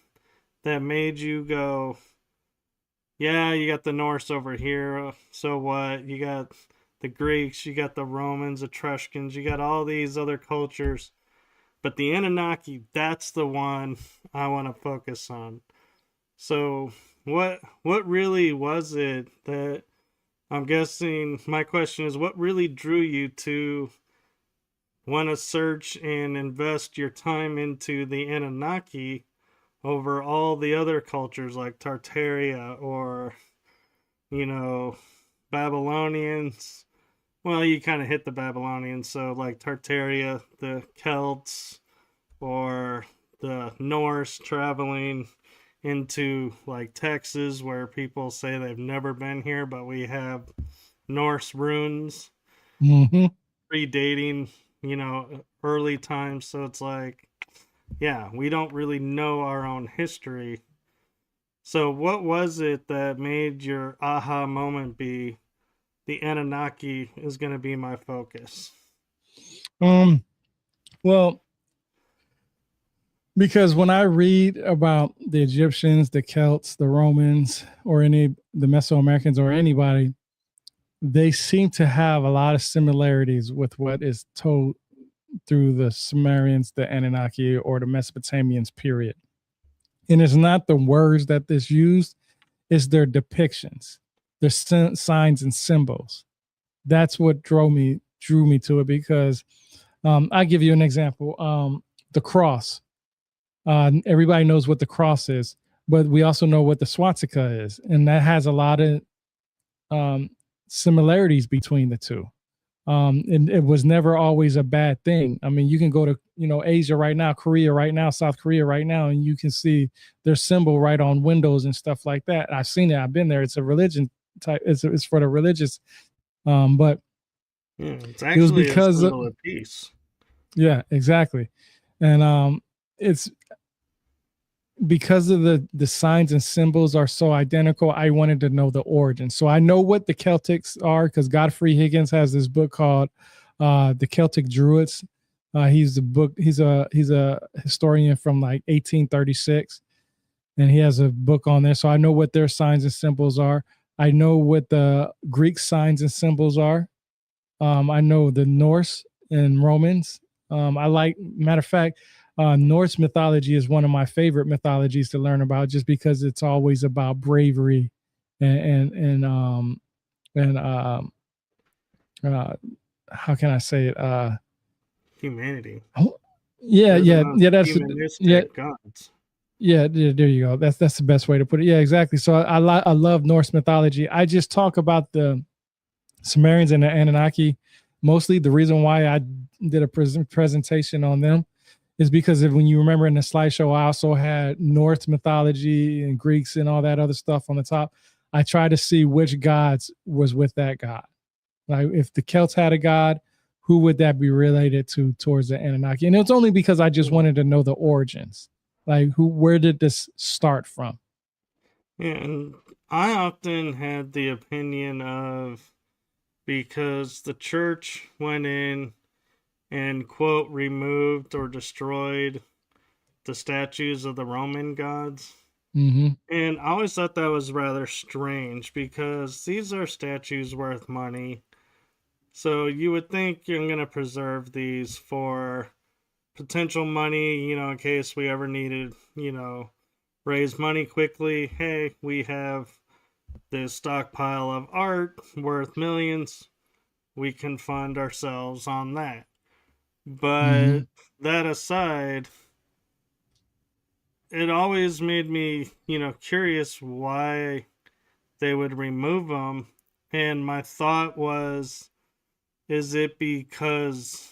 that made you go, yeah, you got the Norse over here, so what? You got the Greeks, you got the Romans, Etruscans, you got all these other cultures, but the Anunnaki, that's the one I want to focus on. So what really was it that, I'm guessing my question is, what really drew you to want to search and invest your time into the Anunnaki over all the other cultures like Tartaria or, Babylonians? Well, you kind of hit the Babylonians, so like Tartaria, the Celts, or the Norse traveling into like Texas where people say they've never been here, but we have Norse runes predating, early times. So it's like, yeah, we don't really know our own history. So what was it that made your aha moment be, the Anunnaki is going to be my focus? Well, because when I read about the Egyptians, the Celts, the Romans, or the Mesoamericans or anybody, they seem to have a lot of similarities with what is told through the Sumerians, the Anunnaki, or the Mesopotamians, period. And it's not the words that is used, it's their depictions. their signs and symbols. That's what drew me to it, because I'll give you an example. The cross. Everybody knows what the cross is, but we also know what the swastika is, and that has a lot of similarities between the two. And it was never always a bad thing. I mean, you can go to Asia right now, Korea right now, South Korea right now, and you can see their symbol right on windows and stuff like that. I've seen it. I've been there. It's a religion type. It's for the religious, but it's it was actually a because symbol of peace. Yeah, exactly, and it's because of the signs and symbols are so identical. I wanted to know the origin, so I know what the Celtics are because Godfrey Higgins has this book called "The Celtic Druids." He's a historian from like 1836, and he has a book on there. So I know what their signs and symbols are. I know what the Greek signs and symbols are. I know the Norse and Romans. Matter of fact, Norse mythology is one of my favorite mythologies to learn about, just because it's always about bravery and how can I say it? Humanity. Yeah, that's humanistic gods. Yeah, there you go. That's the best way to put it. Yeah, exactly. So I love Norse mythology. I just talk about the Sumerians and the Anunnaki mostly. The reason why I did a presentation on them is because when you remember in the slideshow, I also had Norse mythology and Greeks and all that other stuff on the top. I tried to see which gods was with that god. Like if the Celts had a god, who would that be related to towards the Anunnaki? And it's only because I just wanted to know the origins. Like where did this start from? Yeah, and I often had the opinion of, because the church went in and, quote, removed or destroyed the statues of the Roman gods. Mm-hmm. And I always thought that was rather strange, because these are statues worth money. So you would think you're going to preserve these for potential money, in case we ever needed, raise money quickly. Hey, we have this stockpile of art worth millions. We can fund ourselves on that. But that aside, it always made me, curious why they would remove them. And my thought was, is it because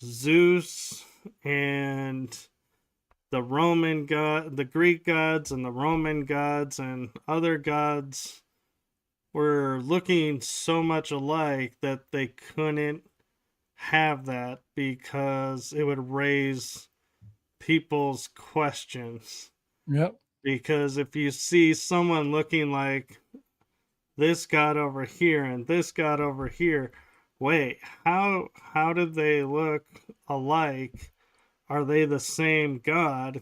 Zeus and the Roman god, the Greek gods and the Roman gods and other gods were looking so much alike that they couldn't have that, because it would raise people's questions? Yep. Because if you see someone looking like this god over here and this god over here, wait, how did they look alike? Are they the same god?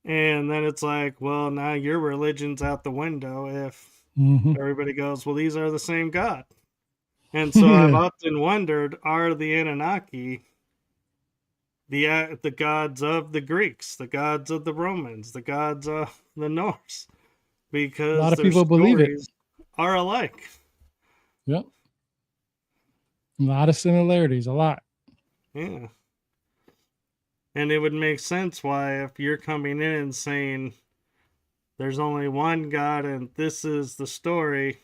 And then it's like, well, now your religion's out the window if everybody goes, well, these are the same god. And so I've often wondered, are the Anunnaki the gods of the Greeks, the gods of the Romans, the gods of the Norse? Because a lot of their people believe it are alike. Yep. A lot of similarities, a lot. Yeah. And it would make sense why, if you're coming in and saying there's only one God and this is the story,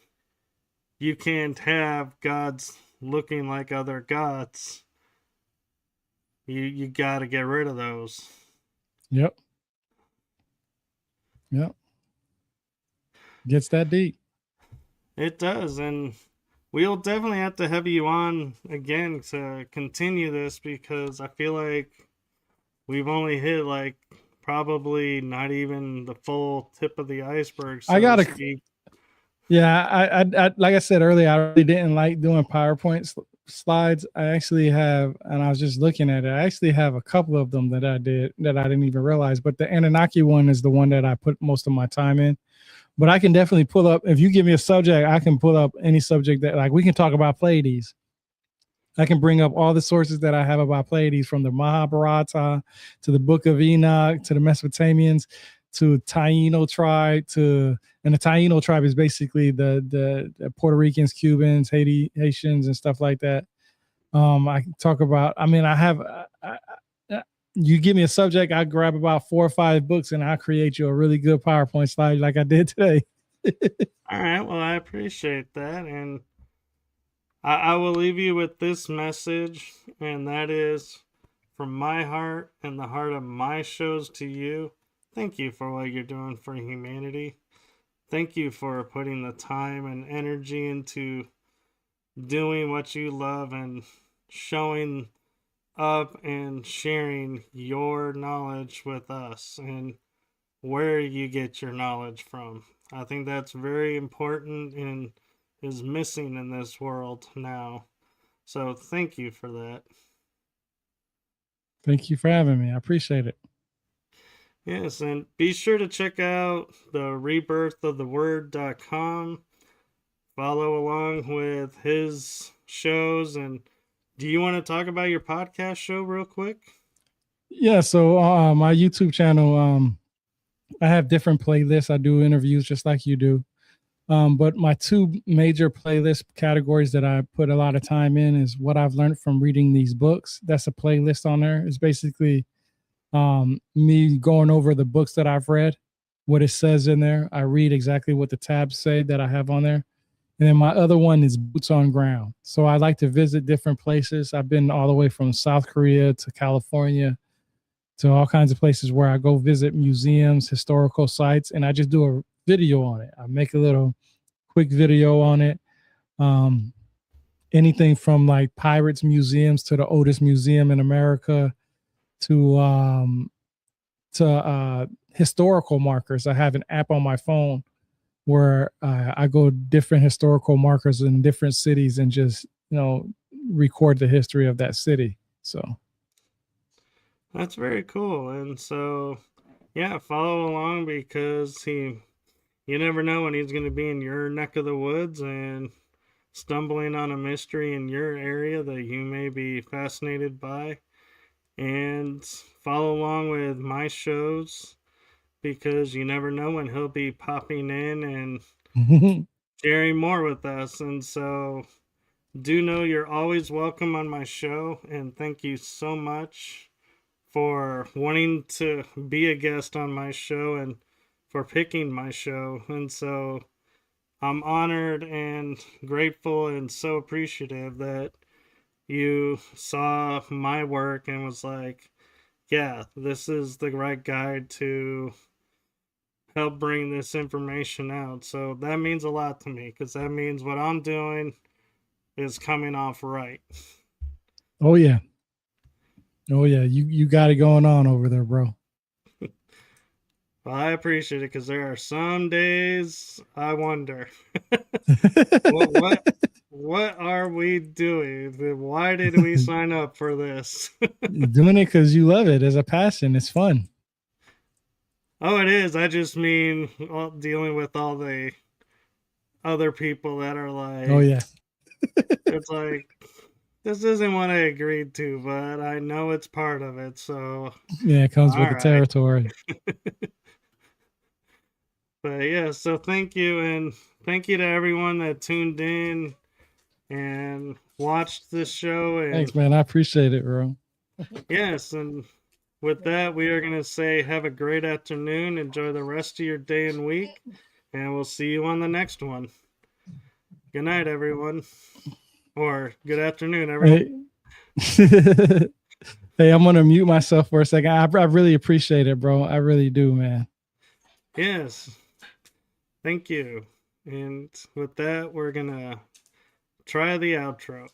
you can't have gods looking like other gods. You got to get rid of those. Yep. Gets that deep. It does, and we'll definitely have to have you on again to continue this, because I feel like we've only hit like probably not even the full tip of the iceberg. So yeah, I like I said earlier, I really didn't like doing PowerPoint slides. I actually have, and I was just looking at it, I actually have a couple of them that I did that I didn't even realize, but the Anunnaki one is the one that I put most of my time in. But I can definitely pull up, if you give me a subject, I can pull up any subject that, like, we can talk about Pleiades. I can bring up all the sources that I have about Pleiades, from the Mahabharata to the Book of Enoch to the Mesopotamians. to Taino tribe and the Taino tribe is basically the Puerto Ricans, Cubans, Haitians, and stuff like that. I can talk about. I mean, you give me a subject, I grab about 4 or 5 books, and I create you a really good PowerPoint slide like I did today. All right, well, I appreciate that, and I will leave you with this message, and that is from my heart and the heart of my shows to you. Thank you for what you're doing for humanity. Thank you for putting the time and energy into doing what you love and showing up and sharing your knowledge with us and where you get your knowledge from. I think that's very important and is missing in this world now. So thank you for that. Thank you for having me. I appreciate it. Yes, and be sure to check out the rebirthoftheword.com. Follow along with his shows. And do you want to talk about your podcast show real quick? Yeah, so my YouTube channel, I have different playlists. I do interviews just like you do. But my 2 major playlist categories that I put a lot of time in is what I've learned from reading these books. That's a playlist on there. It's basically me going over the books that I've read, what it says in there. I read exactly what the tabs say that I have on there. And then my other one is boots on ground. So I like to visit different places. I've been all the way from South Korea to California to all kinds of places where I go visit museums, historical sites, and I just do a video on it. I make a little quick video on it. Anything from like Pirates museums to the oldest museum in America to historical markers. I have an app on my phone where I go different historical markers in different cities and just record the history of that city. So that's very cool. And so, yeah, follow along because you never know when he's going to be in your neck of the woods and stumbling on a mystery in your area that you may be fascinated by. And follow along with my shows because you never know when he'll be popping in and sharing more with us. And so do know you're always welcome on my show. And thank you so much for wanting to be a guest on my show and for picking my show. And so I'm honored and grateful and so appreciative that you saw my work and was like, yeah, this is the right guy to help bring this information out. So that means a lot to me because that means what I'm doing is coming off right. Oh yeah. Oh yeah. You got it going on over there, bro. Well, I appreciate it because there are some days I wonder what are we doing? Why did we sign up for this? You're doing it because you love it as a passion. It's fun. Oh, it is. I just mean dealing with all the other people that are like, oh yeah, it's like this isn't what I agreed to, but I know it's part of it. So yeah, it comes with the territory. But yeah, so thank you, and thank you to everyone that tuned in and watched this show. And thanks, man. I appreciate it, bro. Yes, and with that, we are going to say have a great afternoon. Enjoy the rest of your day and week, and we'll see you on the next one. Good night, everyone. Or good afternoon, everyone. Hey, hey, I'm going to mute myself for a second. I really appreciate it, bro. I really do, man. Yes. Thank you. And with that, we're going to try the outro.